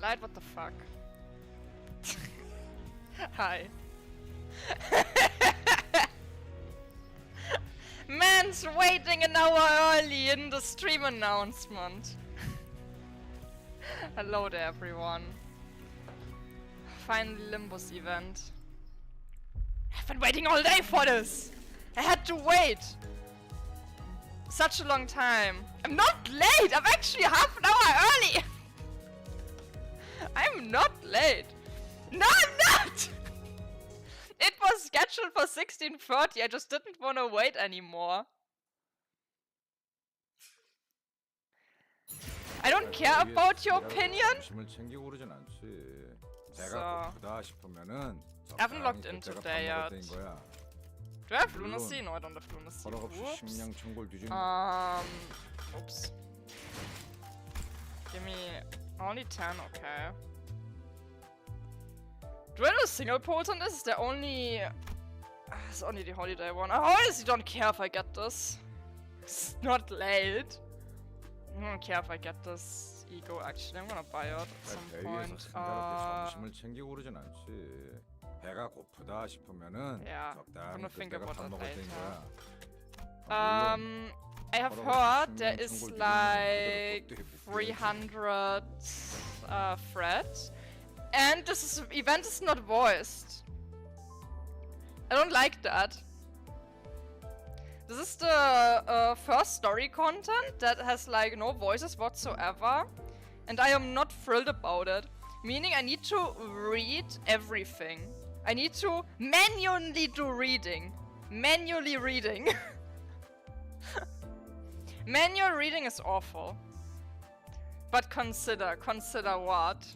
Light, what the fuck? Hi. Man's waiting an hour early in the stream announcement. Hello there, everyone. Finally, Limbus event. I've been waiting all day for this! I had to wait! Such a long time. I'm not late! I'm actually half an hour early! I'm not late! No, I'm not! It was scheduled for 16:30, I just didn't want to wait anymore. I don't care about your opinion. So, I haven't logged in today yet. Do I have lunacy? No, I don't have lunacy. Oops. Give me only 10, okay. Do I do a single pulse on this? Is there only... it's only the holiday one. I honestly don't care if I get this. It's not late. I don't care if I get this ego, actually. I'm gonna buy it at some point. Yeah, I'm gonna think about that later. I have heard there is like 300 threads. And this event is not voiced. I don't like that. This is the first story content that has like no voices whatsoever. And I am not thrilled about it. Meaning I need to read everything. I need to manually do reading. Manually reading. Manual reading is awful. But consider what?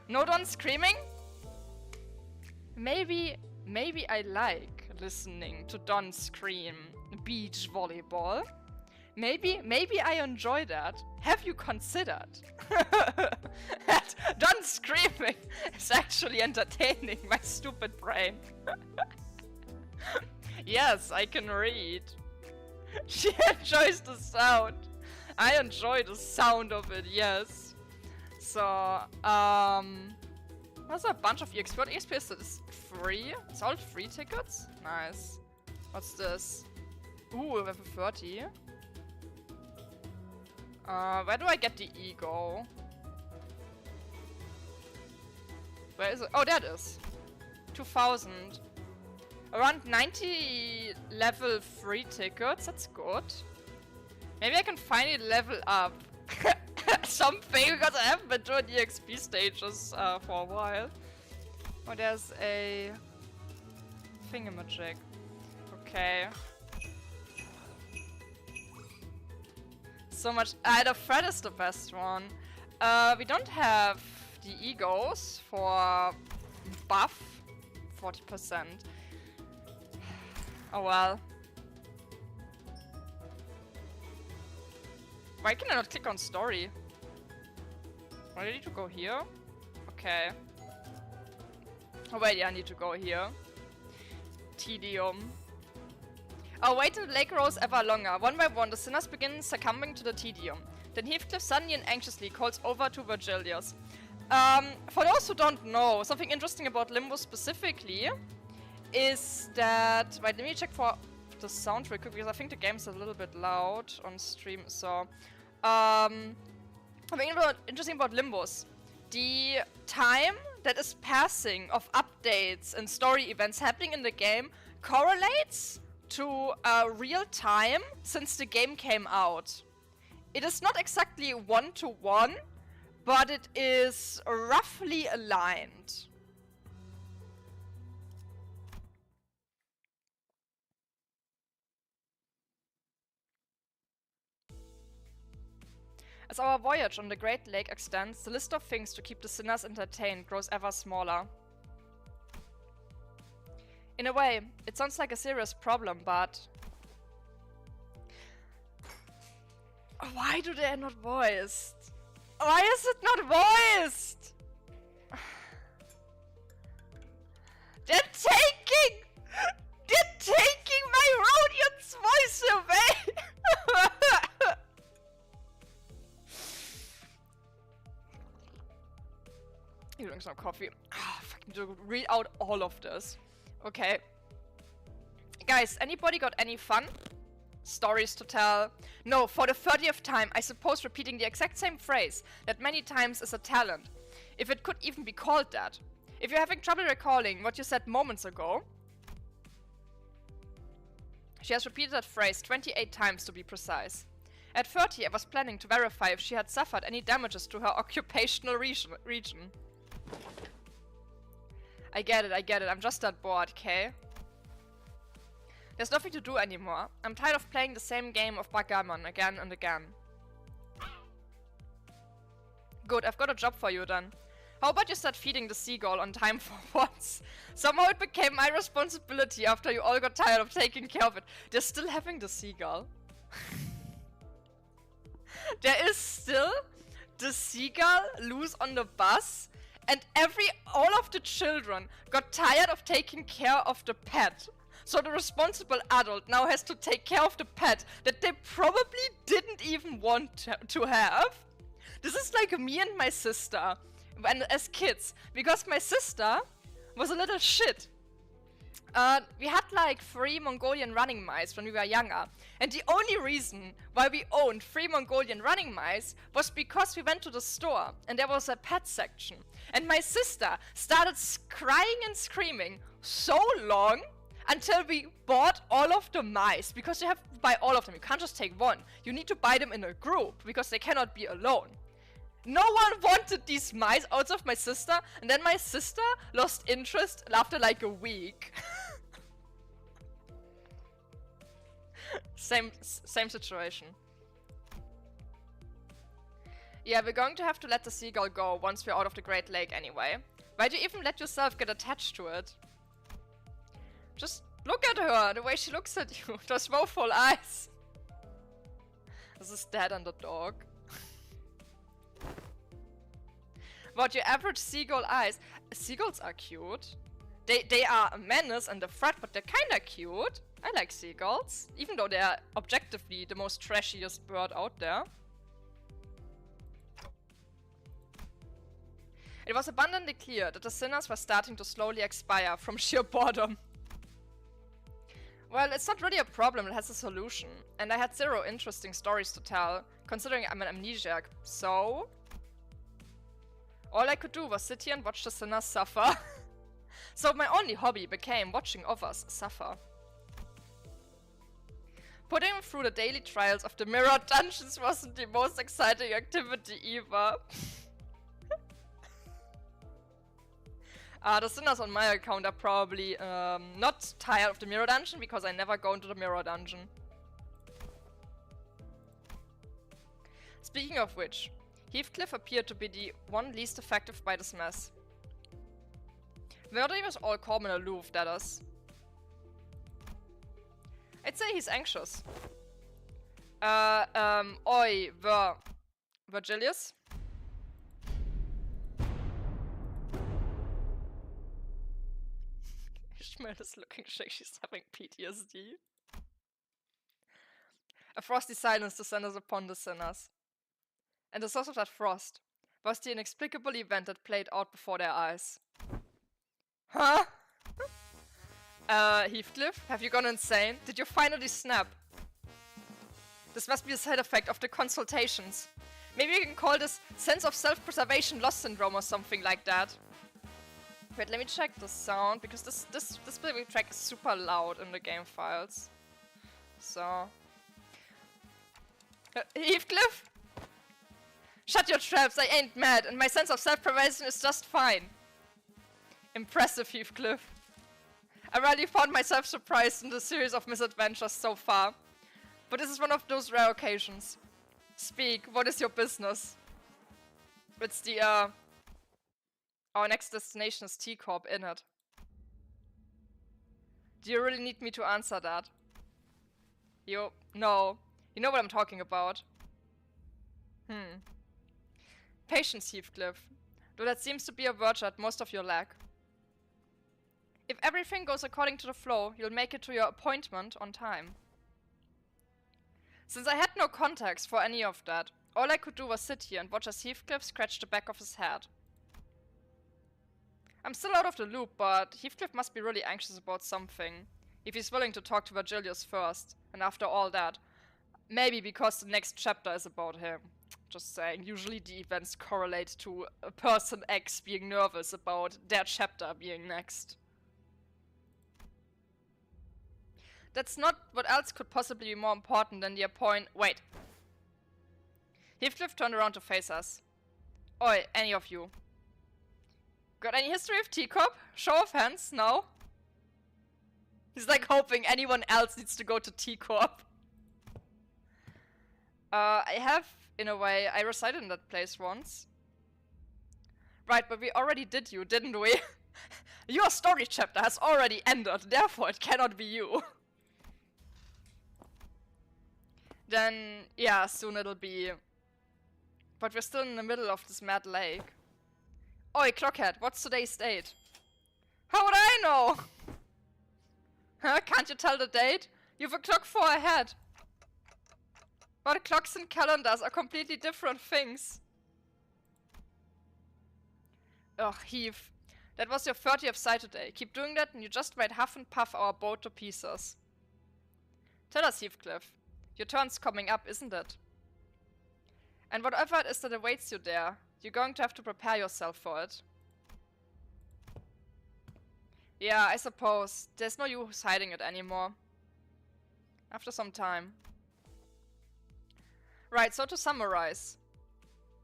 No Don screaming? Maybe I like listening to Don scream beach volleyball. Maybe I enjoy that. Have you considered that Don screaming is actually entertaining my stupid brain? Yes, I can read. She enjoys the sound. I enjoy the sound of it, yes. So, there's a bunch of EXP. What EXP is this? Free? It's all free tickets? Nice. What's this? Ooh, level 30. Where do I get the ego? Where is it? Oh, there it is. 2000. Around 90 level 3 tickets. That's good. Maybe I can finally level up. Something, because I haven't been doing EXP stages for a while. Oh, there's a thingamajig. Okay. So much. The thread is the best one. We don't have the egos for buff 40%. Oh well. Why can I not click on story? Do I need to go here? Okay. Oh wait, yeah, I need to go here. Tedium. Oh, wait till the lake grows ever longer. One by one, the sinners begin succumbing to the tedium. Then Heathcliff suddenly and anxiously calls over to Virgilius. For those who don't know, something interesting about Limbus specifically is that... Wait, let me check for the sound real quick, because I think the game's a little bit loud on stream, so... something interesting about Limbus. The time that is passing of updates and story events happening in the game correlates to real time since the game came out. It is not exactly 1-to-1, but it is roughly aligned. As our voyage on the Great Lake extends, the list of things to keep the sinners entertained grows ever smaller. In a way, it sounds like a serious problem, but... Why do they not voiced? Why is it not voiced? They're taking my Rodian's voice away! some coffee. Ah, fucking to read out all of this. Okay. Guys, anybody got any fun stories to tell? No, for the 30th time, I suppose repeating the exact same phrase that many times is a talent. If it could even be called that. If you're having trouble recalling what you said moments ago, she has repeated that phrase 28 times to be precise. At 30, I was planning to verify if she had suffered any damages to her occupational region. I get it, I'm just that bored, okay? There's nothing to do anymore. I'm tired of playing the same game of backgammon again and again. Good, I've got a job for you then. How about you start feeding the seagull on time for once? Somehow it became my responsibility after you all got tired of taking care of it. They're still having the seagull. There is still the seagull loose on the bus, and all of the children got tired of taking care of the pet. So the responsible adult now has to take care of the pet that they probably didn't even want to have. This is like me and my sister as kids, because my sister was a little shit. We had like 3 Mongolian running mice when we were younger, and the only reason why we owned 3 Mongolian running mice was because we went to the store and there was a pet section, and my sister started crying and screaming so long until we bought all of the mice, because you have to buy all of them. You can't just take one. You need to buy them in a group because they cannot be alone. No one wanted these mice outside of my sister, and then my sister lost interest after like a week. Same situation. Yeah, we're going to have to let the seagull go once we're out of the Great Lake anyway. Why do you even let yourself get attached to it? Just look at her, the way she looks at you, those woeful eyes. This is Dad and the dog. About your average seagull eyes. Seagulls are cute. They are a menace and a threat, but they're kinda cute. I like seagulls, even though they're objectively the most trashiest bird out there. It was abundantly clear that the sinners were starting to slowly expire from sheer boredom. Well, it's not really a problem, it has a solution. And I had 0 interesting stories to tell, considering I'm an amnesiac, so... all I could do was sit here and watch the sinners suffer. So my only hobby became watching others suffer. Putting them through the daily trials of the mirror dungeons wasn't the most exciting activity either. The sinners on my account are probably not tired of the mirror dungeon, because I never go into the mirror dungeon. Speaking of which, Heathcliff appeared to be the one least affected by this mess. Verdi was all calm and aloof, that is. I'd say he's anxious. Oi, Virgilius? Ishmael is looking like she's having PTSD. A frosty silence descended upon the sinners. And the source of that frost was the inexplicable event that played out before their eyes. Huh? Heathcliff, have you gone insane? Did you finally snap? This must be a side effect of the consultations. Maybe you can call this sense of self-preservation loss syndrome or something like that. Wait, let me check the sound, because this specific track is super loud in the game files. So... Heathcliff? Shut your traps, I ain't mad, and my sense of self-preservation is just fine. Impressive, Heathcliff. I really found myself surprised in the series of misadventures so far. But this is one of those rare occasions. Speak, what is your business? It's the, our next destination is T-Corp, innit? Do you really need me to answer that? No. You know what I'm talking about. Patience, Heathcliff. Though that seems to be a virtue that most of you lack. If everything goes according to the flow, you'll make it to your appointment on time. Since I had no context for any of that, all I could do was sit here and watch as Heathcliff scratched the back of his head. I'm still out of the loop, but Heathcliff must be really anxious about something. If he's willing to talk to Virgilius first, and after all that. Maybe because the next chapter is about him. Just saying, usually the events correlate to a person X being nervous about their chapter being next. That's not what else could possibly be more important than the appoint- Wait. Heathcliff turned around to face us. Oi, any of you. Got any history of Teacup? Show of hands? No? He's like hoping anyone else needs to go to Teacup. I have, in a way, I resided in that place once. Right, but we already did you, didn't we? Your story chapter has already ended, therefore it cannot be you. Then, yeah, soon it'll be. But we're still in the middle of this mad lake. Oi, Clockhead, what's today's date? How would I know? Huh, can't you tell the date? You've a clock 4 ahead. But clocks and calendars are completely different things. Ugh, Heath. That was your 30th sight today. Keep doing that and you just might huff and puff our boat to pieces. Tell us, Heathcliff. Your turn's coming up, isn't it? And whatever it is that awaits you there, you're going to have to prepare yourself for it. Yeah, I suppose. There's no use hiding it anymore. After some time. Right, so to summarize.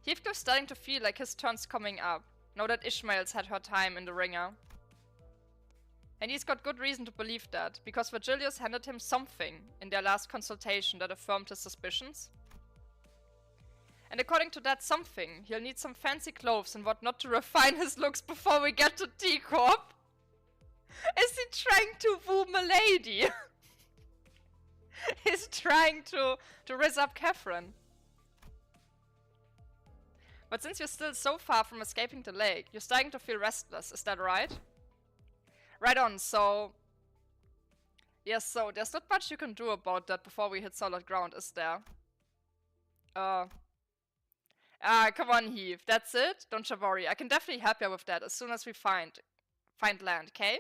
Heathcliff's starting to feel like his turn's coming up, now that Ishmael's had her time in the ringer. And he's got good reason to believe that, because Virgilius handed him something in their last consultation that affirmed his suspicions. And according to that something, he'll need some fancy clothes and whatnot to refine his looks before we get to Teacup. Is he trying to woo Milady? He's trying to rizz up Catherine. But since you're still so far from escaping the lake, you're starting to feel restless, is that right? Right on, so... Yes, so there's not much you can do about that before we hit solid ground, is there? Come on, Heath, that's it? Don't you worry, I can definitely help you with that as soon as we find land, okay?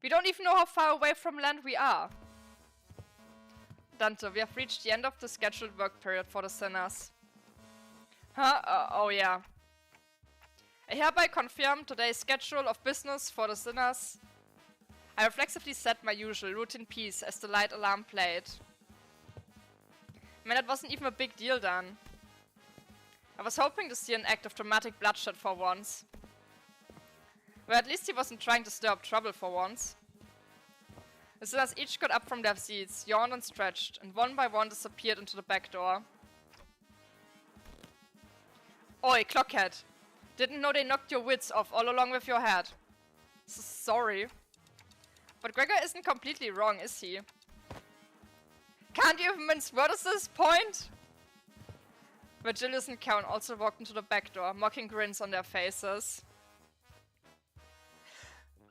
We don't even know how far away from land we are. Dante, we have reached the end of the scheduled work period for the sinners. Huh? Oh yeah. I hereby confirm today's schedule of business for the sinners. I reflexively set my usual routine piece as the light alarm played. Man, it wasn't even a big deal then. I was hoping to see an act of dramatic bloodshed for once. Well, at least he wasn't trying to stir up trouble for once. The sinners each got up from their seats, yawned and stretched, and one by one disappeared into the back door. Oi, Clockhead! Didn't know they knocked your wits off all along with your head. Sorry. But Gregor isn't completely wrong, is he? Can't you even mince words at this point? Virgilius and Karen also walked into the back door, mocking grins on their faces.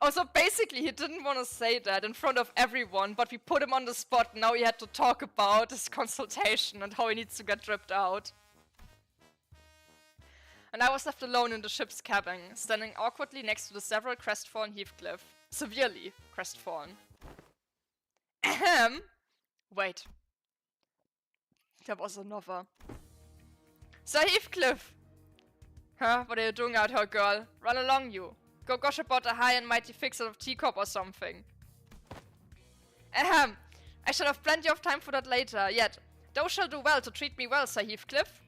Oh, so basically he didn't want to say that in front of everyone, but we put him on the spot and now he had to talk about his consultation and how he needs to get dripped out. And I was left alone in the ship's cabin, standing awkwardly next to the several crestfallen Heathcliff. Severely crestfallen. Ahem! Wait. There was another. Sir Heathcliff! Huh? What are you doing out here, girl? Run along, you. Go gosh about a high and mighty fixer of Teacup or something. Ahem! I shall have plenty of time for that later, yet thou shalt do well to treat me well, Sir Heathcliff.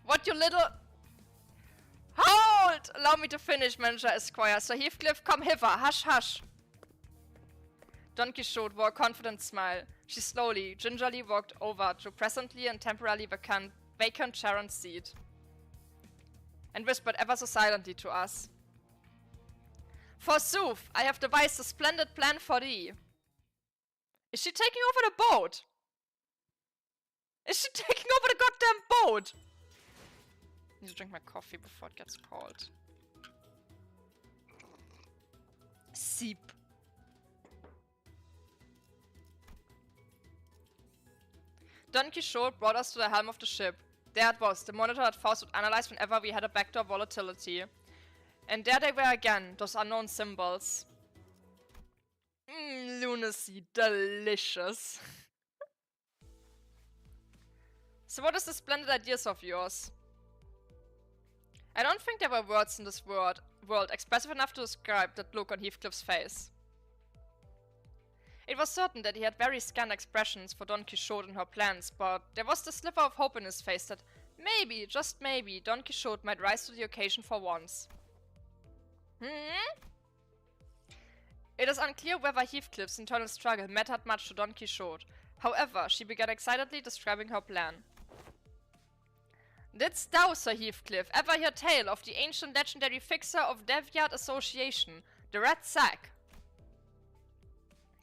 What, you little... Hold! Allow me to finish, Manager Esquire. Sir Heathcliff, come hither. Hush, hush. Don Quixote wore a confident smile. She slowly, gingerly walked over to presently and temporarily vacant Charon's seat. And whispered ever so silently to us. Forsooth, I have devised a splendid plan for thee. Is she taking over the boat? Is she taking over the goddamn boat? I need to drink my coffee before it gets cold. Seep. Don Quixote brought us to the helm of the ship. There it was, the monitor that Faust would analyze whenever we had a backdoor volatility. And there they were again, those unknown symbols. Lunacy, delicious. So what is the splendid ideas of yours? I don't think there were words in this world expressive enough to describe that look on Heathcliff's face. It was certain that he had very scant expressions for Don Quixote and her plans, but there was the sliver of hope in his face that maybe, just maybe, Don Quixote might rise to the occasion for once. It is unclear whether Heathcliff's internal struggle mattered much to Don Quixote. However, she began excitedly describing her plan. Didst thou, Sir Heathcliff, ever hear tale of the ancient legendary fixer of Devyard Association, the Red Sack?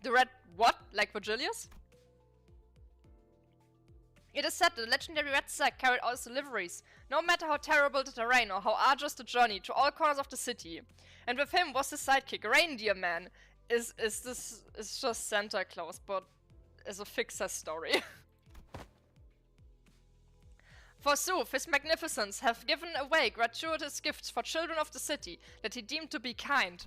The Red what? Like Virgilius? It is said that the legendary Red Sack carried out his deliveries, no matter how terrible the terrain or how arduous the journey, to all corners of the city. And with him was his sidekick, Reindeer Man. Is just Santa Claus, but as a fixer story. Forsooth, his magnificence hath given away gratuitous gifts for children of the city that he deemed to be kind.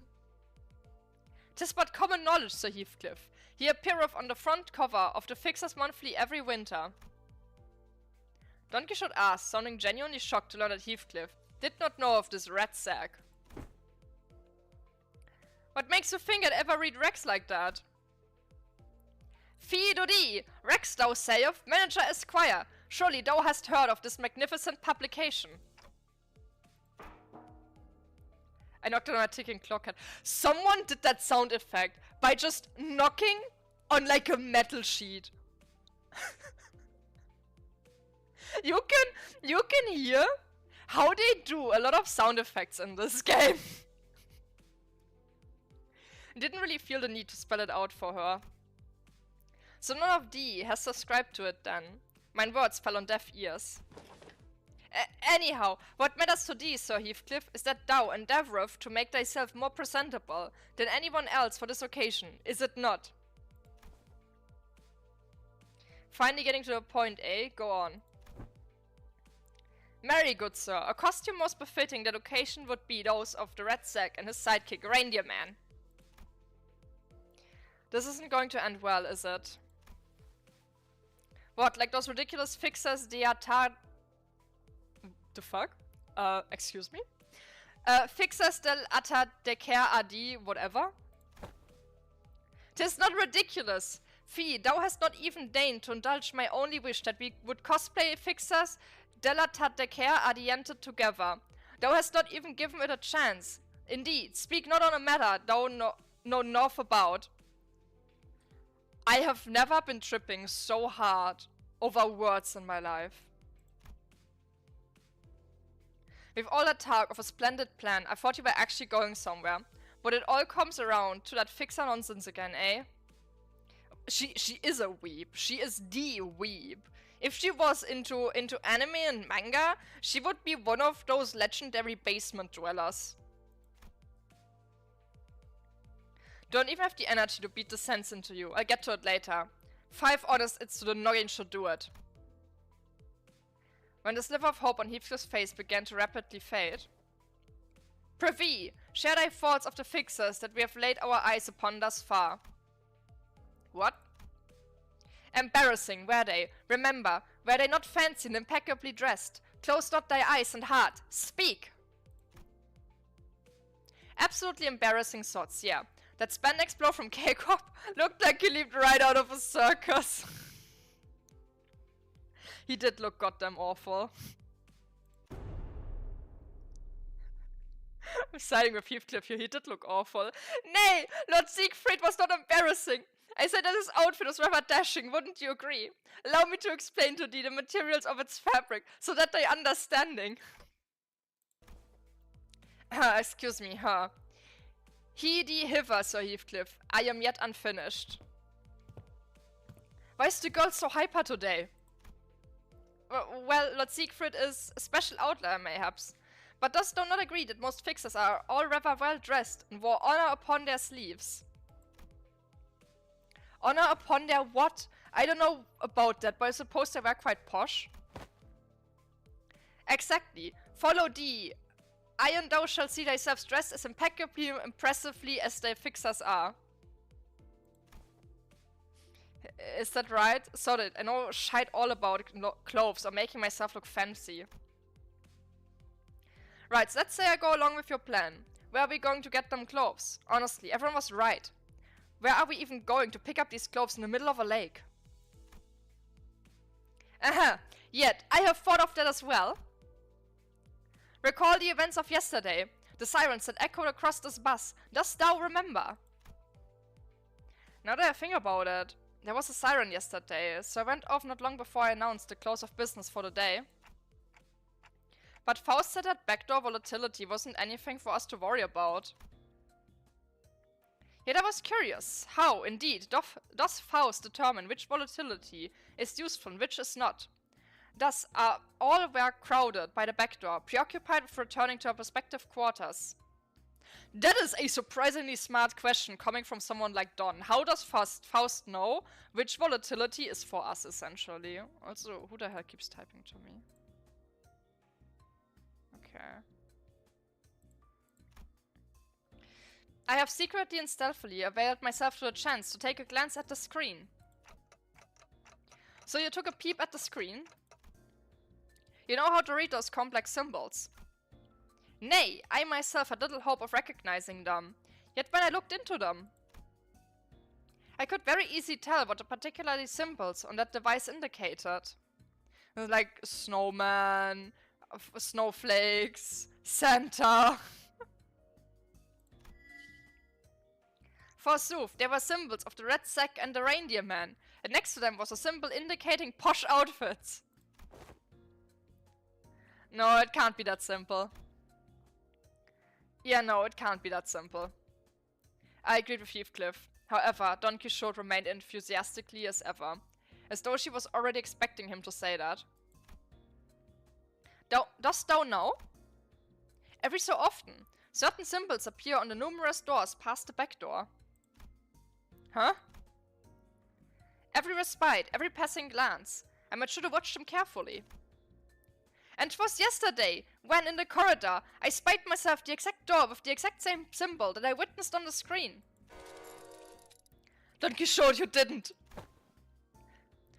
'Tis but common knowledge, Sir Heathcliff. He appeareth on the front cover of the Fixer's Monthly every winter. Don Quixote asked, sounding genuinely shocked to learn that Heathcliff did not know of this rat sack. What makes you think I'd ever read Rex like that? Fie to thee! Rex, thou sayest, Manager Esquire. Surely thou hast heard of this magnificent publication. I knocked on a ticking clock. Someone did that sound effect by just knocking on like a metal sheet. You can hear how they do a lot of sound effects in this game. Didn't really feel the need to spell it out for her. So none of thee has subscribed to it then. Mine words fell on deaf ears. Anyhow, what matters to thee, Sir Heathcliff, is that thou endeavoureth to make thyself more presentable than anyone else for this occasion, is it not? Finally getting to the point, eh? Go on. Marry, good sir, a costume most befitting that occasion would be those of the Red Sack and his sidekick, Reindeer Man. This isn't going to end well, is it? What, like those ridiculous fixers the fuck? Excuse me? Fixers del Atadeker Adi, whatever? 'Tis not ridiculous! Fie, thou hast not even deigned to indulge my only wish that we would cosplay fixers del Atadeker Adiente together. Thou hast not even given it a chance. Indeed, speak not on a matter thou know naught about. I have never been tripping so hard over words in my life. With all that talk of a splendid plan, I thought you were actually going somewhere. But it all comes around to that fixer nonsense again, eh? She is a weeb. She is the weeb. If she was into anime and manga, she would be one of those legendary basement dwellers. Don't even have the energy to beat the sense into you. I'll get to it later. 5 honest it's to the noggin should do it. When the sliver of hope on Heathcliff's face began to rapidly fade. Prithee, share thy thoughts of the fixers that we have laid our eyes upon thus far. What? Embarrassing, were they? Remember, were they not fancy and impeccably dressed? Close not thy eyes and heart. Speak! Absolutely embarrassing sorts, yeah. That spandex blow from K-Cop looked like he leaped right out of a circus. He did look goddamn awful. I'm siding with Heathcliff here, he did look awful. Nay, Lord Siegfried was not embarrassing. I said that his outfit was rather dashing, wouldn't you agree? Allow me to explain to thee the materials of its fabric, so that thy understanding... Excuse me, huh? He thee hither, Sir Heathcliff. I am yet unfinished. Why is the girl so hyper today? Well, Lord Siegfried is a special outlier, mayhaps. But dost thou not agree that most fixers are all rather well dressed and wore honor upon their sleeves? Honor upon their what? I don't know about that, but I suppose they were quite posh. Exactly. Follow thee. and thou shall see thyself dressed as impeccably impressively as thy fixers are. Is that right? Sorted. I know shite all about clothes or making myself look fancy. Right, so let's say I go along with your plan. Where are we going to get them clothes? Honestly, everyone was right. Where are we even going to pick up these clothes in the middle of a lake? Yet, I have thought of that as well. Recall the events of yesterday. The sirens that echoed across this bus. Dost thou remember? Now that I think about it, there was a siren yesterday, so I went off not long before I announced the close of business for the day. But Faust said that backdoor volatility wasn't anything for us to worry about. Yet I was curious, how, indeed, does Faust determine which volatility is useful and which is not? Thus, all were crowded by the back door, preoccupied with returning to our respective quarters. That is a surprisingly smart question coming from someone like Don. How does Faust know which volatility is for us, essentially? Also, who the hell keeps typing to me? Okay. I have secretly and stealthily availed myself to the chance to take a glance at the screen. So you took a peep at the screen? You know how to read those complex symbols. Nay, I myself had little hope of recognizing them, yet when I looked into them, I could very easily tell what the particular symbols on that device indicated. Like snowman, snowflakes, Santa. Forsooth, there were symbols of the red sack and the reindeer man, and next to them was a symbol indicating posh outfits. No, it can't be that simple. Yeah, no, it can't be that simple. I agreed with Heathcliff. However, Don Quixote remained enthusiastically as ever, as though she was already expecting him to say that. Dost thou know? Every so often, certain symbols appear on the numerous doors past the back door. Huh? Every respite, every passing glance, I might should have watched them carefully. And 'twas yesterday, when in the corridor, I spied myself the exact door with the exact same symbol that I witnessed on the screen. Don Quixote, you didn't.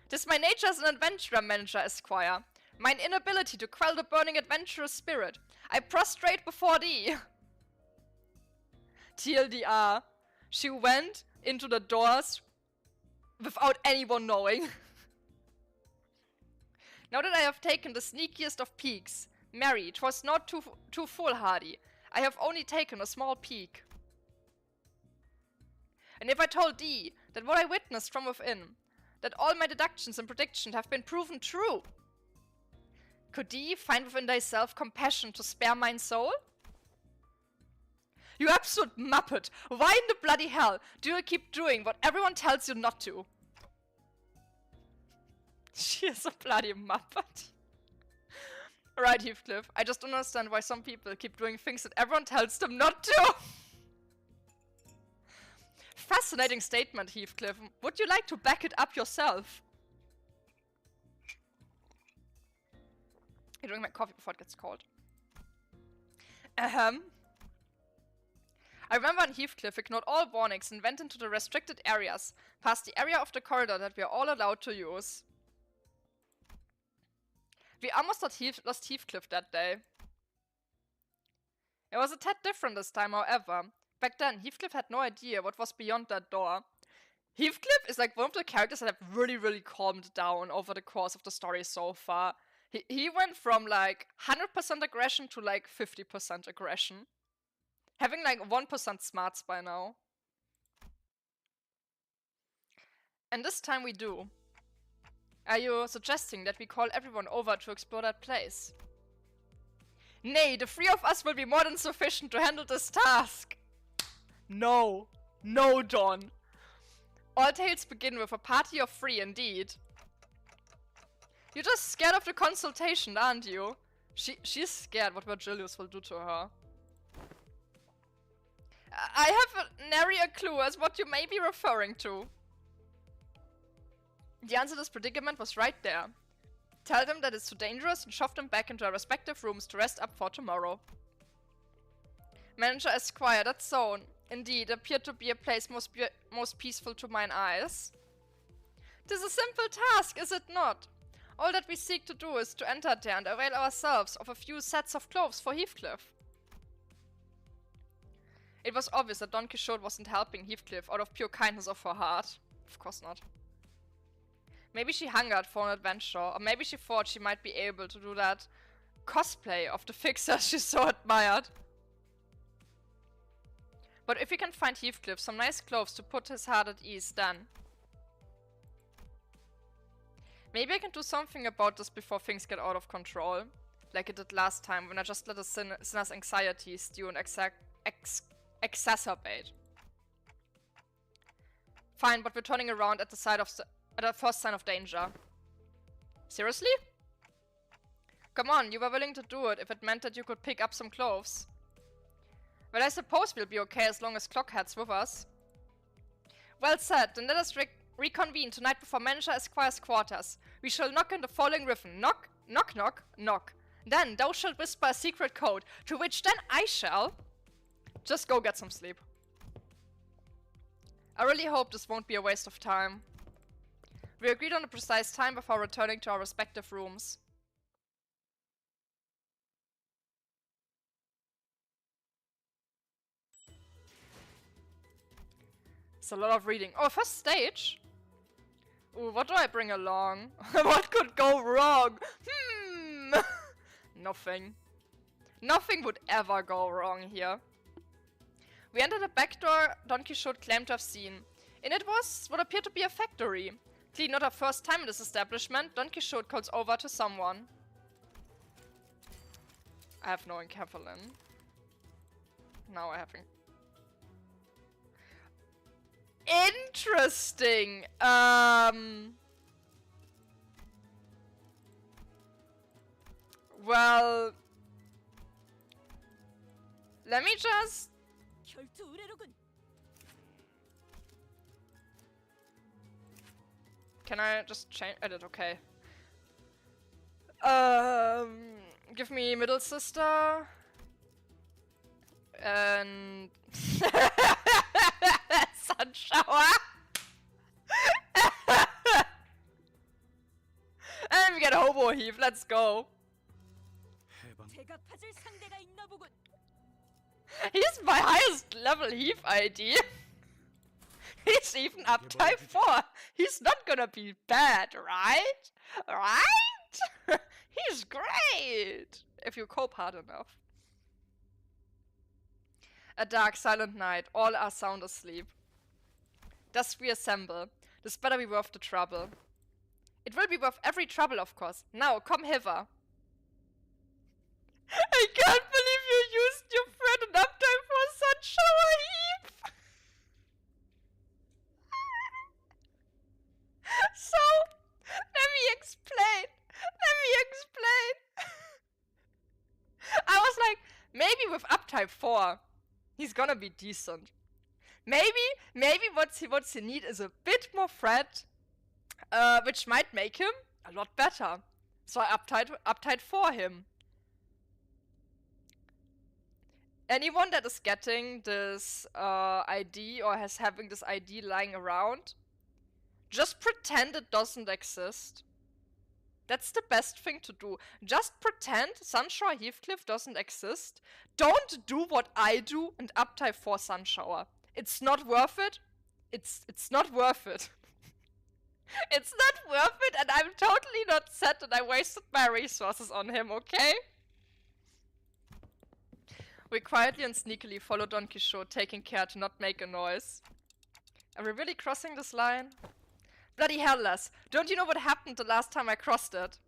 'Tis my nature as an adventurer, manager Esquire. Mine inability to quell the burning adventurous spirit. I prostrate before thee. TLDR. She went into the doors without anyone knowing. Now that I have taken the sneakiest of peeks, Mary, 'twas not too foolhardy. I have only taken a small peek. And if I told thee that what I witnessed from within, that all my deductions and predictions have been proven true, could thee find within thyself compassion to spare mine soul? You absolute muppet! Why in the bloody hell do you keep doing what everyone tells you not to? She is a bloody muppet. Right, Heathcliff. I just don't understand why some people keep doing things that everyone tells them not to. Fascinating statement, Heathcliff. Would you like to back it up yourself? I drink my coffee before it gets cold. I remember when Heathcliff ignored all warnings and went into the restricted areas, past the area of the corridor that we are all allowed to use. We almost lost Heathcliff that day. It was a tad different this time, however. Back then, Heathcliff had no idea what was beyond that door. Heathcliff is like one of the characters that have really calmed down over the course of the story so far. He went from like 100% aggression to like 50% aggression. Having like 1% smarts by now. And this time we do. Are you suggesting that we call everyone over to explore that place? Nay, the three of us will be more than sufficient to handle this task. No. No, Don. All tales begin with a party of three, indeed. You're just scared of the consultation, aren't you? She's scared what Virgilius will do to her. I have nary a clue as what you may be referring to. The answer to this predicament was right there. Tell them that it's too dangerous and shove them back into their respective rooms to rest up for tomorrow. Manager Esquire, that zone. Indeed, appeared to be a place most peaceful to mine eyes. 'Tis a simple task, is it not? All that we seek to do is to enter there and avail ourselves of a few sets of clothes for Heathcliff. It was obvious that Don Quixote wasn't helping Heathcliff out of pure kindness of her heart. Of course not. Maybe she hungered for an adventure, or maybe she thought she might be able to do that cosplay of the fixer she so admired. But if we can find Heathcliff some nice clothes to put his heart at ease, then... Maybe I can do something about this before things get out of control. Like it did last time, when I just let the sinner's anxiety stew and exacerbate. Fine, but we're turning around at the first sign of danger. Seriously? Come on, you were willing to do it if it meant that you could pick up some clothes. Well, I suppose we'll be okay as long as Clockhead's with us. Well said, then let us reconvene tonight before Manager Esquire's quarters. We shall knock in the following rhythm. Knock, knock, knock, knock. Then thou shalt whisper a secret code, to which then I shall... Just go get some sleep. I really hope this won't be a waste of time. We agreed on a precise time before returning to our respective rooms. It's a lot of reading. Oh, first stage? Ooh, what do I bring along? What could go wrong? Nothing. Nothing would ever go wrong here. We entered a back door Don Quixote claimed to have seen. In it was what appeared to be a factory. Clearly not our first time in this establishment, Don Quixote calls over to someone. I have no encapsulin. Now I have... Interesting! Well... Let me just... Can I just change edit? Okay. Give me middle sister. And... Sun shower! And we get Hobo Heave, let's go! He's my highest level Heave ID! He's even up type 4! He's not gonna be bad, right? Right? He's great! If you cope hard enough. A dark, silent night. All are sound asleep. Thus we assemble. This better be worth the trouble. It will be worth every trouble, of course. Now, come hither. I can't believe you used your thread and uptime for a sun shower heap! So, let me explain. I was like, maybe with uptype 4, he's gonna be decent. Maybe what he need is a bit more threat, which might make him a lot better. So I uptight for him. Anyone that is getting this ID or having this ID lying around, just pretend it doesn't exist. That's the best thing to do. Just pretend Sunshower Heathcliff doesn't exist. Don't do what I do and uptype for Sunshower. It's not worth it. It's not worth it. It's not worth it, and I'm totally not sad that I wasted my resources on him, okay? We quietly and sneakily follow Don Quixote, taking care to not make a noise. Are we really crossing this line? Bloody hell, lass. Don't you know what happened the last time I crossed it?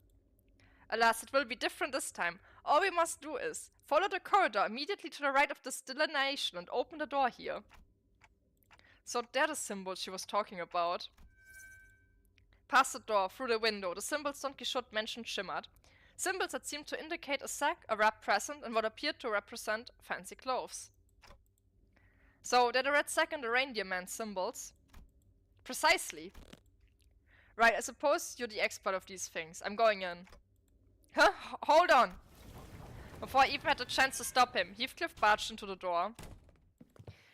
Alas, it will be different this time. All we must do is follow the corridor immediately to the right of this delineation and open the door here. So they're the symbols she was talking about. Past the door, through the window, the symbols Don Quixote mentioned shimmered. Symbols that seemed to indicate a sack, a wrapped present, and what appeared to represent fancy clothes. So they're the red sack and the reindeer man symbols. Precisely. Right, I suppose you're the expert of these things. I'm going in. Huh? Hold on. Before I even had a chance to stop him, Heathcliff barged into the door.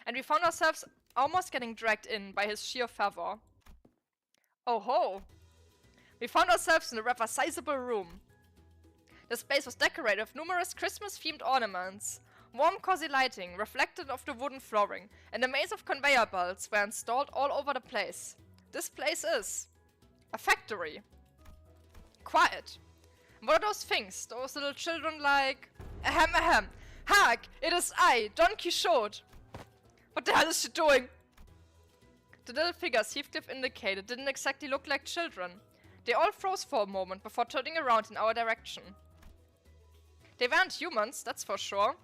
And we found ourselves almost getting dragged in by his sheer fervor. Oh ho! We found ourselves in a rather sizable room. The space was decorated with numerous Christmas-themed ornaments. Warm, cozy lighting reflected off the wooden flooring, and a maze of conveyor belts were installed all over the place. This place is a factory. Quiet. What are those things? Those little children like... Ahem ahem. Hark! It is I, Don Quixote! What the hell is she doing? The little figures Heathcliff indicated didn't exactly look like children. They all froze for a moment before turning around in our direction. They weren't humans, that's for sure.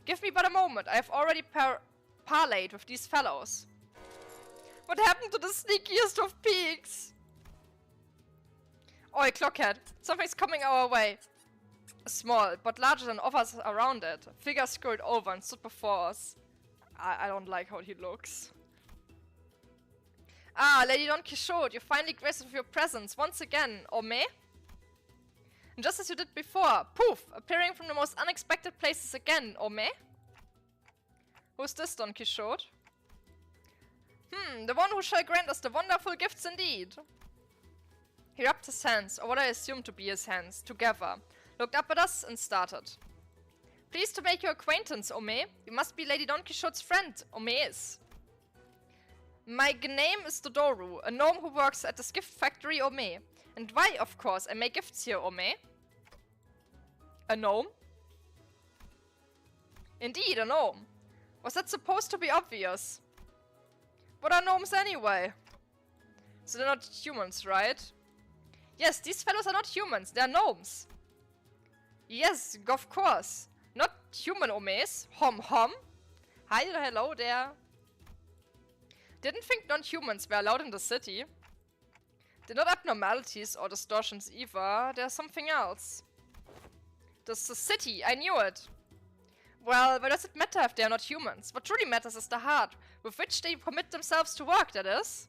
Give me but a moment, I have already parlayed with these fellows. What happened to the sneakiest of peaks? Oi, Clockhead, something's coming our way. Small, but larger than others around it. A figure scurried over and stood before us. I don't like how he looks. Ah, Lady Don Quixote, you finally graced us with your presence once again, or me? And just as you did before, poof, appearing from the most unexpected places again, or me? Who's this, Don Quixote? The one who shall grant us the wonderful gifts indeed. He rubbed his hands, or what I assumed to be his hands, together, looked up at us and started. Pleased to make your acquaintance, Ome. You must be Lady Don Quixote's friend, Ome is. My name is Dodoru, a gnome who works at this gift factory, Ome. And why, of course, I make gifts here, Ome. A gnome? Indeed, a gnome. Was that supposed to be obvious? What are gnomes anyway? So they're not humans, right? Yes, these fellows are not humans, they're gnomes. Yes, of course. Not human omes. Hom hom. Hi, hello there. Didn't think non-humans were allowed in the city. They're not abnormalities or distortions either, there's something else. This is the city, I knew it. Well, why does it matter if they are not humans? What truly matters is the heart, with which they commit themselves to work, that is.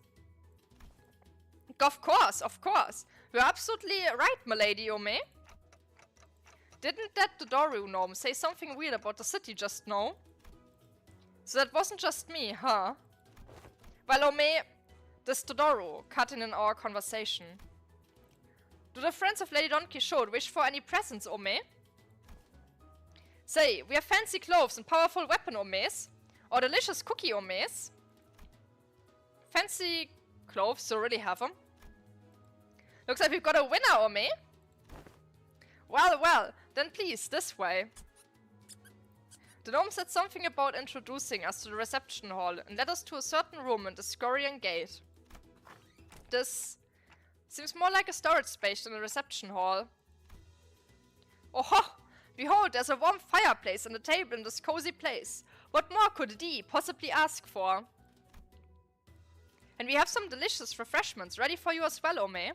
Of course, of course. You're absolutely right, milady Ome. Didn't that Dodoru gnome say something weird about the city just now? So that wasn't just me, huh? Well, Ome, this Dodoru cut in our conversation. Do the friends of Lady Don Quixote wish for any presents, Ome? Say, we have fancy clothes and powerful weapon, Omes. Or delicious cookie, Omes. Fancy clothes, you really have them. Looks like we've got a winner, Ome. Well, well, then please, this way. The gnome said something about introducing us to the reception hall and led us to a certain room in the Scorian gate. This seems more like a storage space than a reception hall. Oh, behold, there's a warm fireplace and a table in this cozy place. What more could Dee possibly ask for? And we have some delicious refreshments ready for you as well, Ome.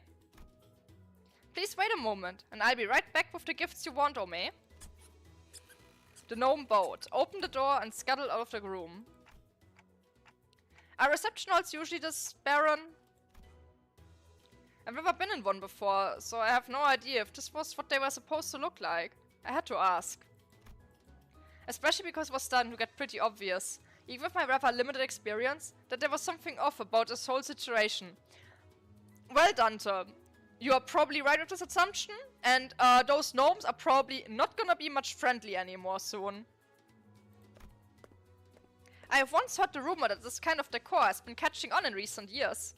Please wait a moment, and I'll be right back with the gifts you want, Ome. The gnome bowed, opened the door, and scuttled out of the room. Are reception halls usually this barren? I've never been in one before, so I have no idea if this was what they were supposed to look like. I had to ask. Especially because it was starting to get pretty obvious, even with my rather limited experience, that there was something off about this whole situation. Well, Dante. You are probably right with this assumption, and those gnomes are probably not gonna be much friendly anymore soon. I have once heard the rumor that this kind of decor has been catching on in recent years.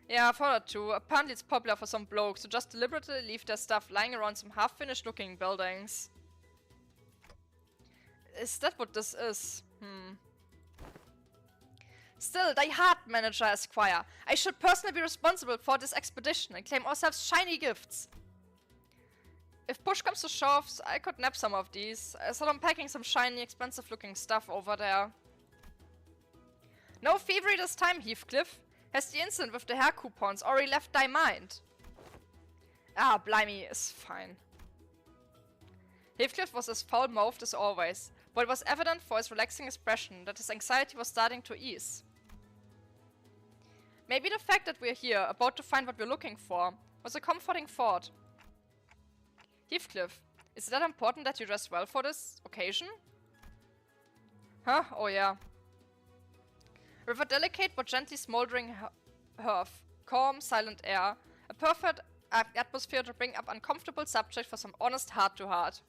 Yeah, I've heard it too. Apparently it's popular for some blokes who just deliberately leave their stuff lying around some half-finished looking buildings. Is that what this is? Still, thy heart, Manager Esquire. I should personally be responsible for this expedition and claim ourselves shiny gifts. If push comes to shove, I could nab some of these. I saw them packing some shiny, expensive-looking stuff over there. No thievery this time, Heathcliff. Has the incident with the hair coupons already left thy mind? Ah, blimey, is fine. Heathcliff was as foul-mouthed as always, but it was evident for his relaxing expression that his anxiety was starting to ease. Maybe the fact that we're here, about to find what we're looking for, was a comforting thought. Heathcliff, Is it that important that you dressed well for this occasion? Huh? Oh yeah. With a delicate but gently smoldering hearth, calm, silent air, a perfect atmosphere to bring up uncomfortable subject for some honest heart-to-heart.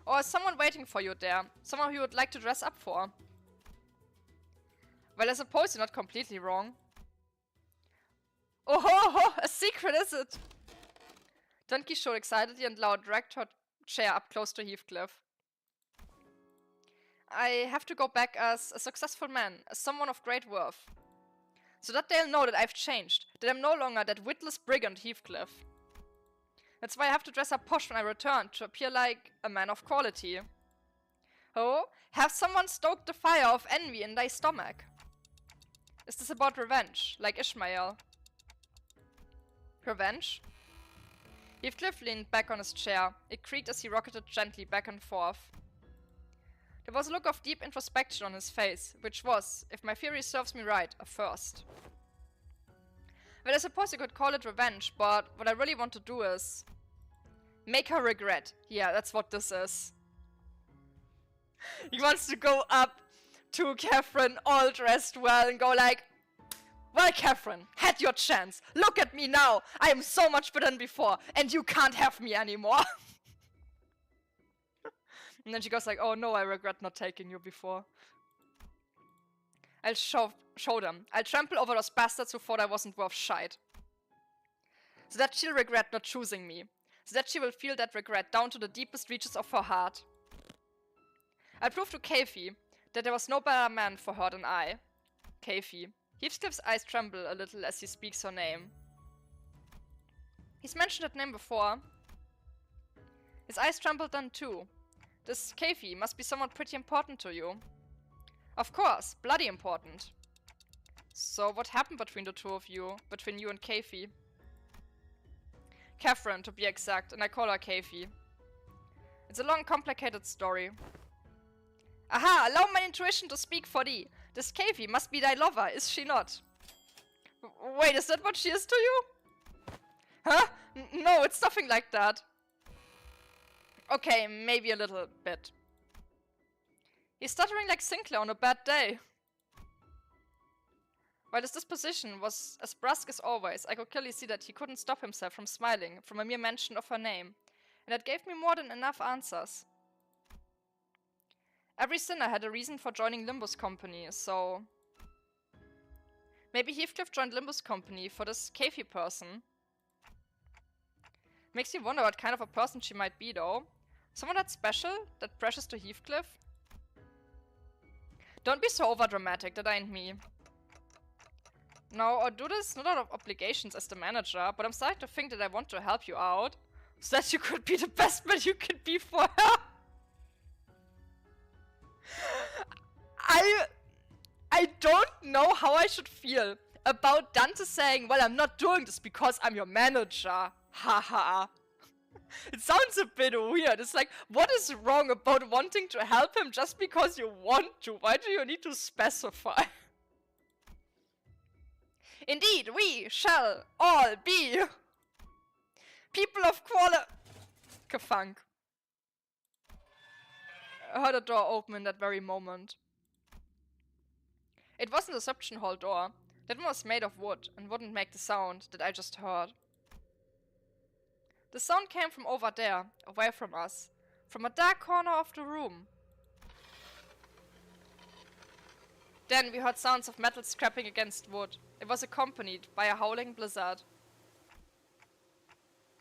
Or is someone waiting for you there? Someone you would like to dress up for? Well, I suppose you're not completely wrong. Oh ho ho! A secret, is it? Donkey showed excitedly and Laura dragged her chair up close to Heathcliff. I have to go back as a successful man, as someone of great worth. So that they'll know that I've changed, that I'm no longer that witless brigand Heathcliff. That's why I have to dress up posh when I return, to appear like a man of quality. Oh, have someone stoked the fire of envy in thy stomach? Is this about revenge, like Ishmael? Revenge? Heathcliff leaned back on his chair. It creaked as he rocketed gently back and forth. There was a look of deep introspection on his face, which was, if my theory serves me right, a first. Well, I suppose you could call it revenge, but what I really want to do is make her regret. Yeah, that's what this is. He wants to go up to Catherine all dressed well and go like, well, Catherine, had your chance. Look at me now. I am so much better than before, and you can't have me anymore. And then she goes like, oh no, I regret not taking you before. I'll show them. I'll trample over those bastards who thought I wasn't worth shite. So that she'll regret not choosing me. So that she will feel that regret down to the deepest reaches of her heart. I'll prove to Kathy that there was no better man for her than I. Kathy. Heathcliff's eyes tremble a little as he speaks her name. He's mentioned that name before. His eyes trembled then too. This Kathy must be someone pretty important to you. Of course, bloody important. So what happened between the two of you? Between you and Kathy? Catherine, to be exact, and I call her Kathy. It's a long, complicated story. Aha! Allow my intuition to speak for thee. This Kathy must be thy lover, is she not? Wait, is that what she is to you? Huh? No, it's nothing like that. Okay, maybe a little bit. He's stuttering like Sinclair on a bad day. While his disposition was as brusque as always, I could clearly see that he couldn't stop himself from smiling from a mere mention of her name, and that gave me more than enough answers. Every sinner had a reason for joining Limbus Company, so... Maybe Heathcliff joined Limbus Company for this Kathy person. Makes me wonder what kind of a person she might be, though. Someone that special? That precious to Heathcliff? Don't be so overdramatic, that ain't me. No, or do this not out of obligations as the manager, but I'm starting to think that I want to help you out, so that you could be the best man you can be for her. I don't know how I should feel about Dante saying, well, I'm not doing this because I'm your manager. Haha. It sounds a bit weird. It's like, what is wrong about wanting to help him just because you want to? Why do you need to specify? Indeed, we shall all be people of Gefang. I heard a door open in that very moment. It wasn't a reception hall door. That one was made of wood and wouldn't make the sound that I just heard. The sound came from over there, away from us, from a dark corner of the room. Then we heard sounds of metal scraping against wood. It was accompanied by a howling blizzard.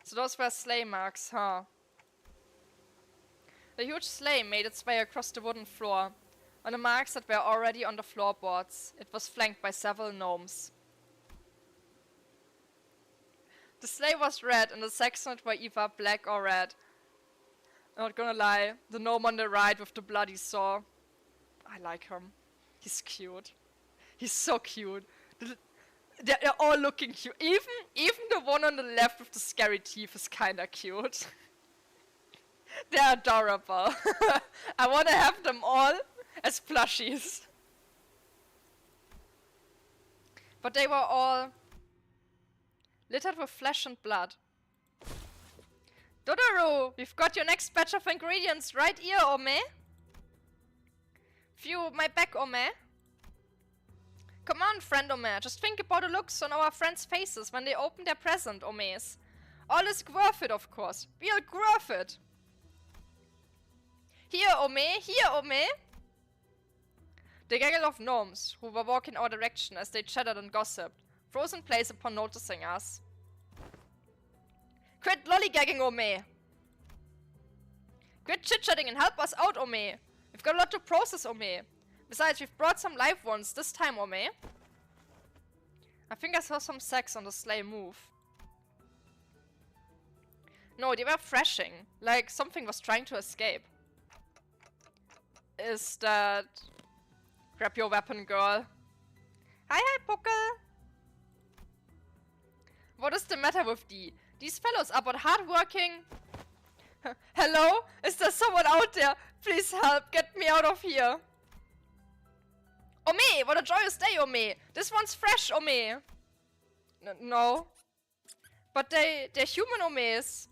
So those were sleigh marks, huh? The huge sleigh made its way across the wooden floor, on the marks that were already on the floorboards. It was flanked by several gnomes. The sleigh was red, and the sacks on it were either black or red. I'm not gonna lie, the gnome on the right with the bloody saw. I like him. He's cute. He's so cute. They're all looking cute. Even the one on the left with the scary teeth is kinda cute. They're adorable. I wanna have them all as plushies. But they were all littered with flesh and blood. Dodoru, we've got your next batch of ingredients right here, Ome. View my back, Ome. Come on, friend Ome. Just think about the looks on our friends' faces when they open their present, Omes. All is worth it, of course. We'll worth it. Here, Ome. Here, Ome. The gaggle of gnomes, who were walking our direction as they chattered and gossiped, froze in place upon noticing us. Quit lollygagging, Ome. Quit chit-chatting and help us out, Ome. We've got a lot to process, Ome. Besides, we've brought some live ones this time, Ome. I think I saw some sex on the sleigh move. No, they were thrashing. Like, something was trying to escape. Is that... Grab your weapon, girl. Hi, hi, Puckel. What is the matter with thee? These fellows are but hardworking... Hello? Is there someone out there? Please help, get me out of here. Ome, what a joyous day, Ome. This one's fresh, Ome. No. But they're human Omes.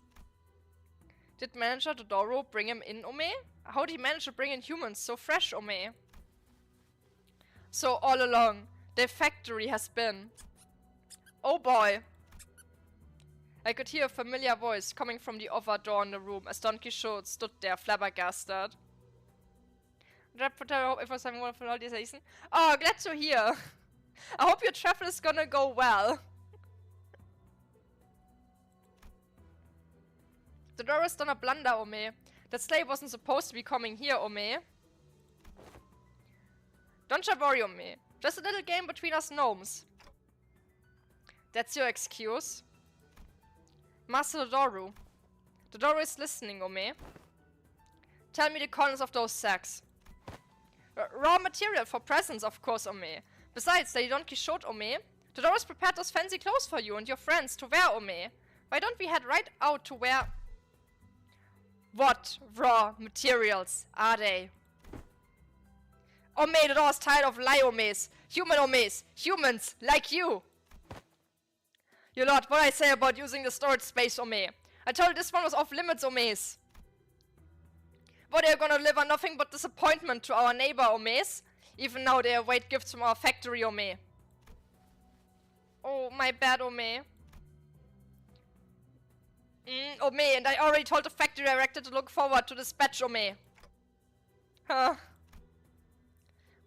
Did manager Dodoru bring him in, Ome? How did he manage to bring in humans so fresh, Ome? So all along, the factory has been... Oh boy. I could hear a familiar voice coming from the other door in the room as Don Quixote stood there flabbergasted. I hope it was having a wonderful holiday season. Oh, glad to hear. I hope your travel is gonna go well. The door has done a blunder, Ome. That sleigh wasn't supposed to be coming here, Ome. Don't you worry, Ome. Just a little game between us gnomes. That's your excuse? Master Dodoru. Dodoru is listening, Ome. Tell me the contents of those sacks. Raw material for presents, of course, Ome. Besides, Lady Don Quixote, Ome. Dodoru's prepared those fancy clothes for you and your friends to wear, Ome. Why don't we head right out to wear... What raw materials are they? Ome, Dodoru's tired of lie, Omes. Human Omes. Humans, like you. Your lord, what I say about using the storage space, Ome? I told you this one was off limits, Omes. What, are you gonna deliver nothing but disappointment to our neighbor, Omes? Even now they await gifts from our factory, Ome. Oh, my bad, Ome. Ome, and I already told the factory director to look forward to this batch, Ome. Huh.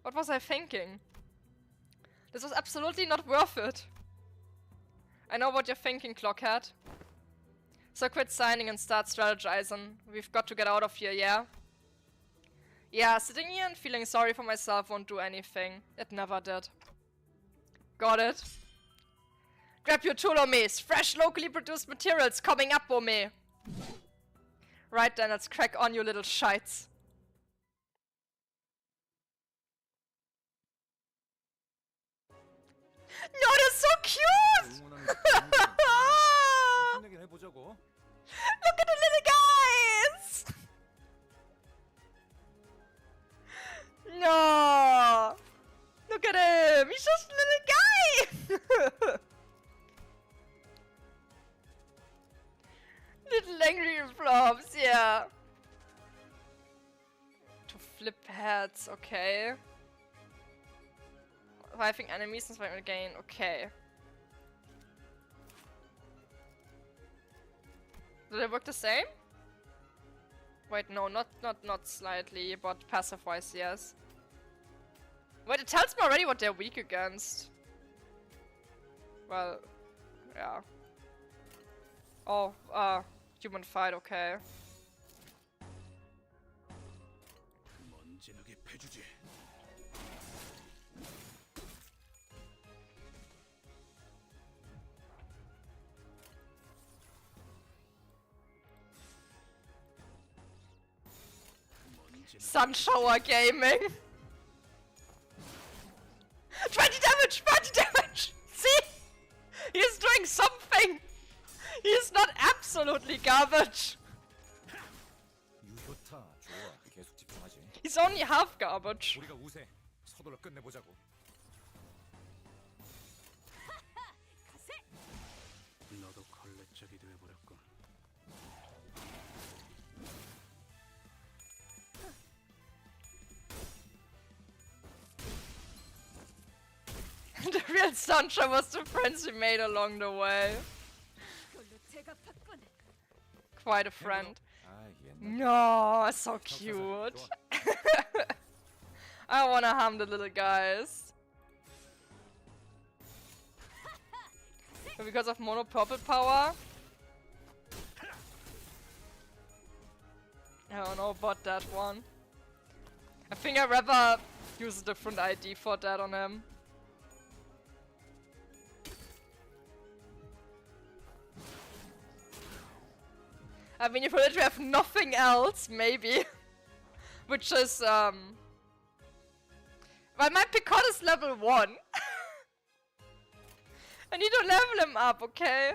What was I thinking? This was absolutely not worth it. I know what you're thinking, Clockhead. So quit signing and start strategizing. We've got to get out of here, yeah? Yeah, sitting here and feeling sorry for myself won't do anything. It never did. Got it. Grab your tool, Omes. Fresh, locally produced materials coming up, Ome. Right then, let's crack on, you little shites. No, they're so cute! Look at the little guys! No! Look at him! He's just a little guy! Little angry flops, yeah. To flip heads, okay. Reviving enemies and surviving again, okay. Do they work the same? Wait, no, not slightly, but passive-wise, yes. Wait, it tells me already what they're weak against. Well, yeah. Oh, human fight, okay. Sun Shower Gaming. 20 damage! 20 damage! See? He's doing something! He's not absolutely garbage! He's only half garbage. real Sancha was the friends we made along the way. Quite a friend. No, so cute. I wanna harm the little guys. Because of mono purple power? I don't know about that one. I think I'd rather use a different ID for that on him. I mean, if we literally have nothing else, maybe. Which is, well, my Picot is level 1. I need to level him up, okay?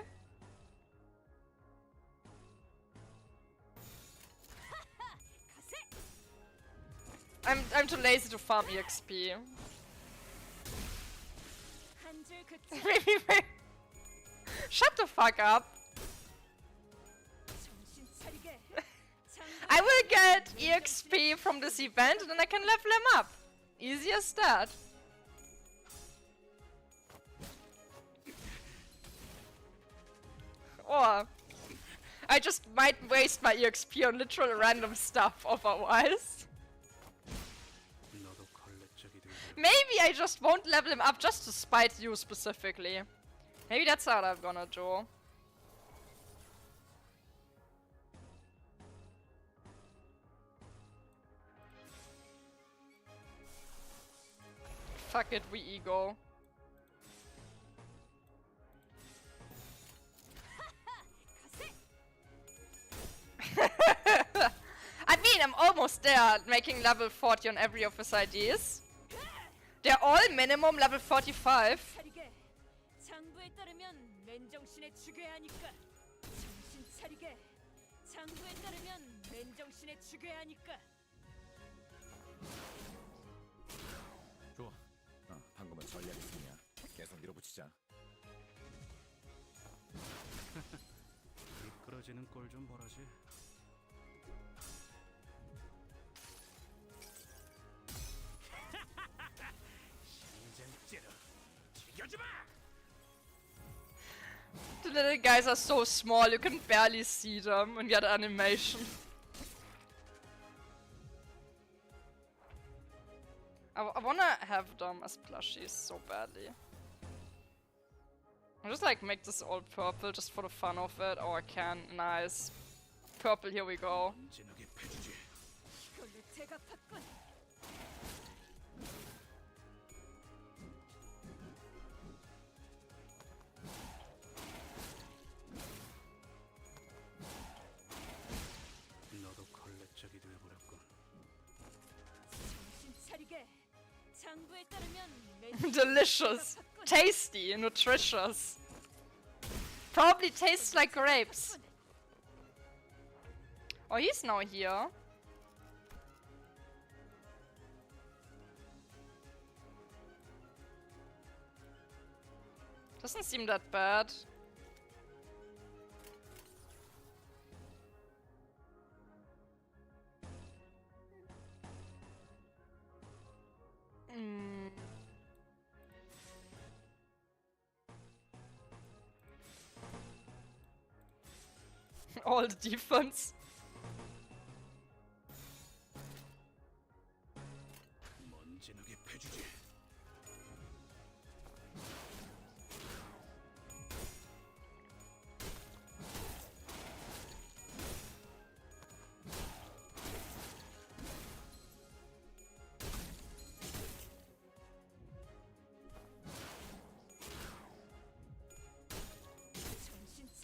I'm too lazy to farm EXP. Shut the fuck up. I will get EXP from this event and then I can level him up. Easy as that. Or I just might waste my EXP on literal random stuff otherwise. Maybe I just won't level him up just to spite you specifically. Maybe that's what I'm gonna do. Fuck it, we ego. I mean, I'm almost there, making level 40 on every of his IDs. They're all minimum level 45. 좋아. 방금은 전략이 승이야. 계속 밀어붙이자. 미끄러지는 꼴 좀 보라지. 심장찌러 죽여주마. The little guys are so small, you can barely see them in the animation. I wanna have them as plushies so badly. I'll just like make this all purple just for the fun of it. Oh, I can. Nice. Purple, here we go. 너도 걸레짝이 되어버렸군. Delicious. Tasty. Nutritious. Probably tastes like grapes. Oh, he's now here. Doesn't seem that bad. All the defense. 먼지나게 패주지.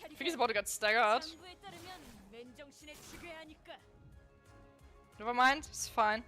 I think he's about to get staggered. Never mind, it's fine.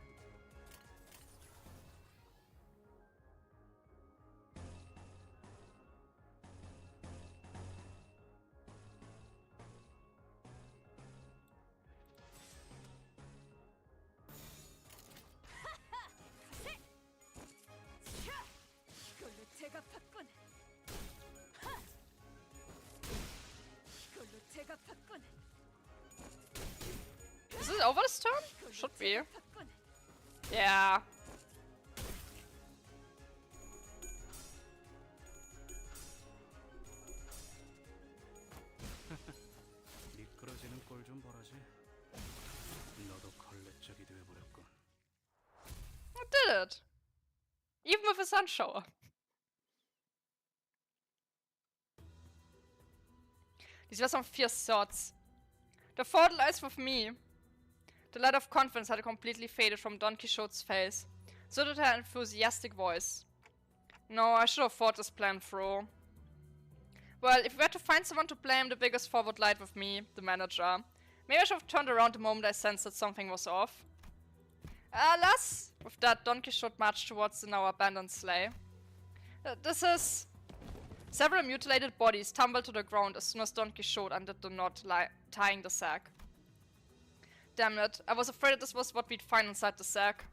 Is it over this turn? Should be. Yeah. it. Even with a sun shower. These were some fierce thoughts. The fault lies with me. The light of confidence had completely faded from Don Quixote's face. So did her enthusiastic voice. No, I should have thought this plan through. Well, if we were to find someone to blame, the biggest fault would lie with me, the manager. Maybe I should have turned around the moment I sensed that something was off. Alas! With that, Don Quixote marched towards the now abandoned sleigh. This is... Several mutilated bodies tumbled to the ground as soon as Don Quixote undid the knot tying the sack. Damn it, I was afraid this was what we'd find inside the sack.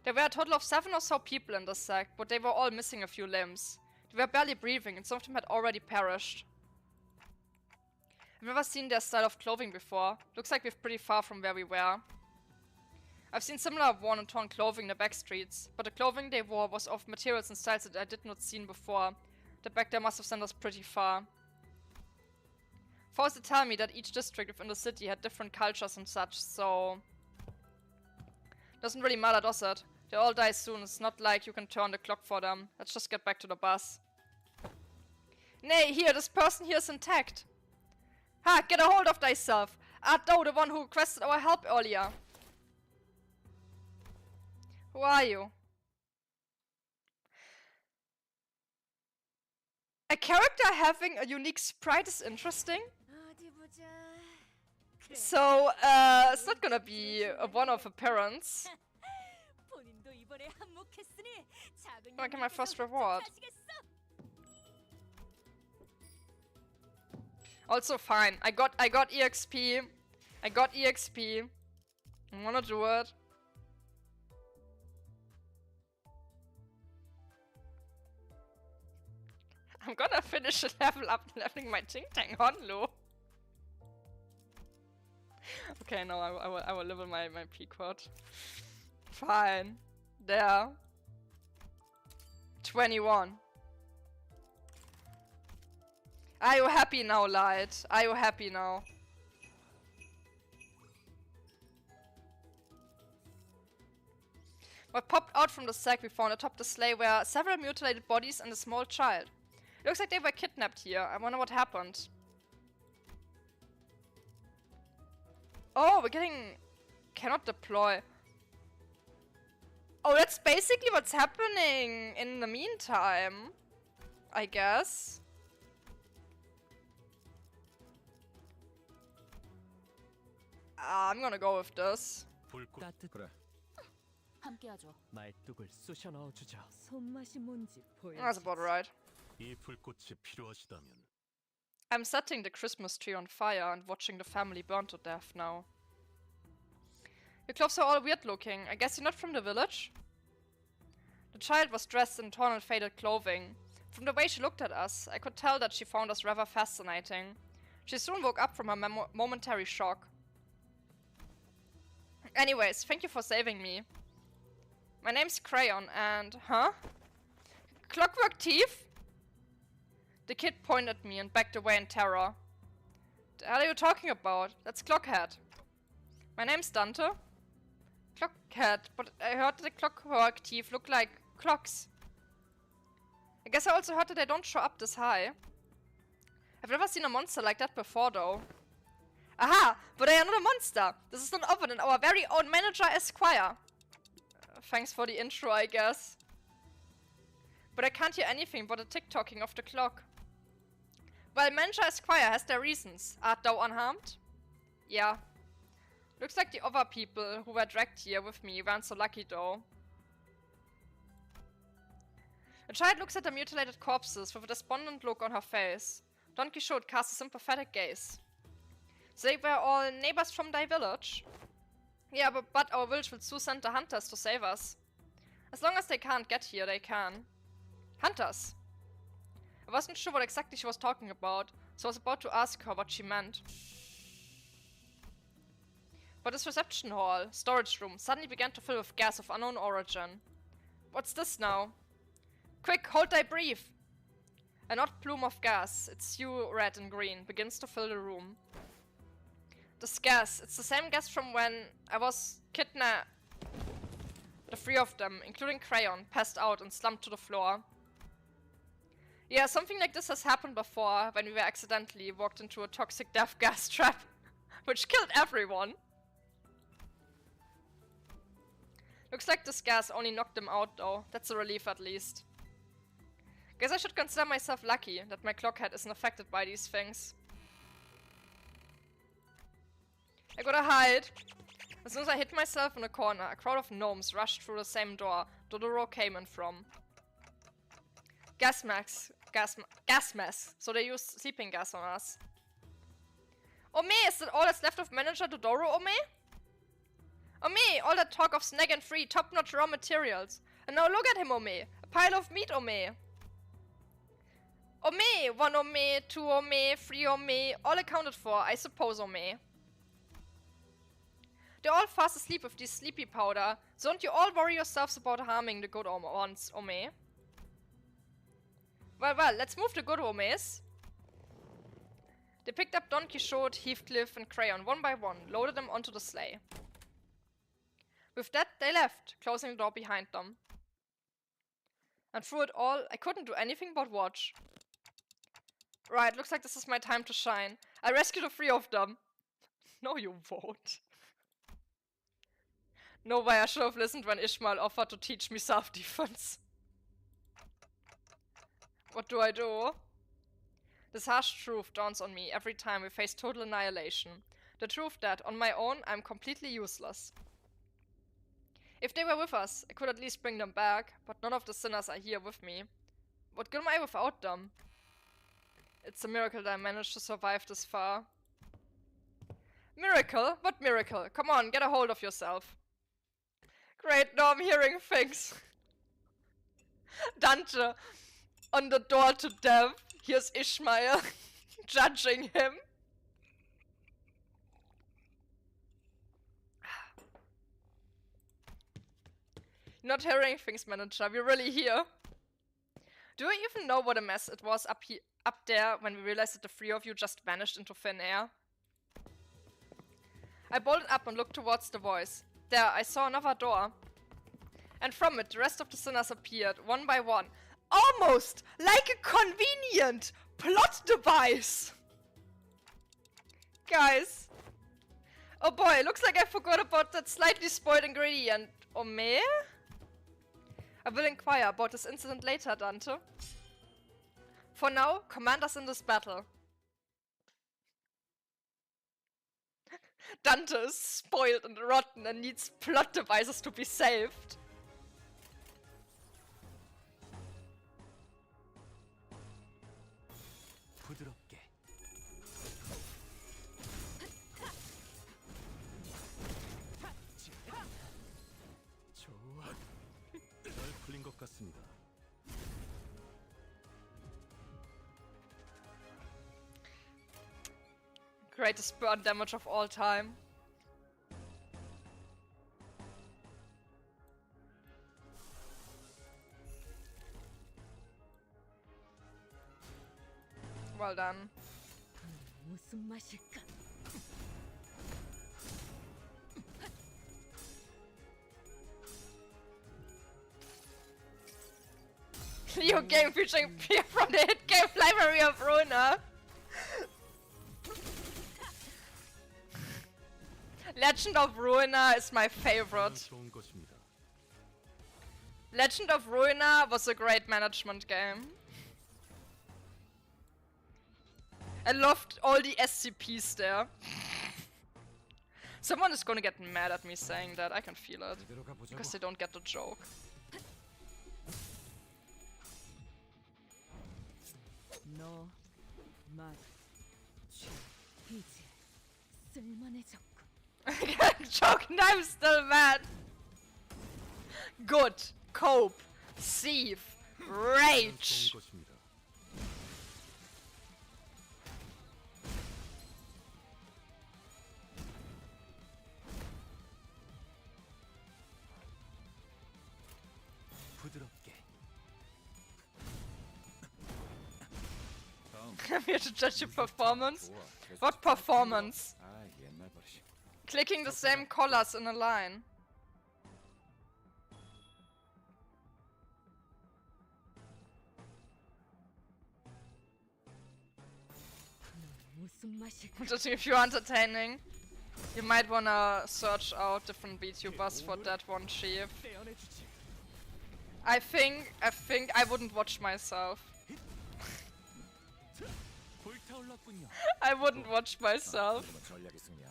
There were a total of 7 or so people in the sack, but they were all missing a few limbs. They were barely breathing, and some of them had already perished. I've never seen their style of clothing before. Looks like we're pretty far from where we were. I've seen similar worn and torn clothing in the back streets, but the clothing they wore was of materials and styles that I did not see before. The back there must have sent us pretty far. Forced to tell me that each district within the city had different cultures and such, so... Doesn't really matter, does it? They all die soon, it's not like you can turn the clock for them. Let's just get back to the bus. Nay, here, this person here is intact. Ha, get a hold of thyself! Art thou the one who requested our help earlier? Who are you? A character having a unique sprite is interesting. So, it's not gonna be one of appearance. I get my first reward. Also fine. I got EXP. I got EXP. I wanna do it. I'm gonna finish the level up leveling my Ting Tang Honlu. Okay, no, I will level my Pequod. Fine. There. 21. Are you happy now, Light? Are you happy now? What popped out from the sack we found atop the sleigh were several mutilated bodies and a small child. It looks like they were kidnapped here. I wonder what happened. Oh, we're getting... Cannot deploy. Oh, that's basically what's happening in the meantime. I guess. I'm gonna go with this. 그래. 함께하죠. 말뚝을 쑤셔 넣어주자. 손맛이 뭔지 That's about right. 이 불꽃이 필요하시다면 I'm setting the Christmas tree on fire and watching the family burn to death now. Your clothes are all weird looking. I guess you're not from the village? The child was dressed in torn and faded clothing. From the way she looked at us, I could tell that she found us rather fascinating. She soon woke up from her momentary shock. Anyways, thank you for saving me. My name's Crayon and... Huh? Clockwork Thief? The kid pointed at me and backed away in terror. The hell are you talking about? That's Clockhead. My name's Dante. Clockhead, but I heard that the Clockwork Thief look like clocks. I guess I also heard that they don't show up this high. I've never seen a monster like that before though. Aha! But I am not a monster! This is none other than our very own manager Esquire. Thanks for the intro, I guess. But I can't hear anything but the tick-tocking of the clock. Well, Manager Esquire has their reasons. Art thou unharmed? Yeah. Looks like the other people who were dragged here with me weren't so lucky though. The child looks at the mutilated corpses with a despondent look on her face. Don Quixote casts a sympathetic gaze. They were all neighbors from thy village? Yeah, but our village will soon send the hunters to save us. As long as they can't get here, they can. Hunters? I wasn't sure what exactly she was talking about, so I was about to ask her what she meant. But this reception hall, storage room, suddenly began to fill with gas of unknown origin. What's this now? Quick, hold thy breath! An odd plume of gas, its hue red and green, begins to fill the room. This gas, it's the same gas from when I was kidnapped. The three of them, including Crayon, passed out and slumped to the floor. Yeah, something like this has happened before when we were accidentally walked into a toxic death gas trap, which killed everyone. Looks like this gas only knocked them out though. That's a relief at least. Guess I should consider myself lucky that my clock head isn't affected by these things. I gotta hide. As soon as I hit myself in a corner, a crowd of gnomes rushed through the same door Dodoro came in from. Gas masks, so they use sleeping gas on us. Ome, is that all that's left of Manager Dodoro, Ome? Ome, all that talk of snag and free, top-notch raw materials. And now look at him, Ome. A pile of meat, Ome. Ome, 1 Ome, 2 Ome, 3 Ome, all accounted for, I suppose, Ome. They're all fast asleep with this sleepy powder, so don't you all worry yourselves about harming the good ones, Ome. Well, let's move the good Omes. They picked up Don Quixote, Heathcliff, and Crayon one by one, loaded them onto the sleigh. With that, they left, closing the door behind them. And through it all, I couldn't do anything but watch. Right, looks like this is my time to shine. I rescued the 3 of them. No, you won't. No way, I should have listened when Ishmael offered to teach me self-defense. What do I do? This harsh truth dawns on me every time we face total annihilation. The truth that, on my own, I'm completely useless. If they were with us, I could at least bring them back, but none of the sinners are here with me. What good am I without them? It's a miracle that I managed to survive this far. Miracle? What miracle? Come on, get a hold of yourself. Great, now I'm hearing things. Dante on the door to death. Here's Ishmael judging him. Not hearing things, Manager. We're really here. Do you even know what a mess it was up there when we realized that the 3 of you just vanished into thin air? I bolted up and looked towards the voice. There, I saw another door. And from it, the rest of the sinners appeared, one by one. Almost like a convenient plot device! Guys. Oh boy, looks like I forgot about that slightly spoiled ingredient. Ome? I will inquire about this incident later, Dante. For now, command us in this battle. Dante is spoiled and rotten and needs plot devices to be saved. 부드럽게. 좋아. 잘 풀린 것 같습니다. Greatest burn damage of all time. Well done. 무슨 맛일까? New game featuring Pierre from the hit game library of Runa. Legend of Ruina is my favorite. 좋은 것입니다. Legend of Ruina was a great management game. I loved all the SCPs there. Someone is gonna get mad at me saying that, I can feel it. Because they don't get the joke. 너, 맛, 취, 이제 쓸만해졌군. Joke, and I'm still mad. Good, cope, thief, rage. 좋은 것입니다. 부드럽게. I'm here to judge your performance. What performance? 아, 옛날 버릇이. Clicking the same colors in a line. 무슨 맛일까? Just if you're entertaining, you might wanna search out different VTubers for that one chief. I think I wouldn't watch myself. 불타올랐군요. I wouldn't watch myself. 방금은 전략의 승리야.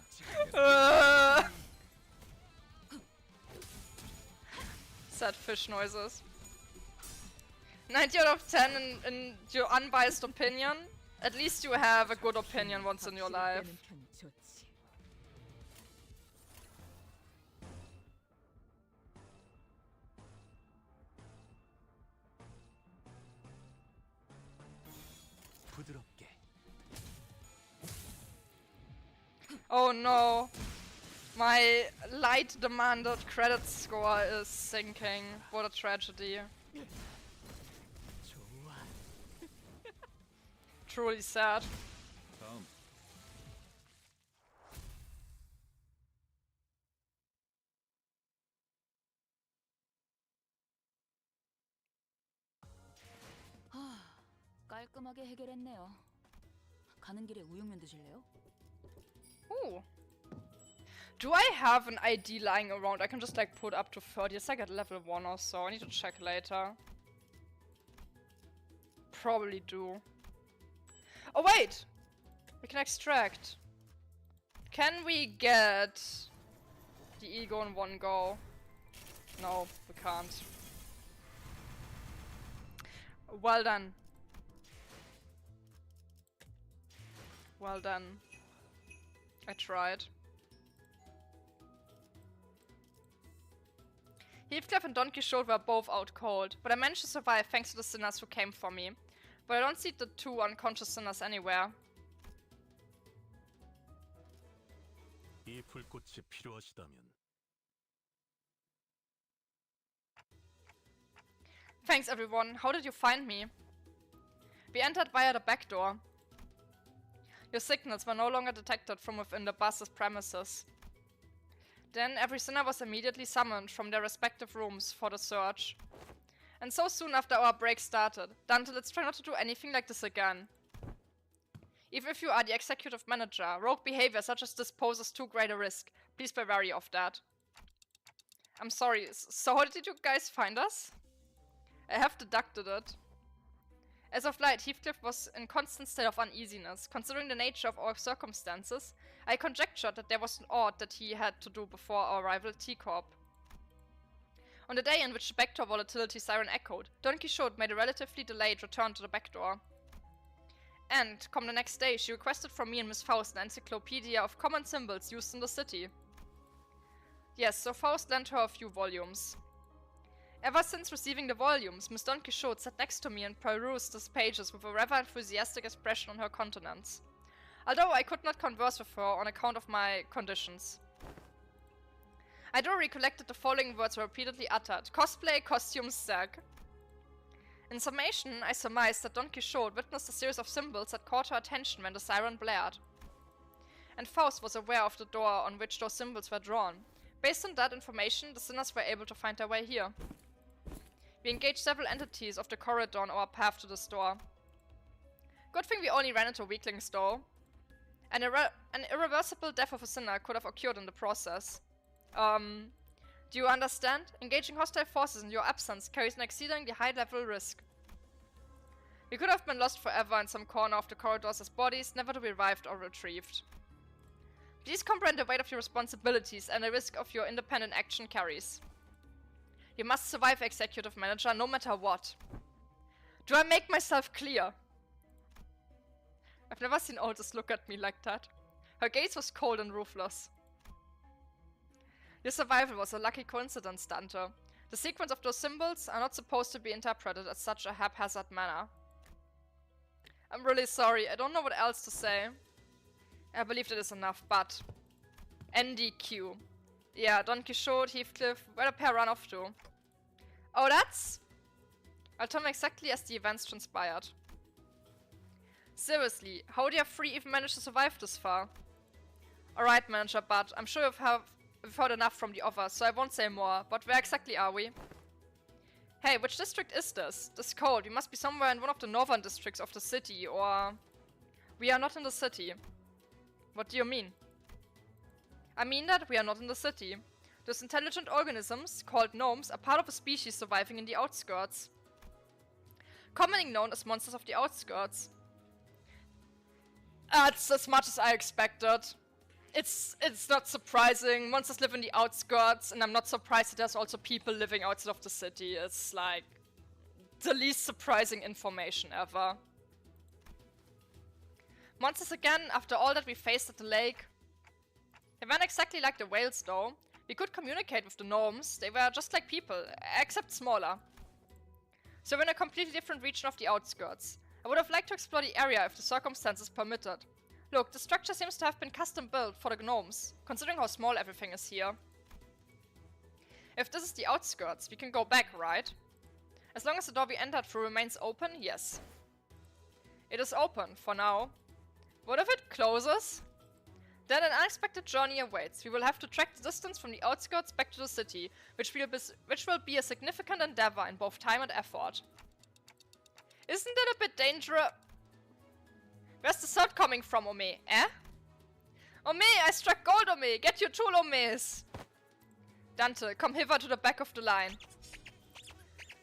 Sad fish noises. 90 out of 10 in your unbiased opinion. At least you have a good opinion once in your life. 확실히 빼는 편이 좋지. 부드럽게. Oh no. My light demanded credit score is sinking. What a tragedy. 좋아. Truly sad. 다음. 깔끔하게 해결했네요. 가는 길에 우육면 드실래요? Ooh. Do I have an ID lying around? I can just like put up to 30. It's like at level 1 or so. I need to check later. Probably do. Oh wait! We can extract. Can we get the ego in one go? No, we can't. Well done. Well done. I tried. Heathcliff and Don Quixote were both out cold, but I managed to survive thanks to the sinners who came for me. But I don't see the two unconscious sinners anywhere. 이 불꽃이 필요하시다면 Thanks everyone. How did you find me? We entered via the back door. Your signals were no longer detected from within the bus's premises. Then every sinner was immediately summoned from their respective rooms for the search. And so soon after our break started. Dante, let's try not to do anything like this again. Even if you are the executive manager, rogue behavior such as this poses too great a risk. Please be wary of that. I'm sorry, so how did you guys find us? I have deducted it. As of late, Heathcliff was in constant state of uneasiness. Considering the nature of our circumstances, I conjectured that there was an ought that he had to do before our arrival at T-Corp. On the day in which the backdoor volatility siren echoed, Don Quixote made a relatively delayed return to the backdoor. And, come the next day, she requested from me and Miss Faust an encyclopedia of common symbols used in the city. Yes, so Faust lent her a few volumes. Ever since receiving the volumes, Miss Don Quixote sat next to me and perused these pages with a rather enthusiastic expression on her countenance. Although I could not converse with her on account of my conditions. I do recollect that the following words were repeatedly uttered. Cosplay, costumes, zag. In summation, I surmised that Don Quixote witnessed a series of symbols that caught her attention when the siren blared. And Faust was aware of the door on which those symbols were drawn. Based on that information, the sinners were able to find their way here. We engaged several entities of the corridor on our path to this door. Good thing we only ran into weaklings though. An irreversible death of a sinner could have occurred in the process. Do you understand? Engaging hostile forces in your absence carries an exceedingly high level risk. We could have been lost forever in some corner of the corridors as bodies, never to be revived or retrieved. Please comprehend the weight of your responsibilities and the risk of your independent action carries. You must survive, Executive Manager, no matter what. Do I make myself clear? I've never seen Aldous look at me like that. Her gaze was cold and ruthless. Your survival was a lucky coincidence, Dante. The sequence of those symbols are not supposed to be interpreted in such a haphazard manner. I'm really sorry, I don't know what else to say. I believe that is enough, but... NDQ. Yeah, Don Quixote, Heathcliff, where the pair run off to? Oh, that's... I'll tell them exactly as the events transpired. Seriously, how do you three even manage to survive this far? Alright, Manager, but I'm sure we've heard enough from the others, so I won't say more, but where exactly are we? Hey, which district is this? This cold, we must be somewhere in one of the northern districts of the city, or... We are not in the city. What do you mean? I mean that we are not in the city. Those intelligent organisms, called gnomes, are part of a species surviving in the outskirts. Commonly known as monsters of the outskirts. That's as much as I expected. It's not surprising. Monsters live in the outskirts, and I'm not surprised that there's also people living outside of the city. It's like the least surprising information ever. Monsters again, after all that we faced at the lake. They weren't exactly like the whales though. We could communicate with the gnomes. They were just like people, except smaller. So we're in a completely different region of the outskirts. I would have liked to explore the area if the circumstances permitted. Look, the structure seems to have been custom built for the gnomes, considering how small everything is here. If this is the outskirts, we can go back, right? As long as the door we entered through remains open, yes. It is open, for now. What if it closes? Then an unexpected journey awaits. We will have to track the distance from the outskirts back to the city, which will be a significant endeavor in both time and effort. Isn't it a bit dangerous? Where's the sword coming from, Ome? Eh? Ome, I struck gold, Ome! Get your tool, Omes! Dante, come hither to the back of the line.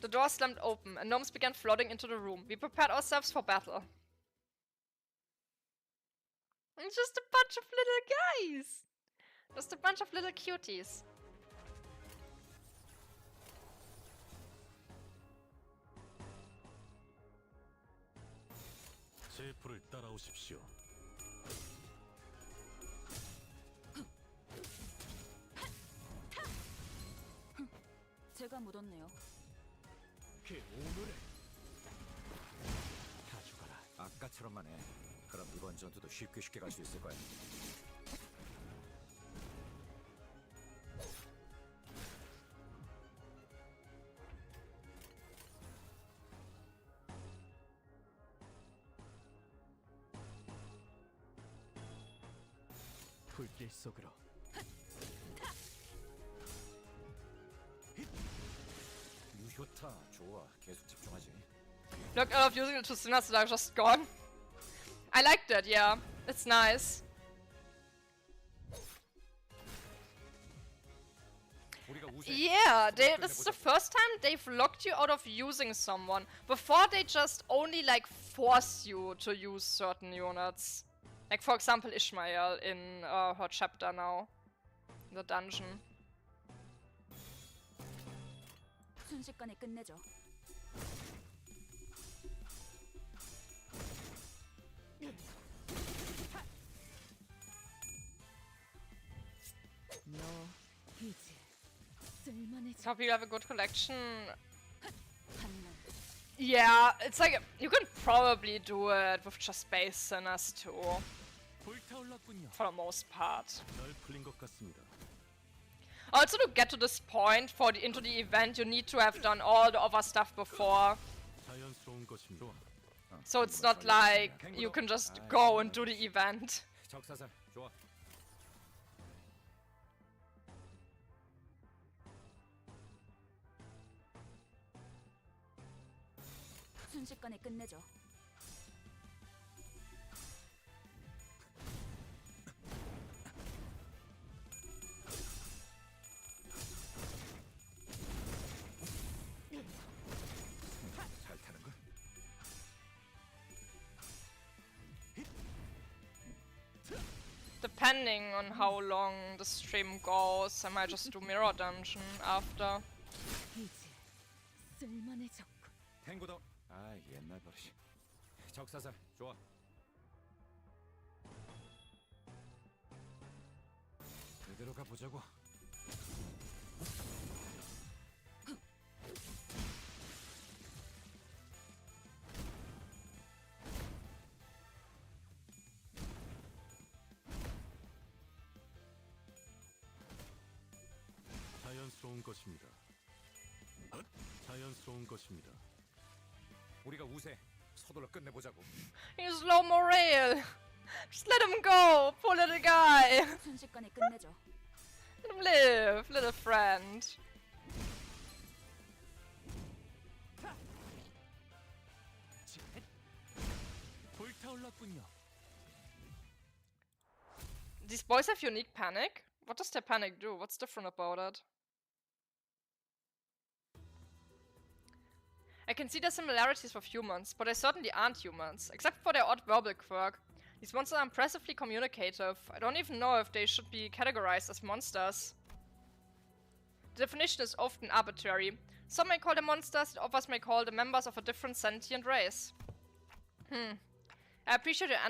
The door slammed open, and gnomes began flooding into the room. We prepared ourselves for battle. It's just a bunch of little guys! Just a bunch of little cuties. 제 불을 따라오십시오. 제가 묻었네요. 그 오늘의 다 죽어라. 아까처럼만 해. 그럼 이번 전투도 쉽게 갈 수 있을 거야. 불길 속으로. 유효타 좋아. 계속 집중하지. Look, out of using it to sinners that are just gone. I liked it, yeah. It's nice. Yeah, this is the first time they've locked you out of using someone. Before they just only like force you to use certain units. Like for example Ishmael in her chapter now. The dungeon. 순식간에 끝내죠. 너 이제 쓸만해져. So people have a good collection. 한눈. Yeah, it's like you can probably do it with just base sinners too, 불타올랐군요. for the most part. 날 풀린 것 같습니다. Also, to get to this point into the event, you need to have done all the other stuff before. 자연스러운 것입니다. So it's not like you can just go and do the event. 적사살 좋아. 순식간에 끝내죠. 잘 타는 걸. Depending on how long the stream goes, I might just do Mirror Dungeon after. 이제 쓸만해졌군. 탱고더. 아 옛날 버릇이. 적사살 좋아. 그대로 가보자고. 자연스러운 것입니다. 자연스러운 것입니다. 우리가 우세. 서둘러 끝내보자고. He's low morale. Just let him go, poor little guy. 순식간에 끝내죠. Let him live, little friend. 불타올랐군요. These boys have unique panic? What does their panic do? What's different about it? I can see the similarities with humans, but they certainly aren't humans, except for their odd verbal quirk. These monsters are impressively communicative. I don't even know if they should be categorized as monsters. The definition is often arbitrary. Some may call them monsters, others may call them members of a different sentient race. I appreciate your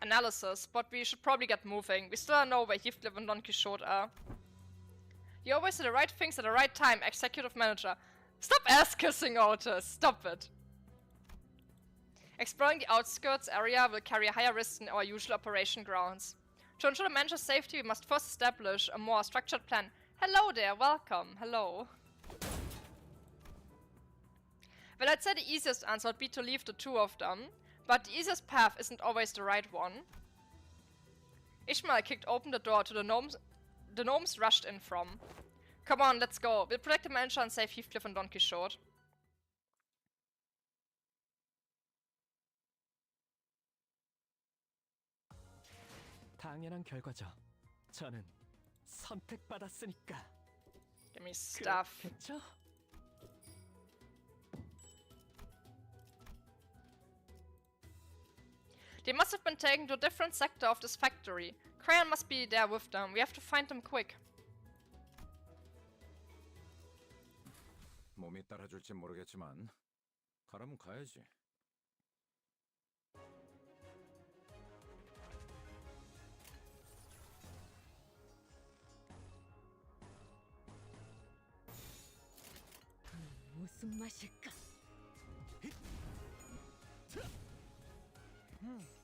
analysis, but we should probably get moving. We still don't know where Heathcliff and Don Quixote are. You always say the right things at the right time, executive manager. Stop ass-kissing, Otis! Stop it! Exploring the outskirts area will carry a higher risk than our usual operation grounds. To ensure the manager's safety, we must first establish a more structured plan. Hello there, welcome, hello. Well, I'd say the easiest answer would be to leave the two of them, but the easiest path isn't always the right one. Ishmael kicked open the door to the gnomes rushed in from. Come on, let's go. We'll protect the manager and save Heathcliff and Don Quixote. 당연한 결과죠. 저는 선택받았으니까. Give me stuff. 그렇겠죠? They must have been taken to a different sector of this factory. Crayon must be there with them. We have to find them quick. 몸이 따라줄지 모르겠지만 가라면 가야지. 무슨 맛일까?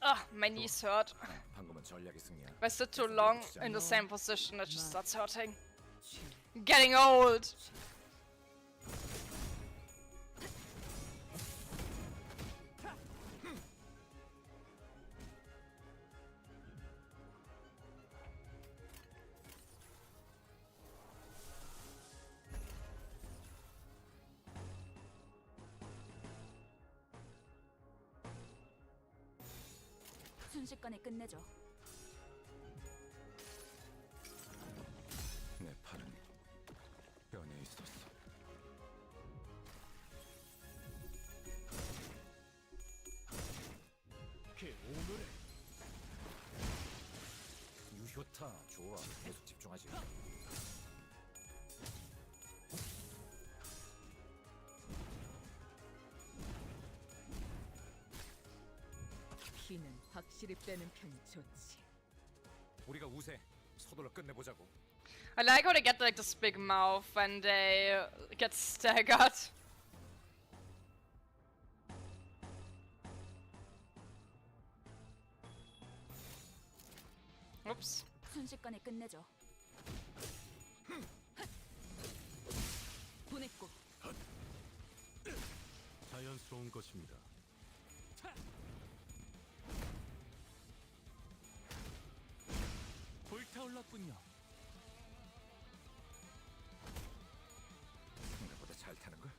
Ugh, my knees hurt. 방금은 전략의 승리야. If I sit too long in the same position, it just starts hurting. Getting old! 순식간에 끝내죠. 내 팔은 뼈에 있었어. 그 오늘의 유효타 좋아. 계속 집중하지. 피는 확실히 빼는 편이 좋지. 우리가 우세. 서둘러 끝내보자고. I like how they get like this big mouth when they get staggered. Oops. 순식간에 끝내죠. 보냈고. 자연스러운 것입니다. 불타올랐군요. 생각보다 잘 타는 걸.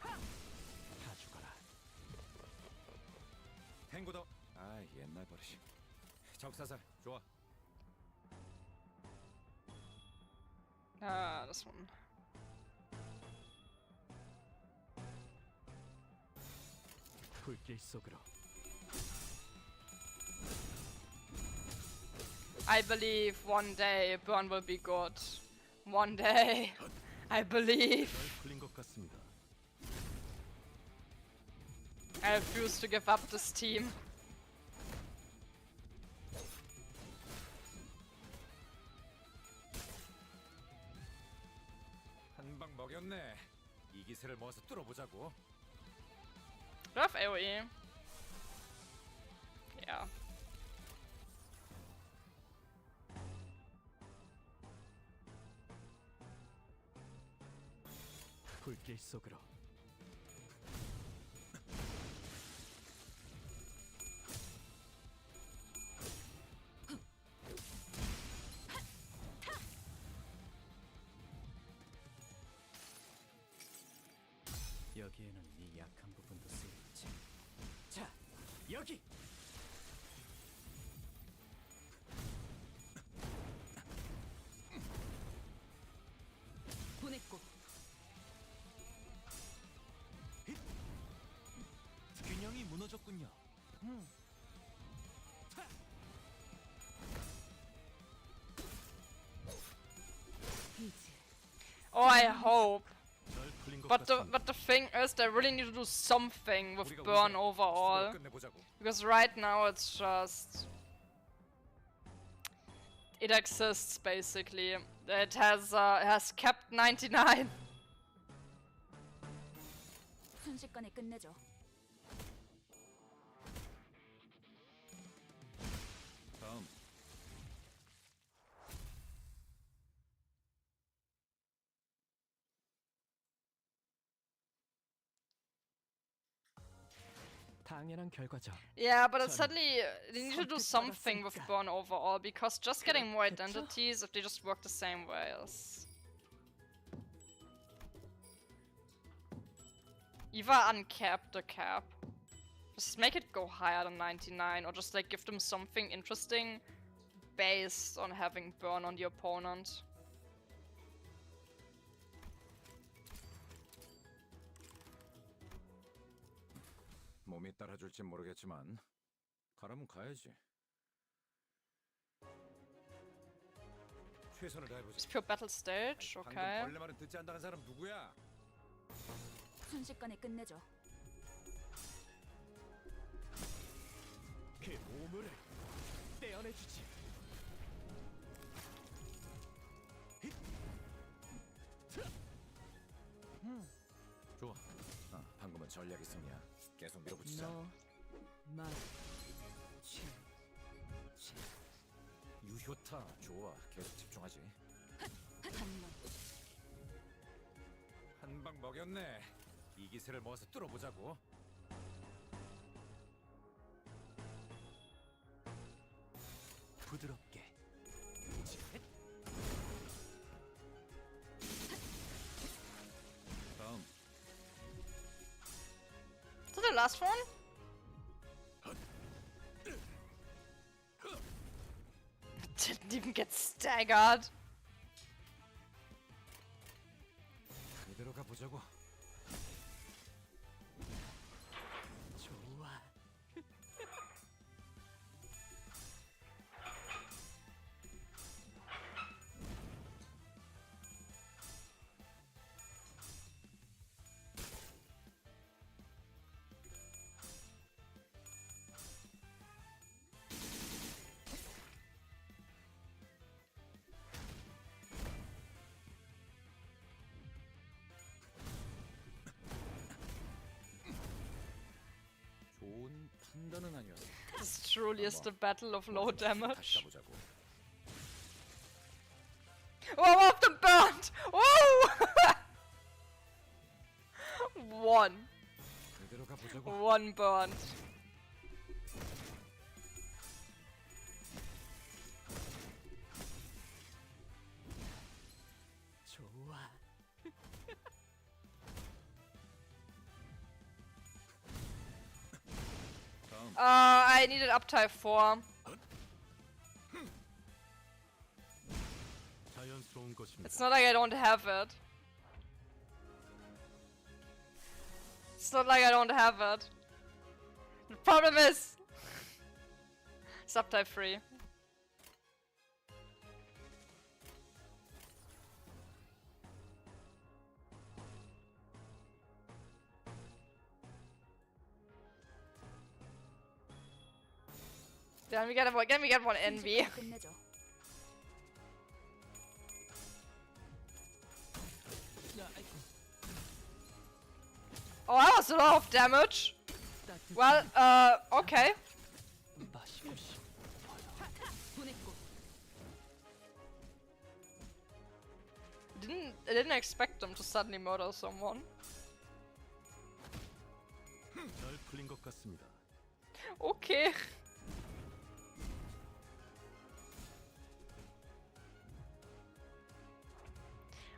다 죽어라. 탱고더. 아, 옛날 버릇이. 적사살 좋아. Ah, this one. 불길 속으로. I believe one day Burn will be good. One day. I believe. 잘 풀린 것 같습니다. I refuse to give up this team. 한 방 먹였네. 이 기세를 모아서 뚫어보자고. Do I have AoE? Yeah. 불길 속으로. 여기에는 네 약한 부분도 쓰였지. 자, 여기. 보냈고 균형이 무너졌군요. 이제 Oh, I hope. 잘 풀린 것 But 같습니다. the thing is, they really need to do something with 우리가 burn 우선 overall. 스토리를 끝내보자고. Because right now it's just... It exists, basically. It has kept 99. 순식간에 끝내죠. 다음. 당연한 결과죠. Yeah, but it's 저는 suddenly they need to do something with burn overall, because just getting more identities if they just work the same way is... Either uncap the cap. Just make it go higher than 99, or just like give them something interesting based on having burn on the opponent. 몸이 따라줄진 모르겠지만 가라면 가야지. 최선을 다해보자. It's pure battle stage, 방금 okay. 벌레 말은 듣지 않다는 사람 누구야? 순식간에 끝내죠. 그 오물을 떼어내주지. 좋아. 방금은 전략의 승리야. 계속 밀어붙이자. 너만 유효타 좋아. 계속 집중하지. 한번 한 방 먹였네. 이 기세를 모아서 뚫어보자고. 부드럽게. 다음. Is that the last one? Didn't even get staggered. 이대로 가보자고. 좋아. 좋은 판단은 아니었어. This truly is the battle of low 다시 damage. 가보자고. Oh, one of them burned! Whoa! One. 이대로 가보자고. One burned. 좋아. 다음. I needed uptype 4. 자연스러운 것입니다. It's not like I don't have it. It's not like I don't have it. The problem is... It's uptype 3. Then we get one envy. 순식간에 끝내죠. Oh, that was a lot of damage. Well, okay. 마시고 싶어요. 보냈고 I didn't expect them to suddenly murder someone. 잘 풀린 것 같습니다. Okay.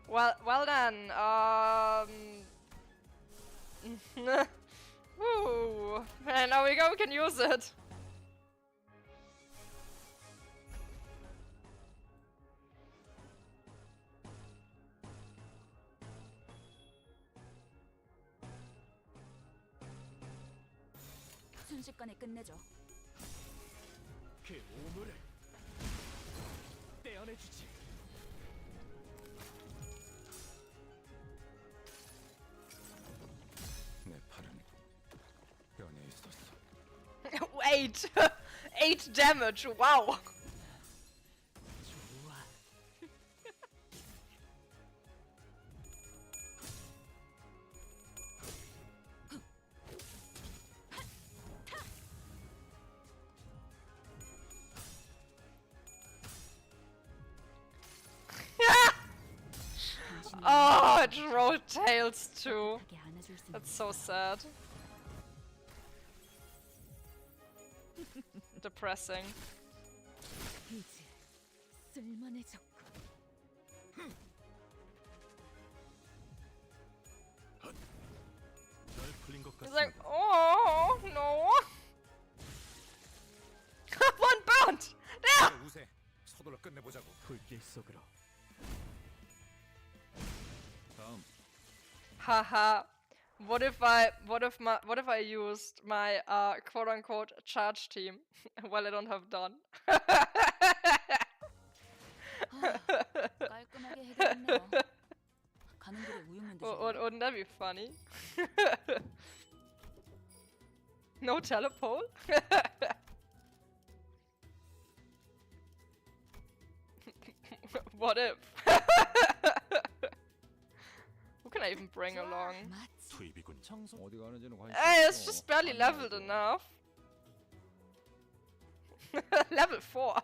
Well then, Woo! And now we can use it. 순식간에 끝내죠. 그 오물을 떼어내주지. 내 팔은 변해 있었어. 8! 8 damage, wow! 좋아. Oh, it rolled tails too. 하게 안아줄 수 That's so sad. Depressing. 이제 쓸만해졌고. 널 풀린 것 He's like, 같습니다. oh no. One burnt! There! 우세, 서둘러 끝내보자고. 불길 속으로. 다음. Haha. What if I used my quote unquote charge team? Well, I don't have done. 깔끔하게 해결했네요. 가는 길에 우유면 드시고. Wouldn't that be funny? No telepole? What if? Who can I even bring along? 마치 투입이군. 어디 가는지는 관심 Hey, 없어. it's just barely 안 leveled 말고. enough. Level 4.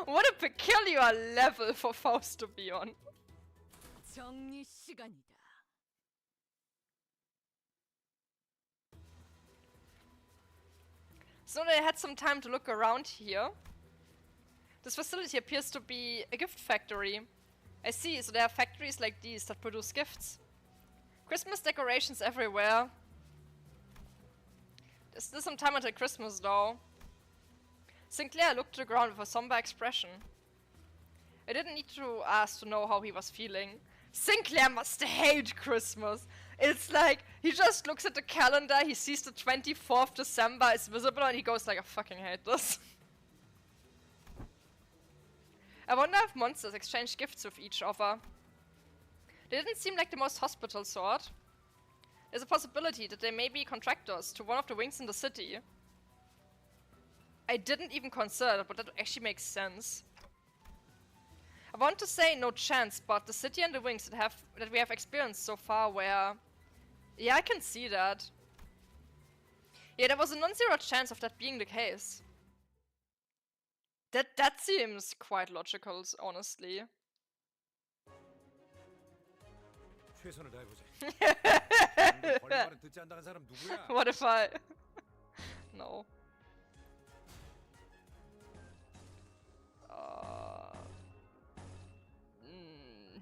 What a peculiar level for Faust to be on. 정리 시간이다. So they had some time to look around here. This facility appears to be a gift factory. I see, so there are factories like these that produce gifts. Christmas decorations everywhere. There's still some time until Christmas though. Sinclair looked to the ground with a somber expression. I didn't need to ask to know how he was feeling. Sinclair must hate Christmas. It's like, he just looks at the calendar, he sees the 24th December is visible and he goes like, I fucking hate this. I wonder if monsters exchange gifts with each other. They didn't seem like the most hospitable sort. There's a possibility that they may be contractors to one of the wings in the city. I didn't even consider that, but that actually makes sense. I want to say no chance, but the city and the wings that we have experienced so far were... Yeah, I can see that. Yeah, there was a non-zero chance of that being the case. That seems quite logical, honestly. 최선을 다해보자. 버린 말은 듣지 않는다는 사람 누구야? What if I... No.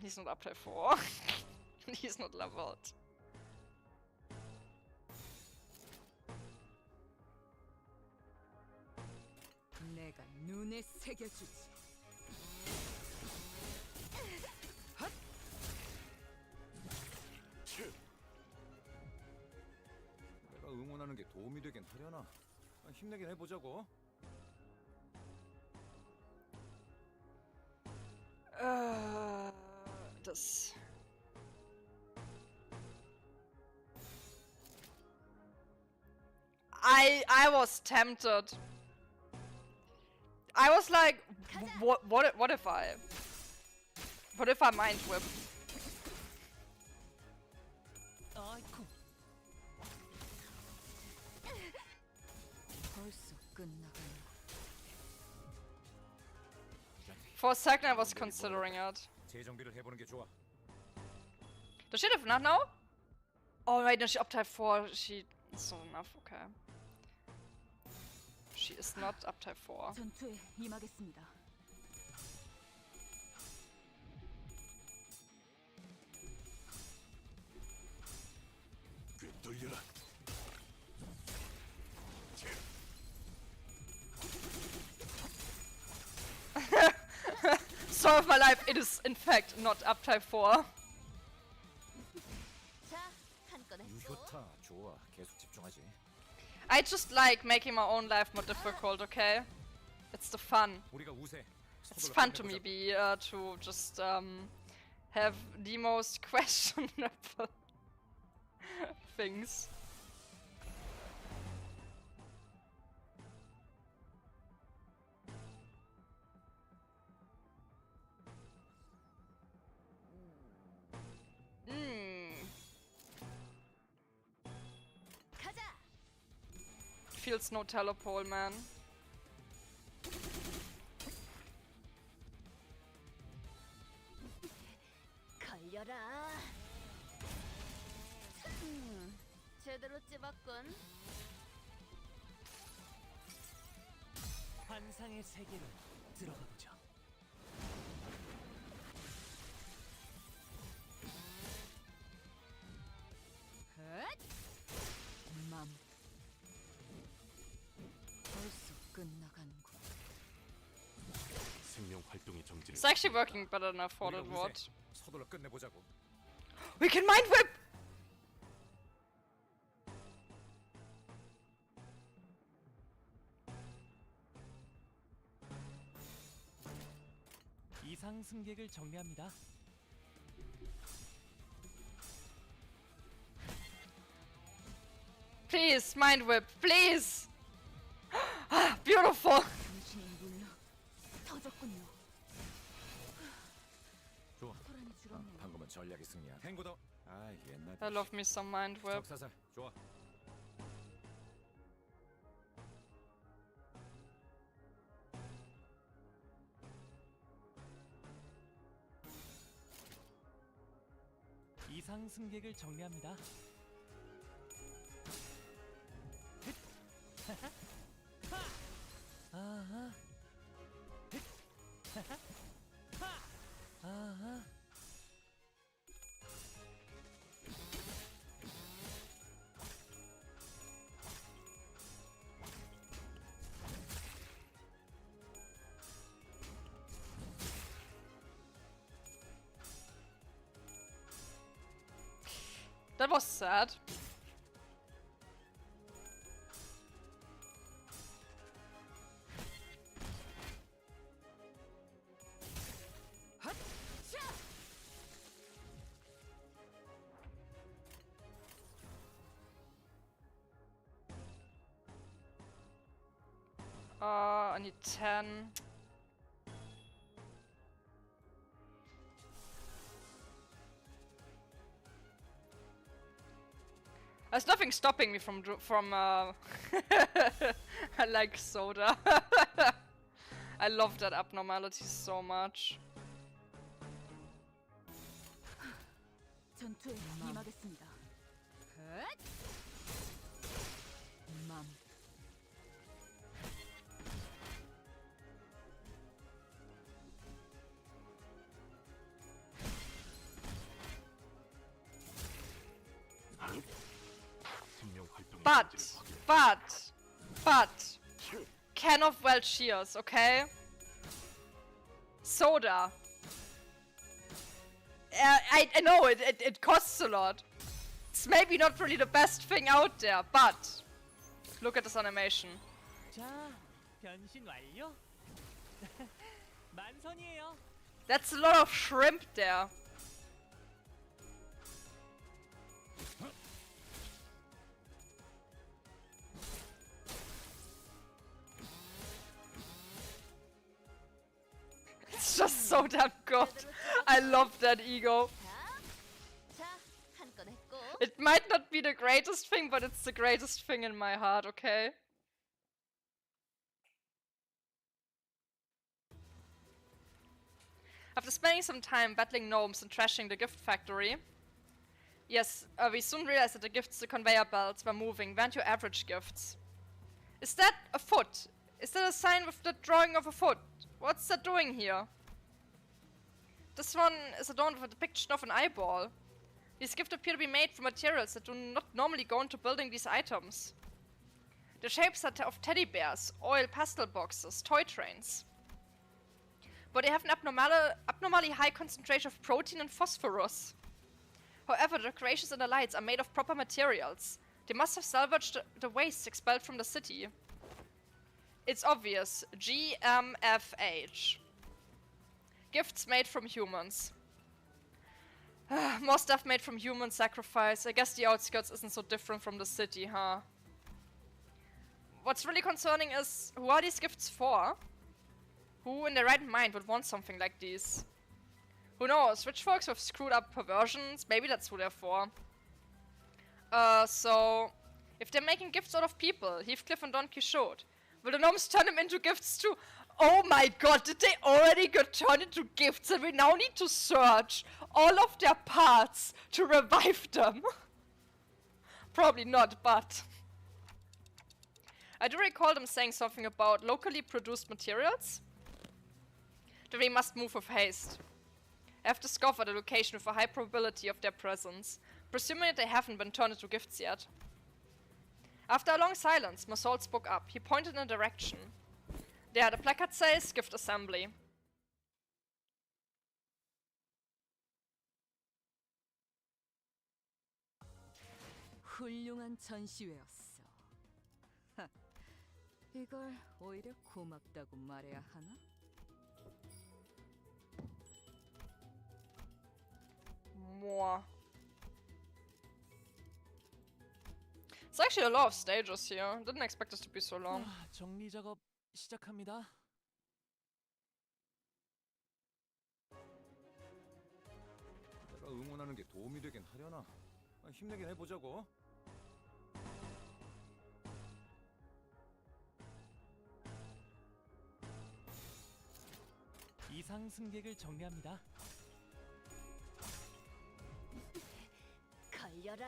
He's not up to 4. He's not leveled. 내가 눈에 새겨주지. 내가 응원하는 게 도움이 되긴 하려나? 힘내긴 해보자고. Das. I was tempted. I was like, what if I mind whip? 아이쿠. 벌써 끝나가네. For a second I was considering it. 재정비를 해보는 게 좋아. Does she have enough now? Oh wait, no, she up type 4. She is not enough, okay. She is not up type 4. 전투에 임하겠습니다. 돌려라. Story of my life, it is in fact not up type 4. 자, 한 건 했어. 유효타 좋아. 계속 집중하지. I just like making my own life more difficult, okay? It's the fun. 우리가 우세. It's 서둘러 fun to me 끝내보자고. to just have the most questionable things. Feels no telepole, man. 걸려라. 제대로 찝었군. 환상의 세계로 들어가 보죠. 맘. 벌써 끝나가는군. 생명 활동의 정지를 It's actually working better than I thought 우리가 it 우세. would. 서둘러 끝내보자고. We can mind whip! 이상 승객을 정리합니다. Please, mind whip, please! Beautiful! 당신의 물로 터졌군요. 좋아. 소란이 줄었네요. 방금은 전략이 승리야. 탱고더. 아 옛날. I love me some mind whip. 적사살. 좋아. 이상 승객을 정리합니다. 아하. 아하. That was sad. I need 10. There's nothing stopping me from I like soda. I love that abnormality so much. 전투에 임하겠습니다. 맘. 생명 활동의 But, 정지를 확인. but, can of well cheers, okay? Soda. I know it costs a lot. It's maybe not really the best thing out there, but look at this animation. 자, 변신 완료. 만선이에요. That's a lot of shrimp there. It's just so damn good. I love that ego. 자, 한 건 했고. It might not be the greatest thing, but it's the greatest thing in my heart, okay? After spending some time battling gnomes and trashing the gift factory, yes, we soon realized that the gifts the conveyor belts were moving weren't your average gifts. Is that a foot? Is that a sign with the drawing of a foot? What's that doing here? This one is adorned with a depiction of an eyeball. These gifts appear to be made from materials that do not normally go into building these items. The shapes are of teddy bears, oil pastel boxes, toy trains. But they have an abnormally high concentration of protein and phosphorus. However, the decorations and the lights are made of proper materials. They must have salvaged the waste expelled from the city. It's obvious. GMFH. Gifts made from humans. More stuff made from human sacrifice. I guess the outskirts isn't so different from the city, huh? What's really concerning is, who are these gifts for? Who in their right mind would want something like these? Who knows? Rich folks with screwed up perversions? Maybe that's who they're for. So... if they're making gifts out of people, Heathcliff and Don Quixote, will the gnomes turn them into gifts too? Oh my god, did they already get turned into gifts and we now need to search all of their parts to revive them? Probably not, but... I do recall them saying something about locally produced materials. That we must move with haste. I have discovered a location with a high probability of their presence, presuming that they haven't been turned into gifts yet. After a long silence, Massault spoke up. He pointed in a direction. There, the placard says, Gift Assembly. 훌륭한 전시회였어. 하, 이걸 오히려 고맙다고 말해야 하나? More. It's actually a lot of stages here. Didn't expect this to be so long. 정리 작업 시작합니다. 내가 응원하는 게 도움이 되긴 하려나? 힘내긴 해보자고. 이상 승객을 정리합니다. 걸려라.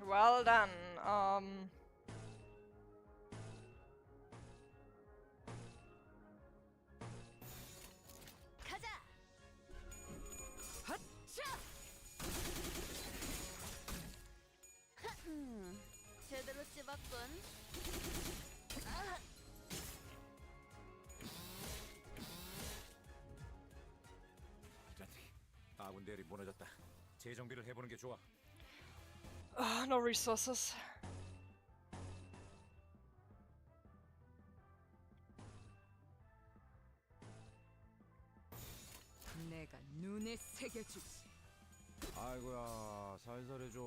Well done. 가자. 제대로 찝었군. 아군 대열이 무너졌다. 재정비를 해보는 게 좋아. No resources. 내가 눈에 새겨주지. 아이고야, 살살 해줘.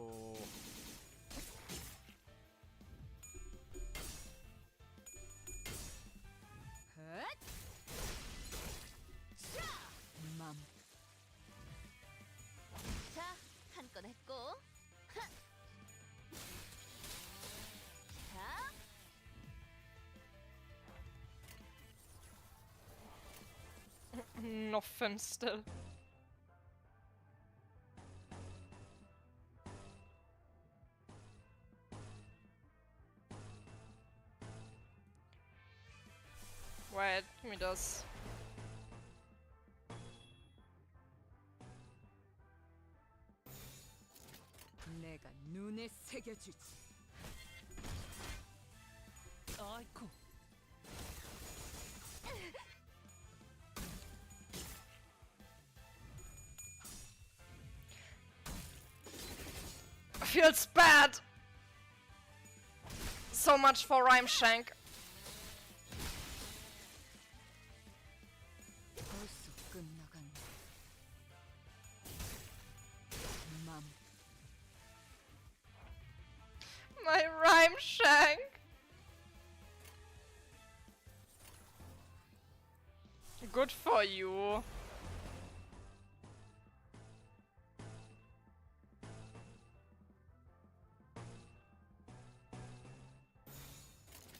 헛! 맘. 자, 한 건 했고. 하! 자, Nothing still. Wait, give me this. 내가 눈에 새겨주지. 아이쿠. Feels bad. So much for Rhyme Shank. 벌써 끝나간. 맘. My Rhyme Shank. Good for you.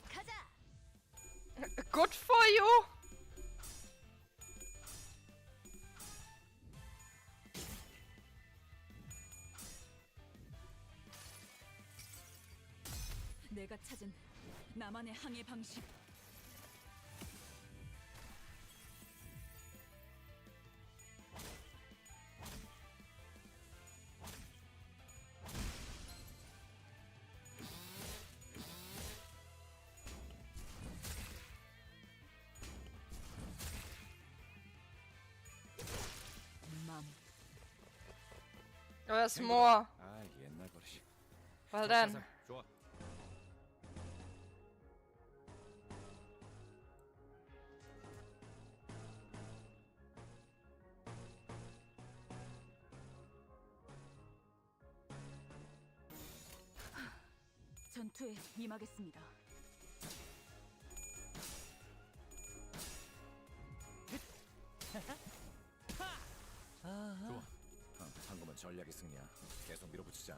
가자. Good for you. 내가 찾은 나만의 항해 방식. Oh, there's more. 아, 옛날 버릇이. Well then. 좋아. 전투에 임하겠습니다. 아하. 방금은 전략의 승리야. 계속 밀어붙이자.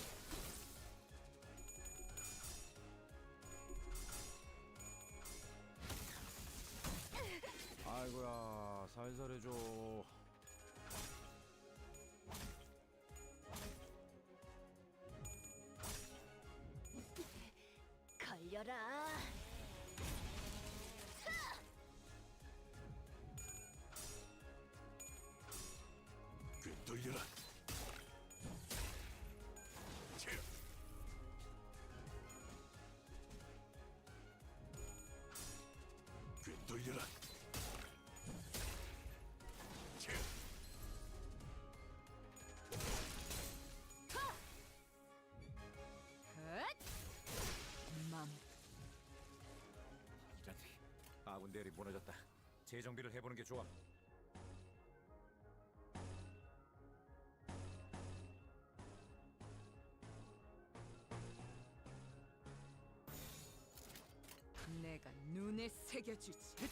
아이고야, 살살 해줘. 걸려라. 꿰돌려라. 꿰돌려라. 맘. 이런, 아군 대열이 무너졌다. 재정비를 해보는 게 좋아. 내가 눈에 새겨주지.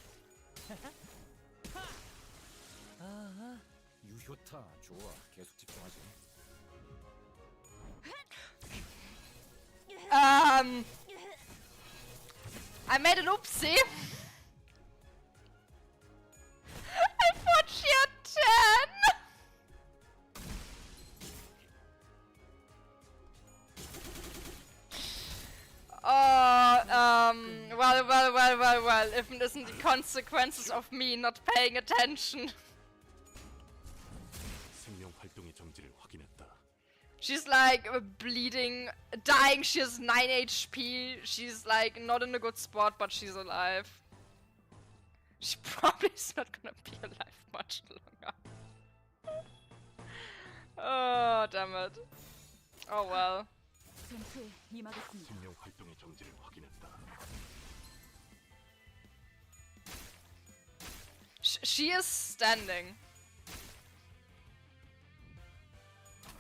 아하. 유효타 좋아. 계속 집중하지. I made an oopsie. I thought she had 10. Well. If it isn't the consequences of me not paying attention. 생명 활동의 정지를 확인했다. She's like bleeding, dying. She has 9 HP. She's like not in a good spot, but she's alive. She probably is not gonna be alive much longer. Oh, damn it. Oh well. 전투에 임하겠습니다. 생명 활동의 정지를 확인했다. She is standing.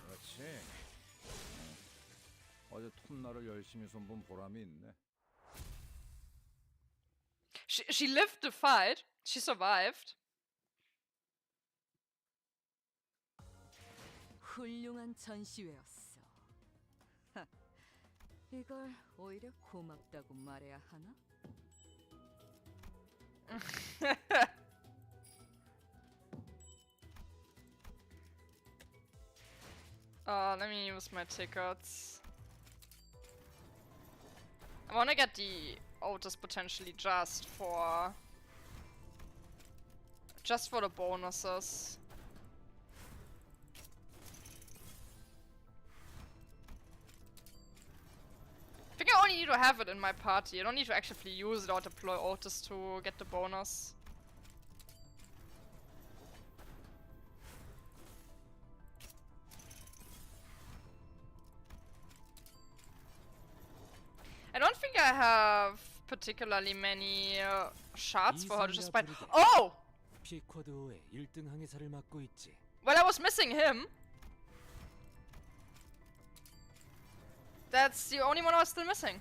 그렇지. 어제 톱날을 열심히 손본 보람이 있네. She lived the fight. She survived. 훌륭한 전시회였어. 하, 이걸 오히려 고맙다고 말해야 하나? Let me use my tickets. I wanna get the Otis potentially just for the bonuses. I think I only need to have it in my party. I don't need to actively use it or deploy Otis to get the bonus. I don't think I have particularly many shots for her to just fight. Oh! 피쿼드의 1등 항해사를 맡고 있지. Well, I was missing him. That's the only one I was still missing.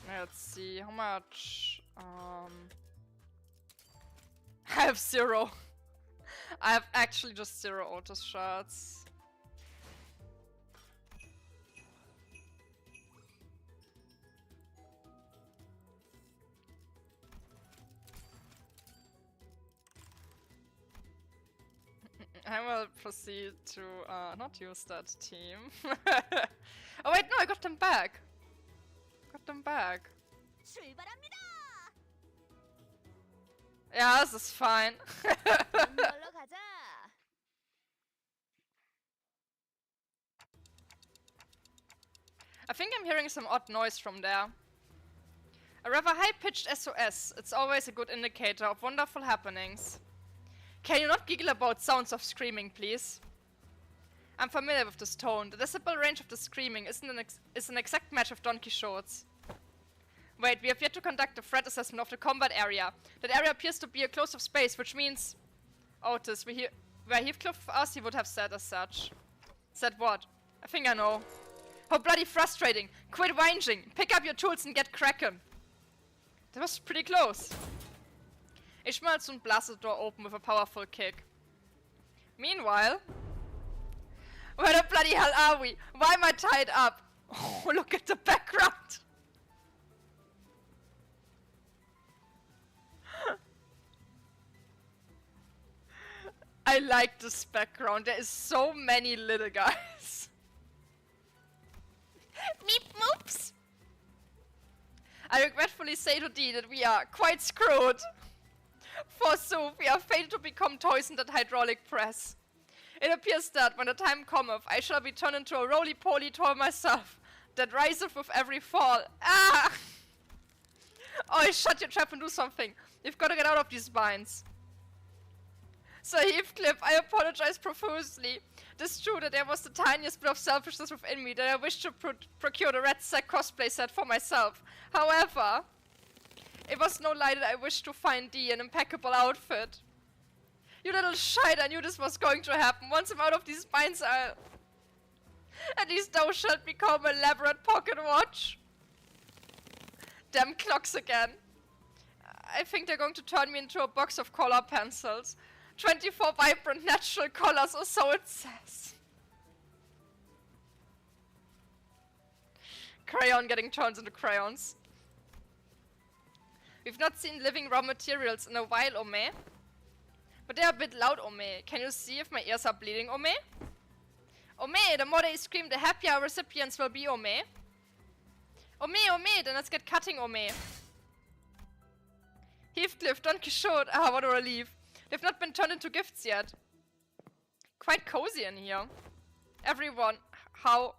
Let's see, how much? I have 0. I have actually just 0 Otis shots. I will proceed to not use that team. Oh wait, no, I got them back. Got them back. 출발합니다. Yeah, this is fine. 돈 벌러 가자. I think I'm hearing some odd noise from there. A rather high-pitched SOS. It's always a good indicator of wonderful happenings. Can you not giggle about sounds of screaming, please? I'm familiar with this tone. The decibel range of the screaming is an exact match of Don Quixote's. Wait, we have yet to conduct a threat assessment of the combat area. That area appears to be a closed off space, which means... Otis, where Heathcliff asked, he would have said as such. Said what? I think I know. How bloody frustrating! Quit whinging! Pick up your tools and get cracking! That was pretty close. Ishmael soon blasted the door open with a powerful kick. Meanwhile... Where the bloody hell are we? Why am I tied up? Oh, look at the background! I like this background. There is so many little guys. Meep moops! I regretfully say to Dee that we are quite screwed. Forsooth, we are fated to become toys in that hydraulic press. It appears that, when the time cometh, I shall be turned into a roly-poly toy myself, that riseth with every fall. Ah! Oh, shut your trap and do something. You've got to get out of these binds. Sir Heathcliff, I apologize profusely. It is true that there was the tiniest bit of selfishness within me that I wished to procure the Red Sack cosplay set for myself. However, it was no lie that I wished to find Dee an impeccable outfit. You little shite, I knew this was going to happen. Once I'm out of these binds, I'll... At least thou shalt become an elaborate pocket watch. Damn clocks again. I think they're going to turn me into a box of color pencils. 24 vibrant natural colors, or so it says. Crayon getting turned into crayons. We've not seen living raw materials in a while, Ome. But they're a bit loud, Ome. Can you see if my ears are bleeding, Ome? Ome, the more they scream, the happier our recipients will be, Ome. Ome, then let's get cutting, Ome. Heathcliff, Don Quixote, ah, what a relief. They've not been turned into gifts yet. Quite cozy in here. Everyone, how?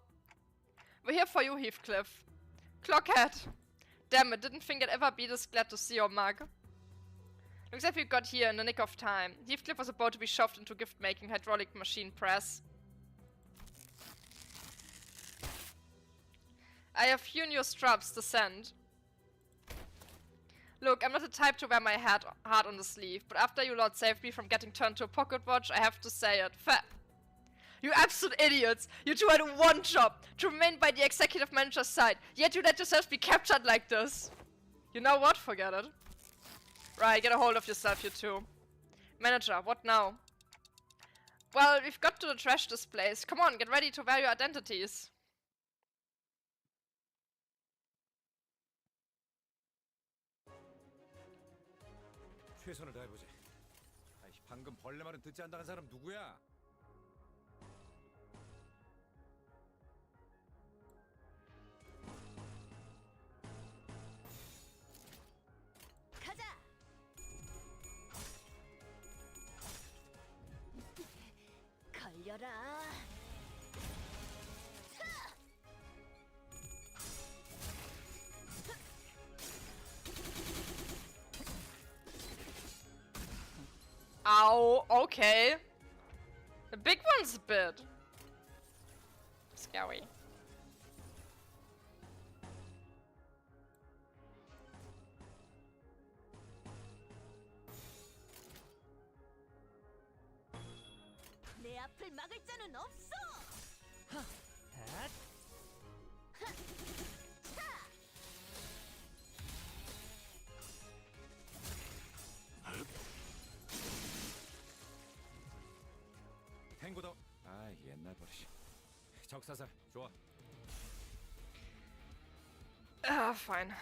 We're here for you, Heathcliff. Clockhead. Damn it, didn't think I'd ever be this glad to see your mug. Looks like we got here in the nick of time. Heathcliff was about to be shoved into gift-making hydraulic machine press. I have few new straps to send. Look, I'm not the type to wear my heart on the sleeve, but after you lot saved me from getting turned to a pocket watch, I have to say it. You absolute idiots! You two had one job, to remain by the executive manager's side, yet you let yourselves be captured like this. You know what? Forget it. Right, get a hold of yourself, you two. Manager, what now? Well, we've got to trash this place. Come on, get ready to wear your identities. 최선을 다해보지. 아이, 방금 벌레 말은 듣지 않다는 사람 누구야? 가자. 걸려라. Ow, okay. The big one's a bit scary. 내 앞을 막을 자는 없어. 탱고더. 아, 옛날 버릇이. 적사살, 좋아. Ah, fine.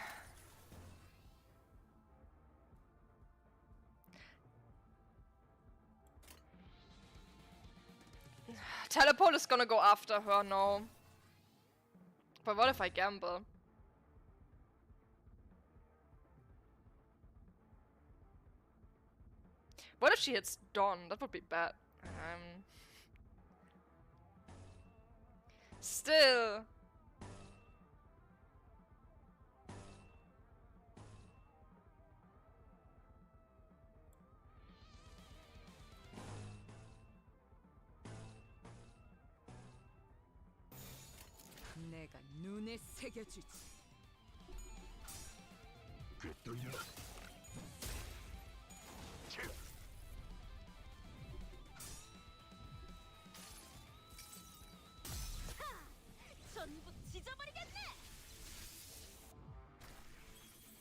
Teleport is gonna go after her, no. But what if I gamble? What if she hits Dawn? That would be bad. Still. 내가 눈에 새겨주지. 귀 돌려라. 전부 지져버리겠네.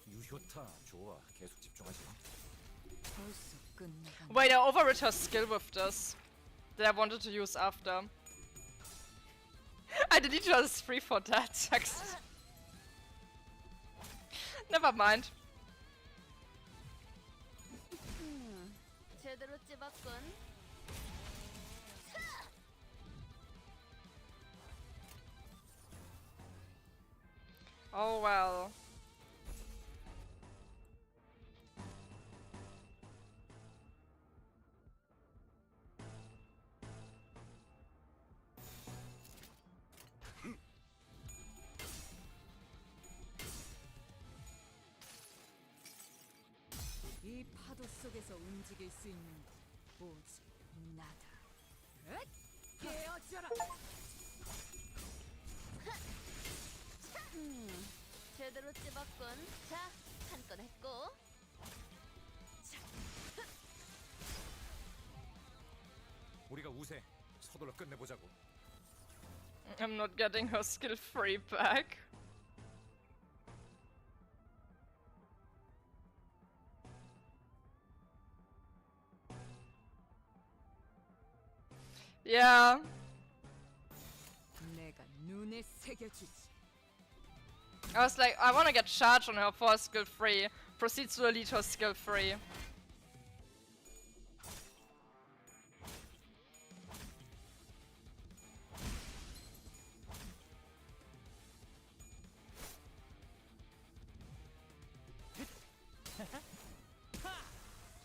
유효타 좋아. 계속 집중하지. 벌써 끝나가. Wait, I overrid her skill with this. That I wanted to use after. I deleted her as free for that. Never mind. 제대로 찝었군. Oh well. 이 파도 속에서 움직일 수 있는 건 오직 나다. 엇! 깨어져라. 제대로 찝었군. 자, 한 건 했고. 우리가 우세. 서둘러 끝내보자고. I'm not getting her skill free back. Yeah. 내가 눈에 새겨주지. I was like, I wanna get charged on her for skill free. Proceeds to delete her skill free.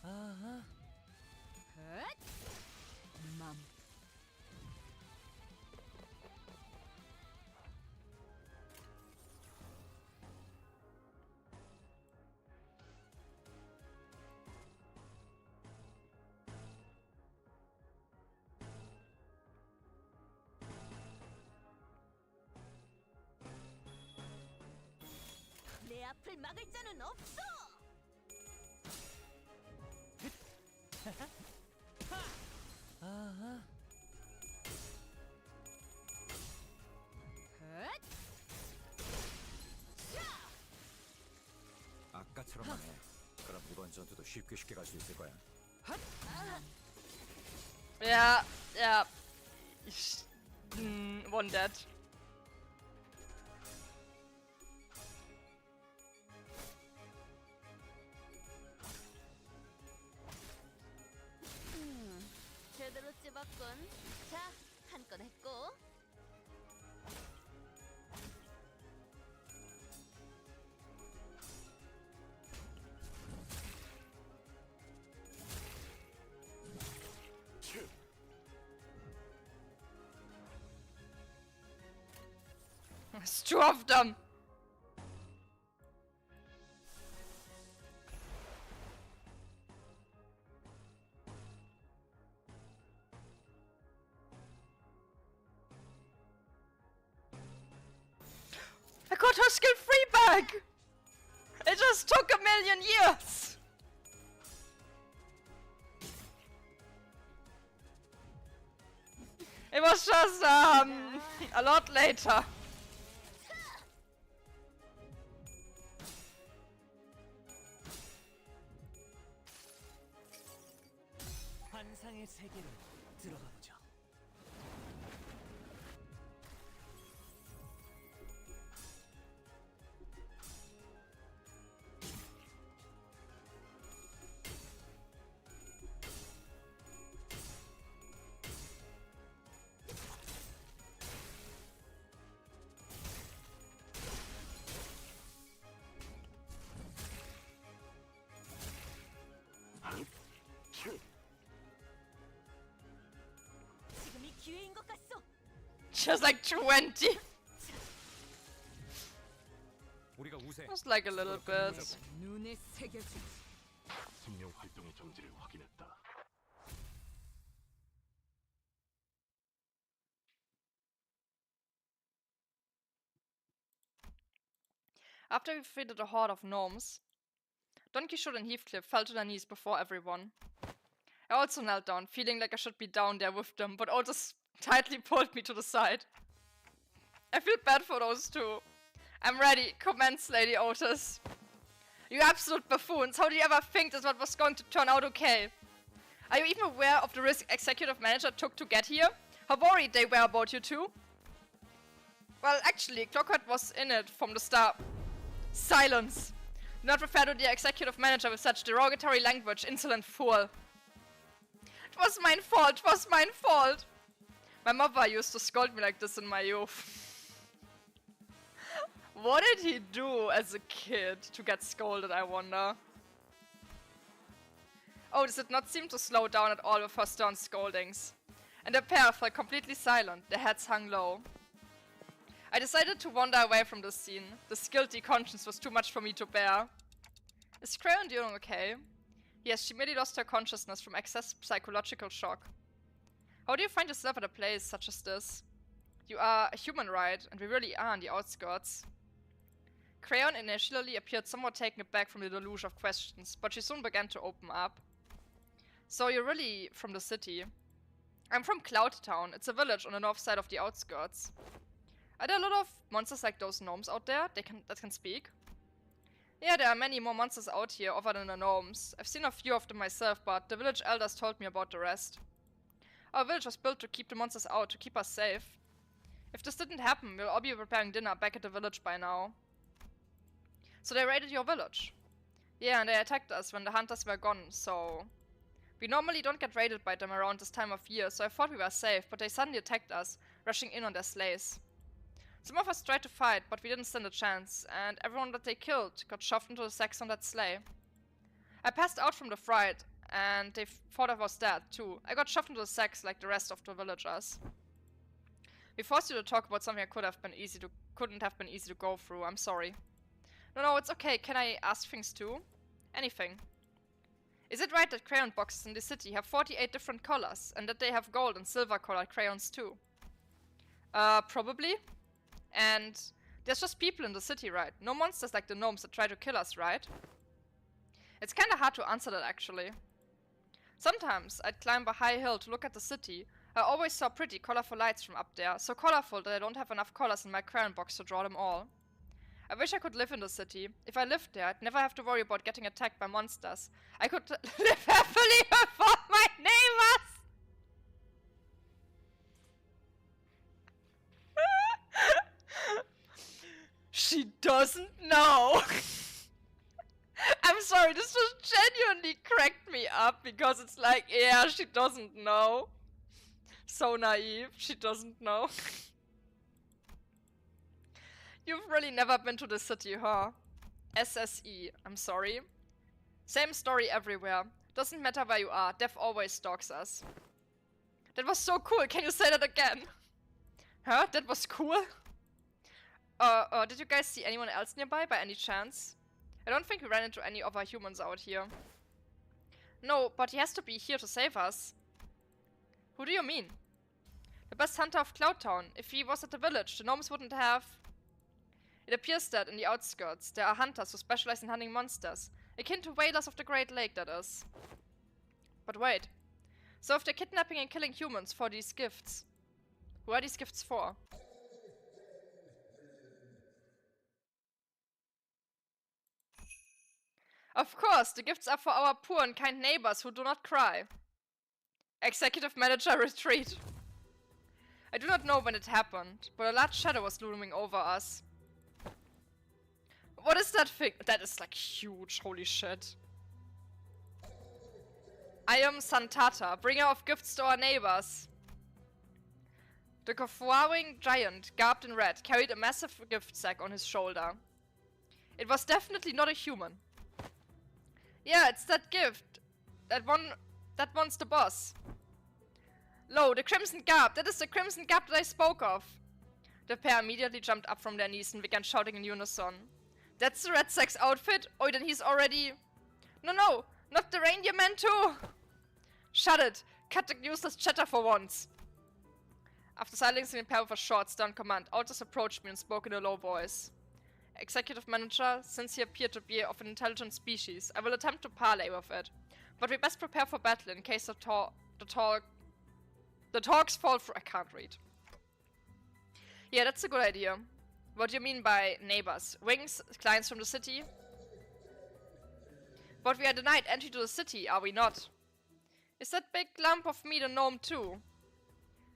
아하. 엇! 맘. 내 앞을 막을 자는 없어. 아하. 엇! 아까처럼만 해. 그럼 이번 전투도 쉽게 갈 수 있을 거야. Yeah, yeah. One dead. 제대로 찝었군. 자, 한 건 했고. It's two of them. I got her skill free back. It just took a million years. It was just a lot later. 환상의 세계로 들어가 보죠. 지금이 기회인 것 같소. She was like 20. 우리가 우세. Just like a little bit. 눈에 새겨주지. 생명 활동의 정지를 확인했다. After we defeated a horde of gnomes, Don Quixote and Heathcliff fell to their knees before everyone. I also knelt down, feeling like I should be down there with them, but Otis tightly pulled me to the side. I feel bad for those two. I'm ready. Commence, Lady Otis. You absolute buffoons. How did you ever think this was going to turn out okay? Are you even aware of the risk executive manager took to get here? How worried they were about you two? Well, actually, Clockheart was in it from the start. Silence. Do not refer to the executive manager with such derogatory language, insolent fool. It was mine fault. It was mine fault. My mother used to scold me like this in my youth. What did he do as a kid to get scolded, I wonder? Oh, this did not seem to slow down at all with her stern scoldings. And the pair fell completely silent, their heads hung low. I decided to wander away from this scene. This guilty conscience was too much for me to bear. Is Crayon doing okay? Yes, she merely lost her consciousness from excess psychological shock. How do you find yourself at a place such as this? You are a human, right? And we really are on the outskirts. Crayon initially appeared somewhat taken aback from the deluge of questions, but she soon began to open up. So you're really from the city? I'm from Cloud Town. It's a village on the north side of the outskirts. Are there a lot of monsters like those gnomes out there that can speak? Yeah, there are many more monsters out here other than the gnomes. I've seen a few of them myself, but the village elders told me about the rest. Our village was built to keep the monsters out, to keep us safe. If this didn't happen, we'll all be preparing dinner back at the village by now. So they raided your village? Yeah, and they attacked us when the hunters were gone, so... We normally don't get raided by them around this time of year, so I thought we were safe, but they suddenly attacked us, rushing in on their sleighs. Some of us tried to fight, but we didn't stand a chance, and everyone that they killed got shoved into the sacks on that sleigh. I passed out from the fright, and they thought I was dead, too. I got shoved into the sacks like the rest of the villagers. We forced you to talk about something that couldn't have been easy to go through. I'm sorry. No, it's okay. Can I ask things too? Anything. Is it right that crayon boxes in the city have 48 different colors, and that they have gold and silver colored crayons too? Probably. And there's just people in the city, right? No monsters like the gnomes that try to kill us, right? It's kinda hard to answer that, actually. Sometimes I'd climb a high hill to look at the city. I always saw pretty colorful lights from up there, so colorful that I don't have enough colors in my crayon box to draw them all. I wish I could live in the city. If I lived there, I'd never have to worry about getting attacked by monsters. I could live happily with all my neighbors! She doesn't know. I'm sorry, this just genuinely cracked me up because it's like, yeah, she doesn't know. So naive, she doesn't know. You've really never been to the city, huh? SSE, I'm sorry. Same story everywhere. Doesn't matter where you are, death always stalks us. That was so cool, can you say that again? Huh? That was cool? Did you guys see anyone else nearby by any chance? I don't think we ran into any other humans out here. No, but he has to be here to save us. Who do you mean? The best hunter of Cloud Town. If he was at the village, the gnomes wouldn't have... It appears that in the outskirts, there are hunters who specialize in hunting monsters. Akin to whalers of the Great Lake, that is. But wait. So if they're kidnapping and killing humans for these gifts, who are these gifts for? Of course, the gifts are for our poor and kind neighbors who do not cry. Executive Manager retreat. I do not know when it happened, but a large shadow was looming over us. What is that thing? That is like huge, holy shit. I am Santata, bringer of gifts to our neighbors. The guffawing giant, garbed in red, carried a massive gift sack on his shoulder. It was definitely not a human. Yeah, it's that gift. That one's the boss. Lo, the Crimson Garb. That is the Crimson Garb that I spoke of. The pair immediately jumped up from their knees and began shouting in unison. That's the Red Sack's outfit? Oh, then he's already... No, not the reindeer man too! Shut it! Cut the useless chatter for once! After silencing the pair with a short, stern command, Altus approached me and spoke in a low voice. Executive Manager, since he appeared to be of an intelligent species, I will attempt to parley with it. But we best prepare for battle in case the talks fall through. I can't read. Yeah, that's a good idea. What do you mean by neighbors? Wings, clients from the city? But we are denied entry to the city, are we not? Is that big lump of meat a gnome too?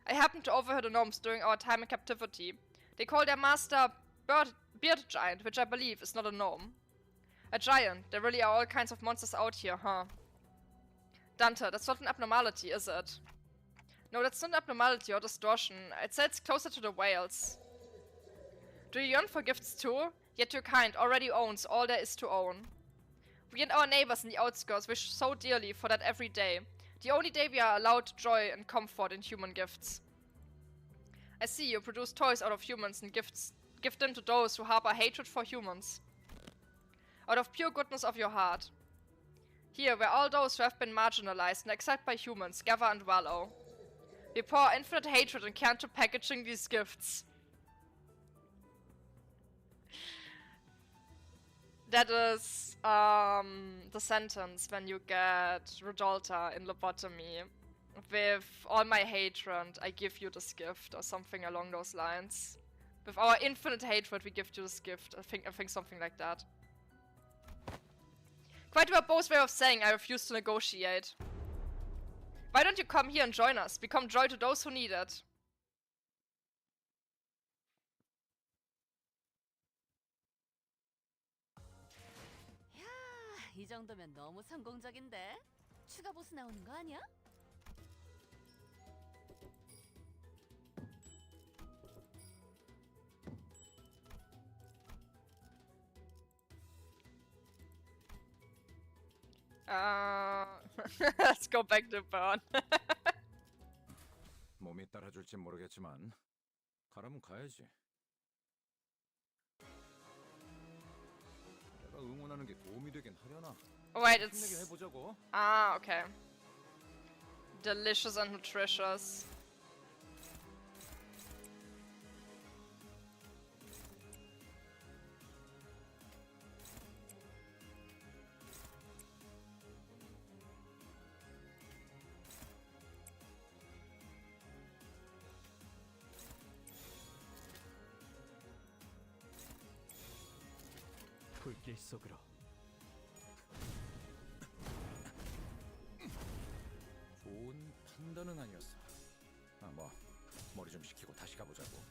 I happened to overhear the gnomes during our time in captivity. They call their master Beard Giant, which I believe is not a gnome. A giant. There really are all kinds of monsters out here, huh? Dante, that's not an abnormality, is it? No, that's not an abnormality or distortion. I'd say it's closer to the whales. Do you yearn for gifts too? Yet your kind already owns all there is to own. We and our neighbors in the outskirts wish so dearly for that every day. The only day we are allowed joy and comfort in human gifts. I see you produce toys out of humans and give them to those who harbor hatred for humans. Out of pure goodness of your heart. Here, where all those who have been marginalized and accepted by humans gather and wallow. We pour infinite hatred and care into packaging these gifts. That is the sentence when you get Rodolta in lobotomy. With all my hatred, I give you this gift, or something along those lines. With our infinite hatred, we give you this gift. I think something like that. Quite a verbose way of saying I refuse to negotiate. Why don't you come here and join us? Become joy to those who need it. 야, 이 정도면 너무 성공적인데? 추가 보스 나오는 거 아니야? Let's go back to burn. 몸이 따라줄지 모르겠지만 가라면 가야지. 내가 응원하는 게 도움이 되긴 하려나? Wait, 힘내게 it's... 해보자고. Ah, okay. Delicious and nutritious. 불길 속으로. 좋은 판단은 아니었어. 뭐 머리 좀 식히고 다시 가보자고.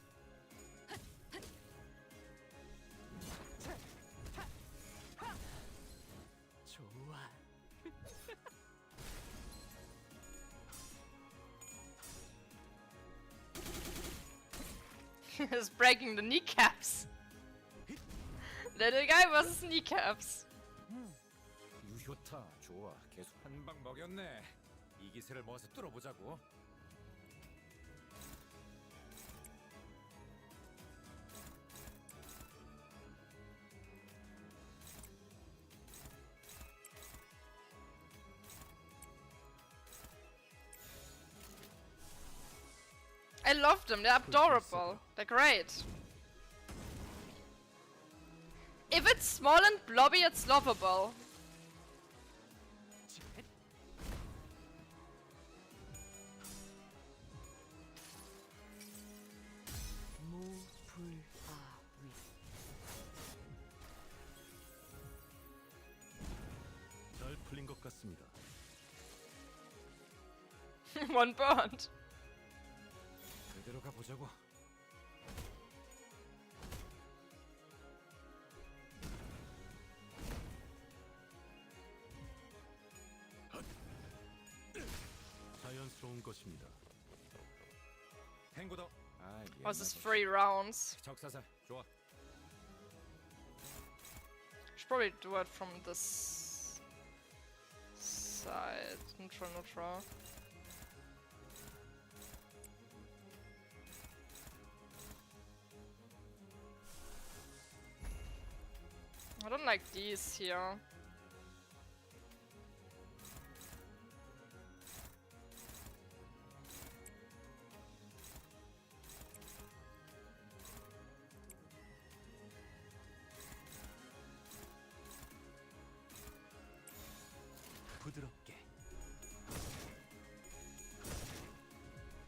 좋아. He's breaking the kneecaps. Little guy versus kneecaps. 유효타 좋아. 계속 한 방 먹였네. 이 기세를 모아서 뚫어보자고. I love them, they're adorable. They're great. If it's small and blobby, it's lovable. 잘 풀린 것 같습니다. One burnt. 그대로 가보자고. 자연스러운 것입니다. 탱고더. 아, Was this 3 rounds? 적사살 좋아. Should probably do it from this side. Neutral, neutral. I don't like these here. 부드럽게.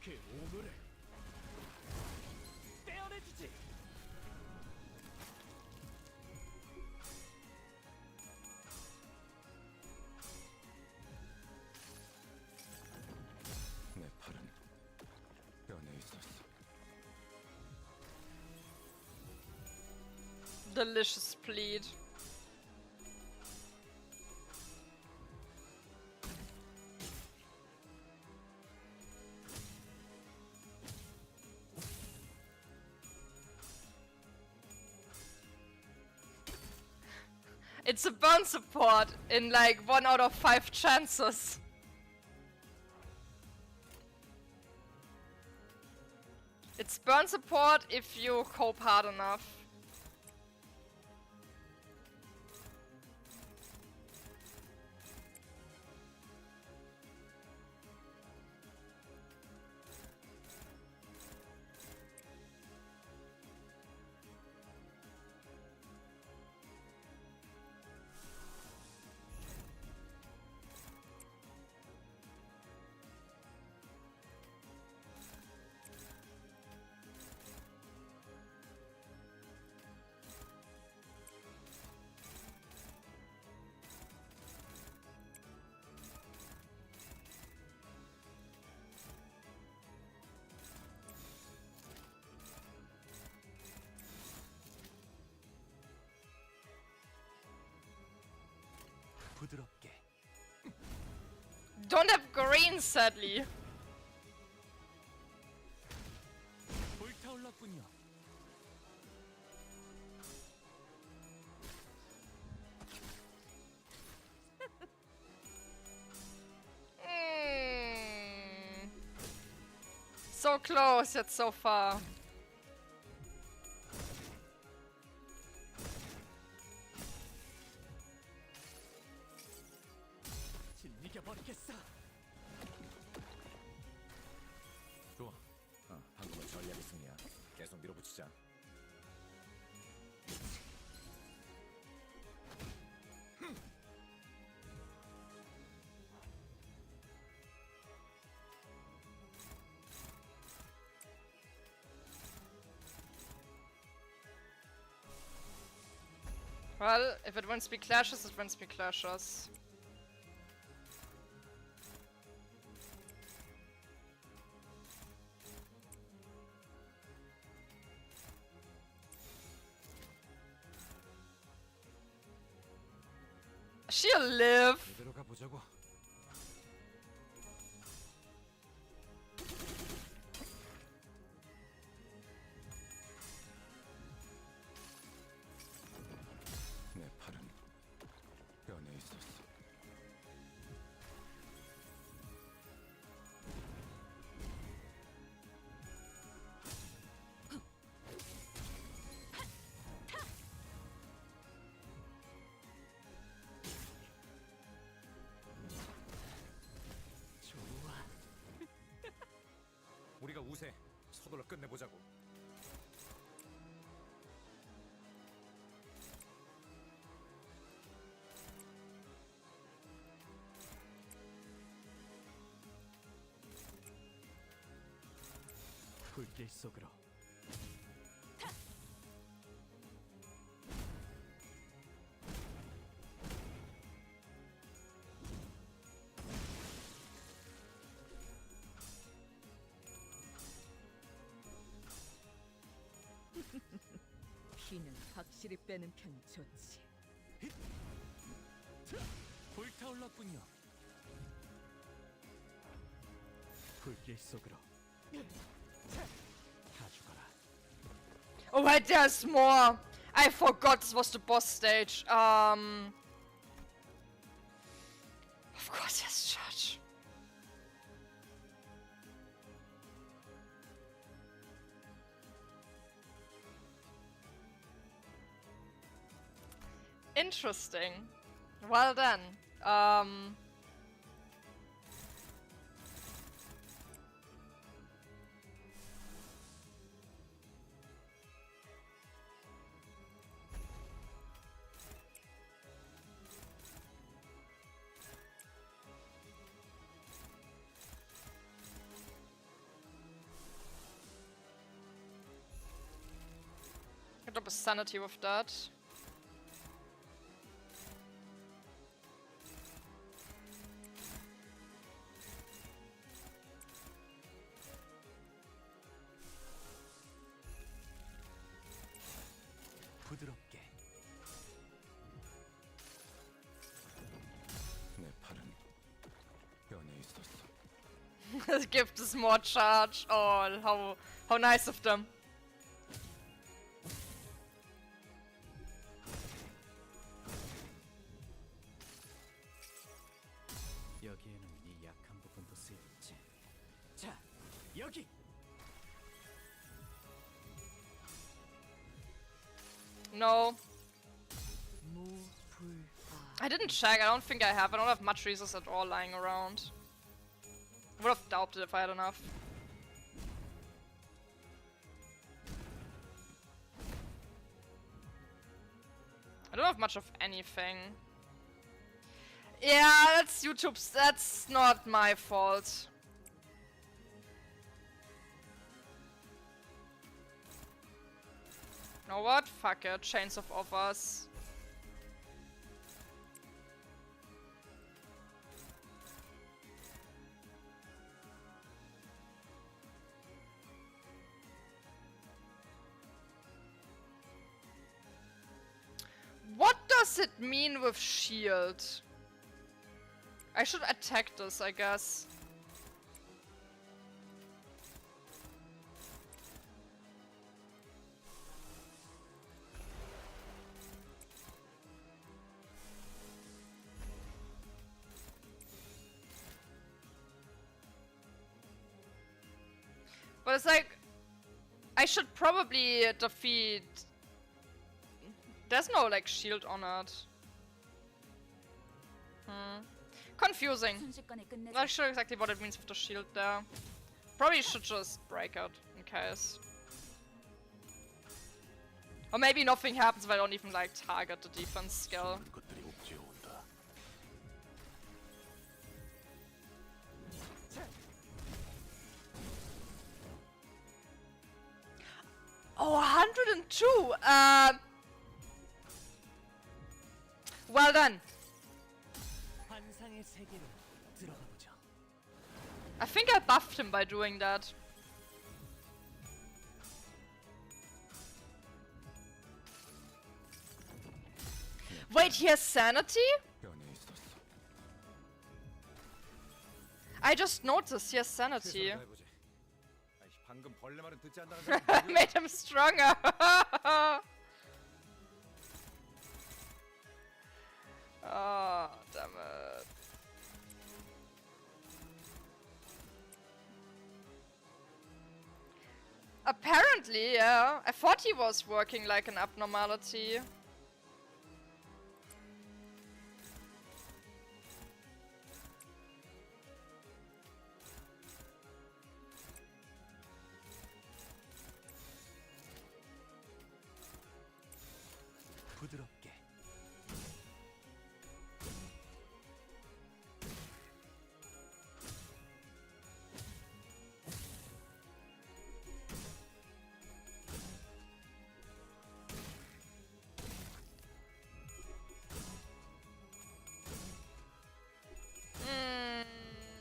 그 오물을 떼어내주지. 내 팔은 뼈에 있었어. Delicious pleat. It's a burn support in like 1 out of 5 chances. It's burn support if you cope hard enough. 부드럽게. Don't have green, sadly. 불타올랐군요. So close, yet so far. 진리겨 버리겠어. 좋아. 방금은 전략의 승리야. 계속 밀어붙이자. Well, if it wants to be clashes, it wants to be clashes. She'll live. 이대로 가보자고. 내 팔은 뼈에 있었어. 좋아. 우리가 우세. 서둘러 끝내보자고. 불길 속으로. 피는 확실히 빼는 편이 좋지. 불타올랐군요. 불길 속으로. 다 죽어라. Oh wait, there's more. I forgot this was the boss stage. Of course, yes, Judge. Interesting. Well done. up his sanity with that. 부드럽게. 내 팔은 연에 있었어. This gift is more charge. Oh, how nice of them. 여기에는 네 약한 부분도 쓰였지. 자, 여기. No. 무불아. I didn't check. I don't think I have. I don't have much resources at all lying around. Would have doubted if I had enough. I don't have much of anything. Yeah, that's YouTube's. That's not my fault. You know what? Fuck it. Chains of offers. What does it mean with shield? I should attack this, I guess. But it's like, I should probably defeat. There's no like shield on it. Confusing. 순식간에 끝내자. Not sure exactly what it means with the shield there. Probably should just break it in case. Or maybe nothing happens if I don't even like target the defense skill. 것들이 옥죄어 온다. Oh, 102! Well done. 환상의 세계로 들어가 보자. I think I buffed him by doing that. Wait, he has sanity? 연에 있었어. I just noticed he has sanity. 최선을 다해보지. 아이씨, 방금 벌레 말은 듣지 않다는 I 사람 made him stronger. Oh, damn it. Apparently, yeah. I thought he was working like an abnormality. 부드럽게.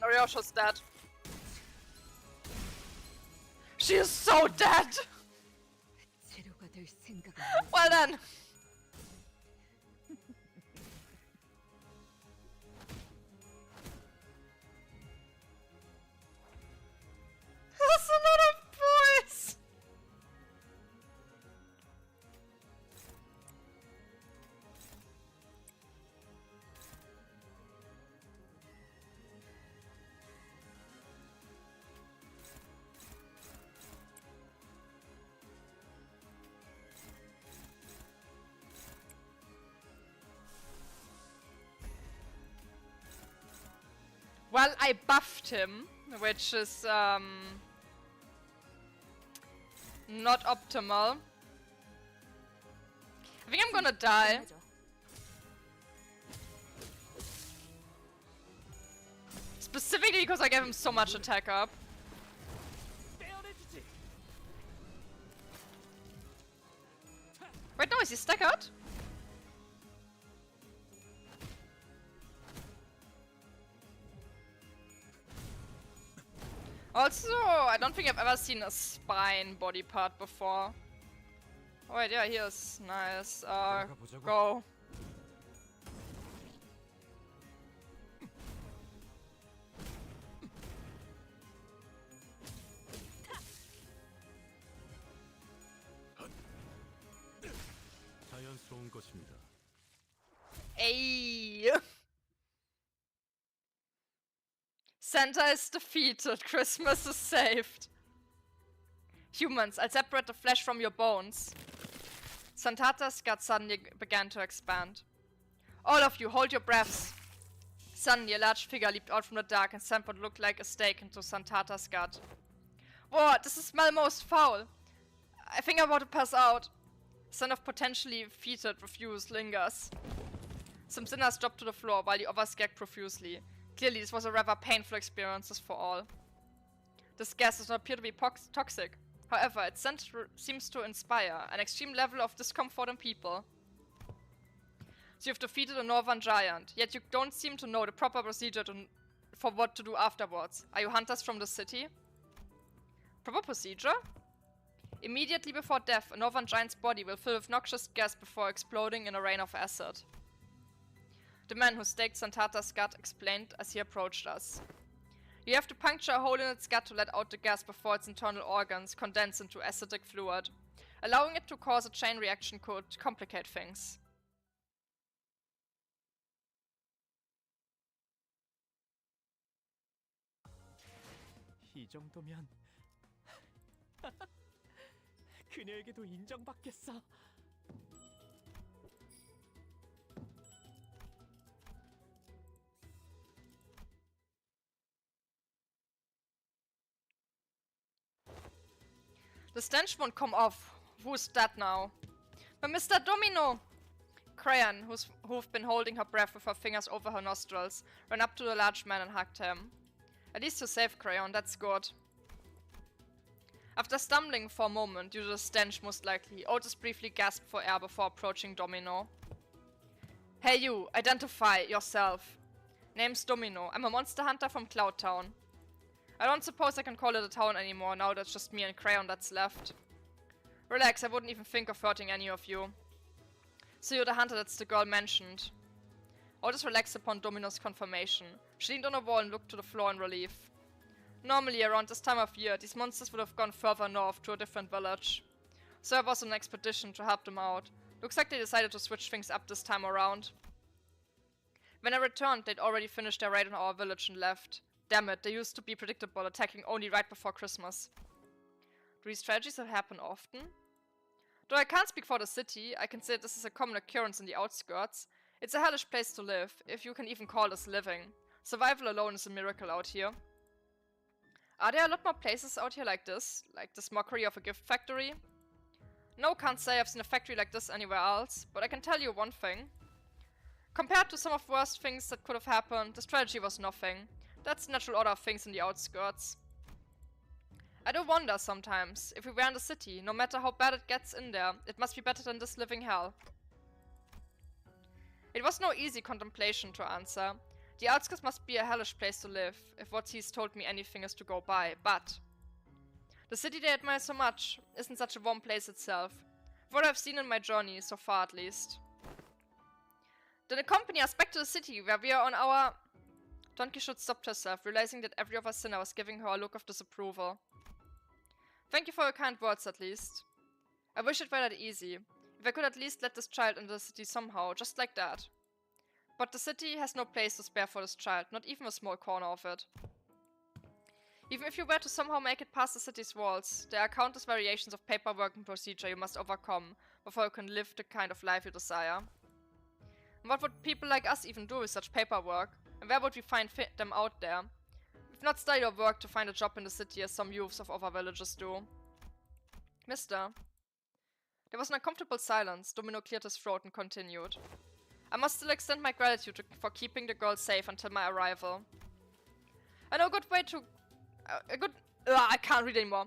Ryosha's dead. She is so dead! 재료가 될 생각은 Well done! That's a lot of boys! Well, I buffed him, which is not optimal. I think I'm gonna die. 끝내줘. Specifically because I gave him so much attack up. 떼어내주지. is he staggered? Also, I don't think I've ever seen a spine body part before. Oh wait, yeah, he is. Nice. 내려가 보자고. Go. 자연스러운 것입니다. Ayy. Santa is defeated. Christmas is saved. Humans, I'll separate the flesh from your bones. Santata's gut suddenly began to expand. All of you, hold your breaths. Suddenly, a large figure leaped out from the dark and sent what looked like a stake into Santata's gut. Whoa, does it smell most foul? I think I'm about to pass out. A scent of potentially fetid refuse lingers. Some sinners dropped to the floor while the others gagged profusely. Clearly, this was a rather painful experience for all. This gas does not appear to be toxic. However, its scent seems to inspire an extreme level of discomfort in people. So you've defeated a northern giant, yet you don't seem to know the proper procedure for what to do afterwards. Are you hunters from the city? Proper procedure? Immediately before death, a northern giant's body will fill with noxious gas before exploding in a rain of acid. The man who staked Santata's gut explained as he approached us. You have to puncture a hole in its gut to let out the gas before its internal organs condense into acidic fluid. Allowing it to cause a chain reaction could complicate things. 이 정도면 그녀에게도 인정받겠어. The stench won't come off. Who's that now? But Mr. Domino! Crayon, who've been holding her breath with her fingers over her nostrils, ran up to the large man and hugged him. At least you're safe, Crayon, that's good. After stumbling for a moment due to the stench most likely, Otis briefly gasped for air before approaching Domino. Hey you, identify yourself. Name's Domino. I'm a monster hunter from Cloud Town. I don't suppose I can call it a town anymore now that's just me and Crayon that's left. Relax, I wouldn't even think of hurting any of you. So you're the hunter that's the girl mentioned. Otis relaxed upon Domino's confirmation. She leaned on a wall and looked to the floor in relief. Normally, around this time of year, these monsters would have gone further north to a different village. So I was on an expedition to help them out. Looks like they decided to switch things up this time around. When I returned, they'd already finished their raid on our village and left. Damn it, they used to be predictable, attacking only right before Christmas. Do these tragedies happen often? Though I can't speak for the city, I can say this is a common occurrence in the outskirts. It's a hellish place to live, if you can even call this living. Survival alone is a miracle out here. Are there a lot more places out here like this mockery of a gift factory? No, can't say I've seen a factory like this anywhere else, but I can tell you one thing. Compared to some of the worst things that could have happened, this tragedy was nothing. That's the natural order of things in the outskirts. I do wonder sometimes, if we were in the city, no matter how bad it gets in there, it must be better than this living hell. It was no easy contemplation to answer. The outskirts must be a hellish place to live, if what he's told me anything is to go by, but the city they admire so much isn't such a warm place itself, from what I've seen in my journey, so far at least. Then accompany us back to the city, where we are on our... Don Quixote stopped herself, realizing that every other sinner was giving her a look of disapproval. Thank you for your kind words, at least. I wish it were that easy. If I could at least let this child into the city somehow, just like that. But the city has no place to spare for this child, not even a small corner of it. Even if you were to somehow make it past the city's walls, there are countless variations of paperwork and procedure you must overcome before you can live the kind of life you desire. And what would people like us even do with such paperwork? And where would we find them out there? We've not studied or worked to find a job in the city as some youths of other villages do. Mister. There was an uncomfortable silence. Domino cleared his throat and continued. I must still extend my gratitude for keeping the girl safe until my arrival. I know a good way to... I can't read anymore.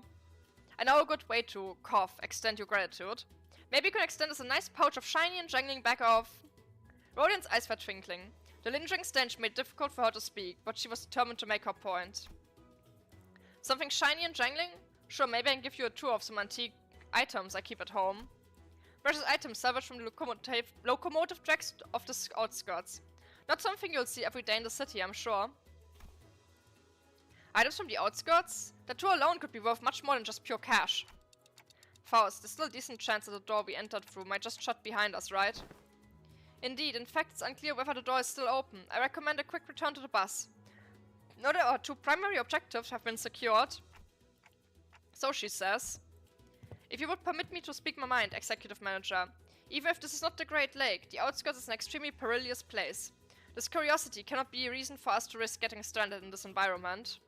I know a good way to, extend your gratitude. Maybe you can extend us a nice pouch of shiny and jangling back off. Rodian's eyes were twinkling. The lingering stench made it difficult for her to speak, but she was determined to make her point. Something shiny and jangling? Sure, maybe I can give you a tour of some antique items I keep at home. Precious items salvaged from the locomotive tracks of the outskirts. Not something you'll see every day in the city, I'm sure. Items from the outskirts? The tour alone could be worth much more than just pure cash. Faust, there's still a decent chance that the door we entered through might just shut behind us, right? Indeed, in fact, it's unclear whether the door is still open. I recommend a quick return to the bus. Now that our two primary objectives have been secured. So she says. If you would permit me to speak my mind, Executive Manager. Even if this is not the Great Lake, the outskirts is an extremely perilous place. This curiosity cannot be a reason for us to risk getting stranded in this environment.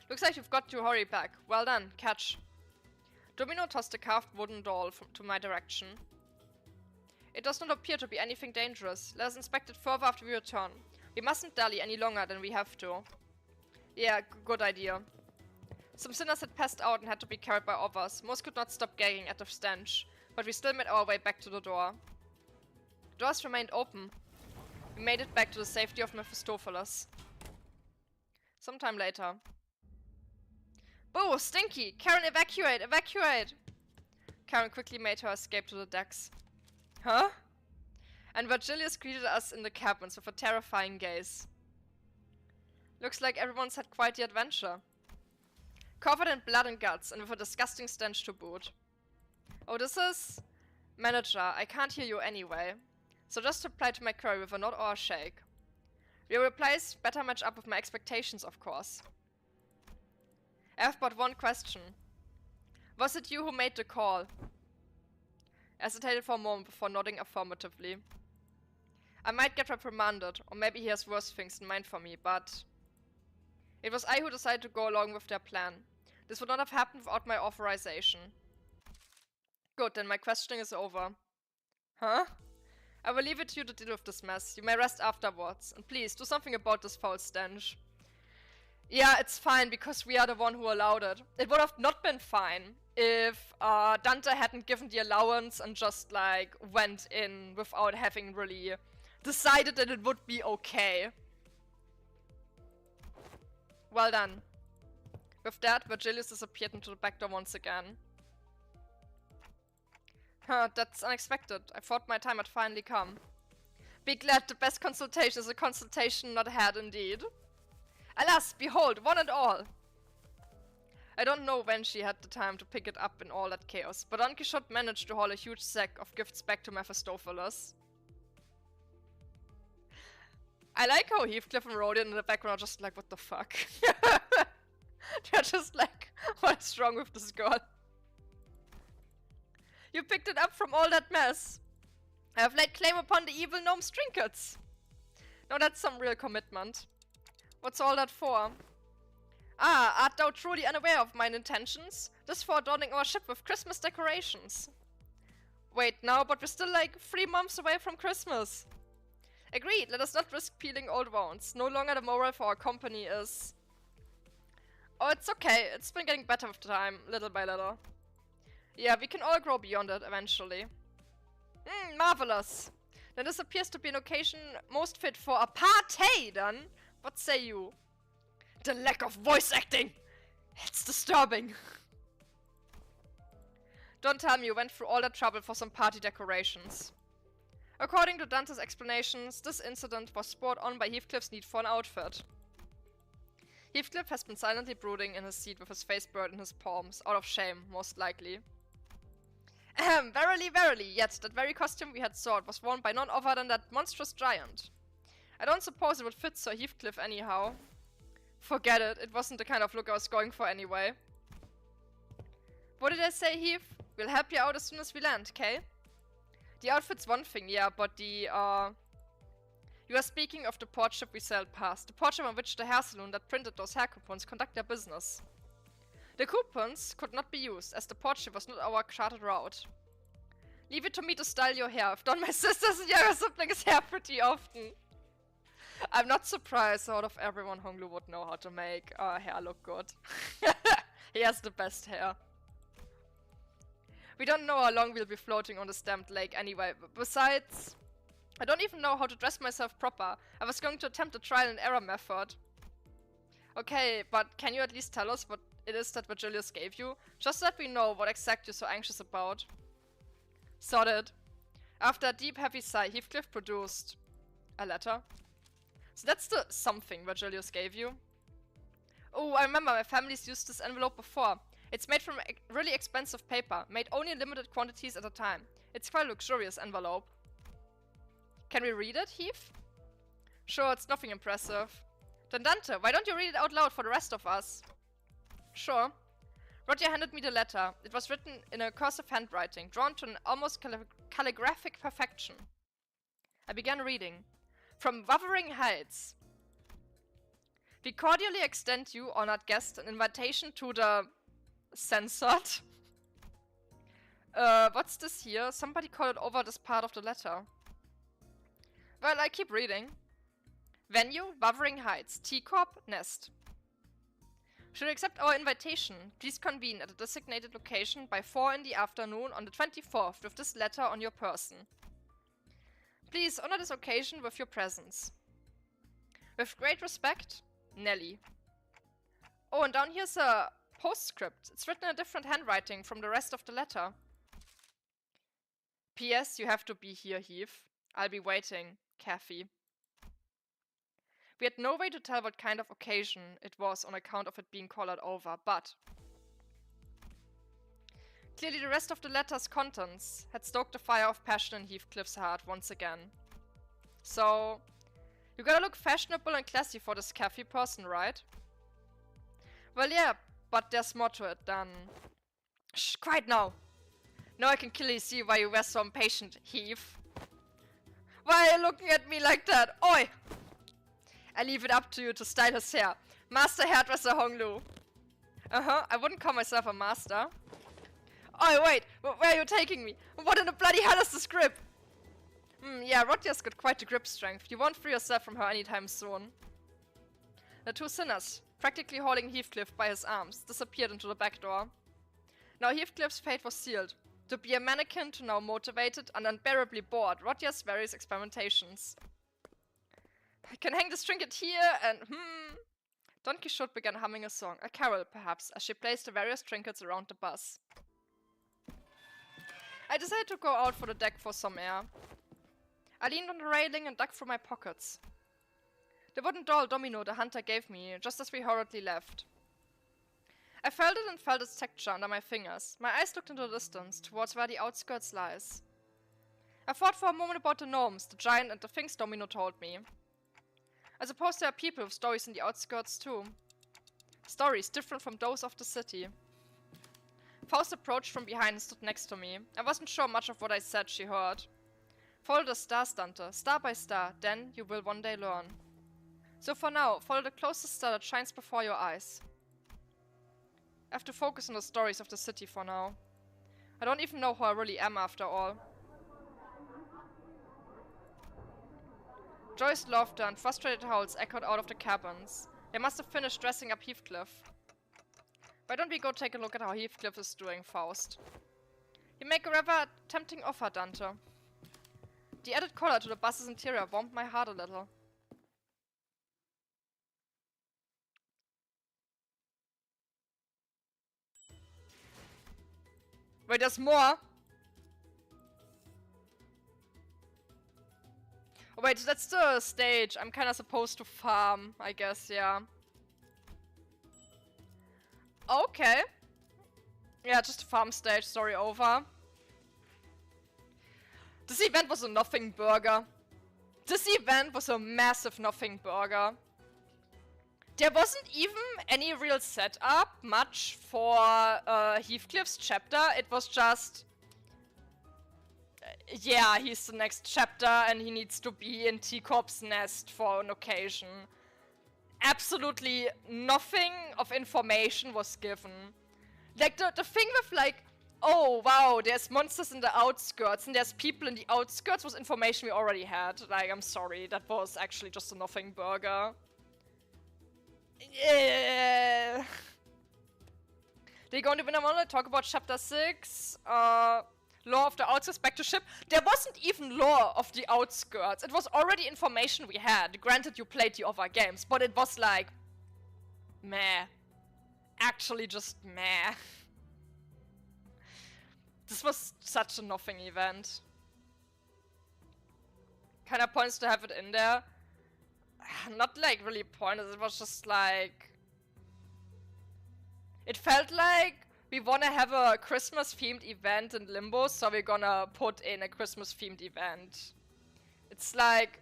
Looks like you've got to hurry back. Well done, catch. Domino tossed a carved wooden doll to my direction. It does not appear to be anything dangerous. Let us inspect it further after we return. We mustn't dally any longer than we have to. Yeah, good idea. Some sinners had passed out and had to be carried by others. Most could not stop gagging at the stench, but we still made our way back to the door. The doors remained open. We made it back to the safety of Mephistopheles. Sometime later. Boo! Stinky! Karen, evacuate! Evacuate! Karen quickly made her escape to the decks. Huh? And Virgilius greeted us in the cabins with a terrifying gaze. Looks like everyone's had quite the adventure. Covered in blood and guts, and with a disgusting stench to boot. Oh, this is... Manager, I can't hear you anyway. So just reply to my query with a nod or a shake. Your replies better match up with my expectations, of course. I have but one question. Was it you who made the call? I hesitated for a moment before nodding affirmatively. I might get reprimanded, or maybe he has worse things in mind for me, but... It was I who decided to go along with their plan. This would not have happened without my authorization. Good, then my questioning is over. Huh? I will leave it to you to deal with this mess. You may rest afterwards. And please, do something about this foul stench. Yeah, it's fine, because we are the one who allowed it. It would have not been fine if Dante hadn't given the allowance and just, like, went in without having really decided that it would be okay. Well done. With that, Virgilius disappeared into the back door once again. Huh, that's unexpected. I thought my time had finally come. Be glad the best consultation is a consultation not had indeed. Alas, behold, one and all! I don't know when she had the time to pick it up in all that chaos, but Don Quixote managed to haul a huge sack of gifts back to Mephistopheles. I like how Heathcliff and Rodion in the background are just like, what the fuck? They're just like, what's wrong with this girl? You picked it up from all that mess. I have laid claim upon the evil gnome's trinkets. Now that's some real commitment. What's all that for? Ah, art thou truly unaware of mine intentions? This for adorning our ship with Christmas decorations. Wait, now, but we're still like 3 months away from Christmas. Agreed, let us not risk peeling old wounds. No longer the moral for our company is... Oh, it's okay. It's been getting better with time, little by little. Yeah, we can all grow beyond it eventually. Marvelous. Then this appears to be an occasion most fit for a party, then. What say you? The lack of voice acting! It's disturbing. Don't tell me you went through all that trouble for some party decorations. According to Dante's explanations, this incident was spurred on by Heathcliff's need for an outfit. Heathcliff has been silently brooding in his seat with his face buried in his palms, out of shame, most likely. Ahem, verily, verily, yet that very costume we had sought was worn by none other than that monstrous giant. I don't suppose it would fit Sir Heathcliff anyhow. Forget it, it wasn't the kind of look I was going for anyway. What did I say, Heath? We'll help you out as soon as we land, okay? The outfit's one thing, yeah, but the, You are speaking of the port ship we sailed past. The port ship on which the hair salon that printed those hair coupons conduct their business. The coupons could not be used, as the port ship was not our charted route. Leave it to me to style your hair. I've done my sisters and younger siblings' hair pretty often. I'm not surprised out of everyone Honglu would know how to make hair look good. He has the best hair. We don't know how long we'll be floating on the stamped lake anyway. Besides, I don't even know how to dress myself proper. I was going to attempt a trial and error method. Okay, but can you at least tell us what it is that Virgilius gave you? Just so that we know what exactly you're so anxious about. Sorted. After a deep, heavy sigh, Heathcliff produced a letter. So that's the something Virgilius gave you. Oh, I remember my family's used this envelope before. It's made from really expensive paper, made only in limited quantities at a time. It's quite a luxurious envelope. Can we read it, Heath? Sure, it's nothing impressive. Then Dante, why don't you read it out loud for the rest of us? Sure. Roger handed me the letter. It was written in a cursive handwriting, drawn to an almost calligraphic perfection. I began reading. From Wuthering Heights. We cordially extend you, honored guest, an invitation to the... censored. What's this here? Somebody called over this part of the letter. Well, I keep reading. Venue, Wuthering Heights, Teacup, Nest. Should you accept our invitation, please convene at a designated location by 4 in the afternoon on the 24th with this letter on your person. Please honor this occasion with your presence. With great respect, Nelly. Oh, and down here's a postscript. It's written in a different handwriting from the rest of the letter. P.S. You have to be here, Heath. I'll be waiting. Kathy. We had no way to tell what kind of occasion it was on account of it being collared over, but... Clearly the rest of the letter's contents had stoked the fire of passion in Heathcliff's heart once again. So... You gotta look fashionable and classy for this Kathy person, right? Well, yeah, but there's more to it than... Shh, quiet now! Now I can clearly see why you were so impatient, Heath. Why are you looking at me like that? Oi! I leave it up to you to style his hair. Master hairdresser Honglu. I wouldn't call myself a master. Oh, wait. Where are you taking me? What in the bloody hell is this grip? Yeah, Rodya's got quite the grip strength. You won't free yourself from her anytime soon. The two sinners, practically holding Heathcliff by his arms, disappeared into the back door. Now Heathcliff's fate was sealed. To be a mannequin to now motivated and unbearably bored, Rodya's various experimentations. I can hang this trinket here and Don Quixote began humming a song, a carol perhaps, as she placed the various trinkets around the bus. I decided to go out for the deck for some air. I leaned on the railing and dug through my pockets. The wooden doll domino the hunter gave me, just as we hurriedly left. I felt it and felt its texture under my fingers. My eyes looked into the distance, towards where the outskirts lies. I thought for a moment about the gnomes, the giant and the things Domino told me. I suppose there are people with stories in the outskirts too. Stories different from those of the city. Faust approached from behind and stood next to me. I wasn't sure much of what I said she heard. Follow the stars, Dante, star by star, then you will one day learn. So for now, follow the closest star that shines before your eyes. I have to focus on the stories of the city for now. I don't even know who I really am after all. Joyous laughter and frustrated howls echoed out of the cabins. They must have finished dressing up Heathcliff. Why don't we go take a look at how Heathcliff is doing, Faust? You make a rather tempting offer, Dante. The added color to the bus's interior warmed my heart a little. Wait, there's more? Oh wait, that's the stage. I'm kinda supposed to farm, I guess, yeah. Okay. Yeah, just a farm stage, story over. This event was a nothing burger. This event was a massive nothing burger. There wasn't even any real setup, much for Heathcliff's chapter. It was just... yeah, he's the next chapter and he needs to be in Teacup's nest for an occasion. Absolutely nothing of information was given. Like, the thing with, like, oh, wow, there's monsters in the outskirts and there's people in the outskirts was information we already had. Like, I'm sorry, that was actually just a nothing burger. They're going to Winterwonderland, talk about chapter 6, lore of the outskirts, back to ship. There wasn't even lore of the outskirts. It was already information we had. Granted, you played the other games, but it was like, meh. Actually just meh. This was such a nothing event. Kinda points to have it in there. Not like really pointless, it was just like... It felt like we wanna have a Christmas themed event in Limbus, so we're gonna put in a Christmas themed event. It's like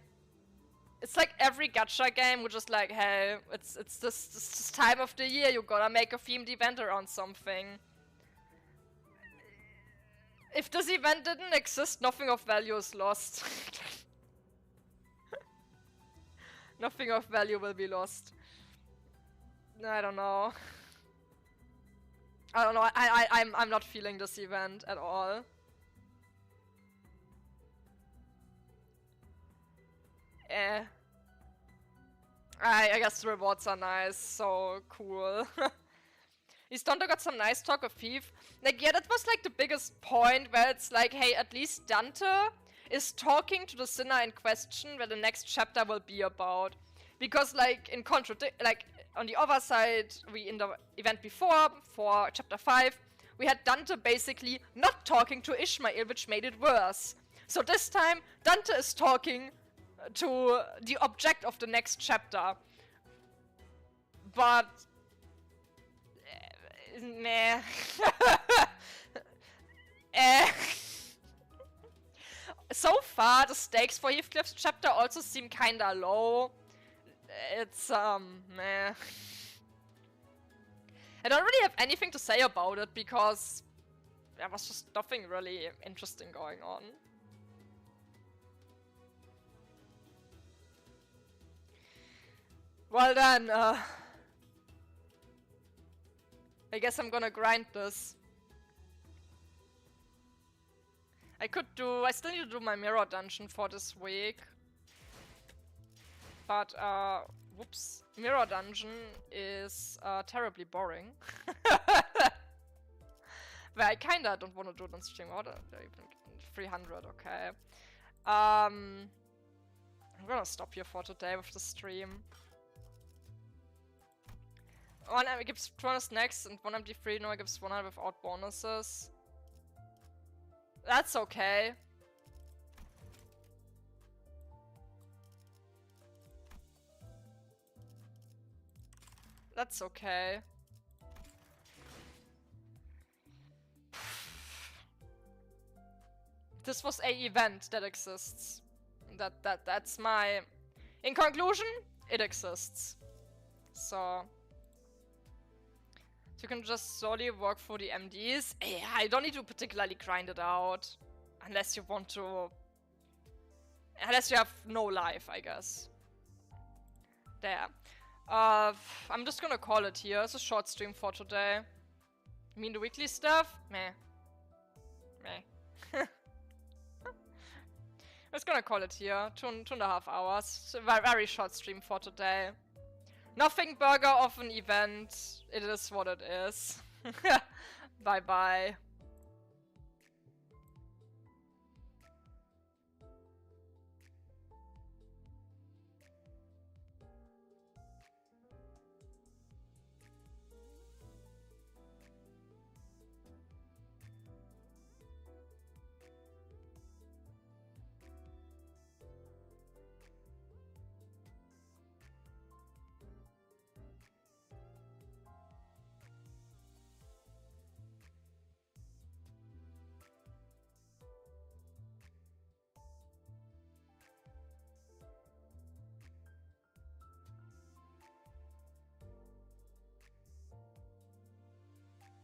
every gacha game, which is like, hey, it's this time of the year, you gotta make a themed event around something. If this event didn't exist, nothing of value is lost. Nothing of value will be lost. I don't know. I don't know, I'm not feeling this event at all. I guess the rewards are nice, so cool. Istonto got some nice talk of Thief. Like, yeah, that was like the biggest point, where it's like, hey, at least Dante is talking to the sinner in question where the next chapter will be about. Because, like, on the other side, in the event before, for chapter 5, we had Dante basically not talking to Ishmael, which made it worse. So this time, Dante is talking to the object of the next chapter. But... meh. So far, the stakes for Heathcliff's chapter also seem kinda low. It's, meh. I don't really have anything to say about it, because there was just nothing really interesting going on. Well then, I guess I'm gonna grind this. I still need to do my mirror dungeon for this week. But, whoops. Mirror dungeon is, terribly boring. Where I kinda don't want to do it on stream. What? 300, okay. I'm gonna stop here for today with the stream. One gives 200 snacks and 1 empty free, no, it gives 100 without bonuses. That's okay. That's okay. This was a event that exists. That's my... In conclusion, it exists. So you can just slowly work through the MDs. Yeah, I don't need to particularly grind it out. Unless you want to... Unless you have no life, I guess. There. I'm just gonna call it here. It's a short stream for today. You mean the weekly stuff? Meh. Meh. I'm just gonna call it here. 2.5 hours. It's a very short stream for today. Nothing burger of an event. It is what it is. Bye bye.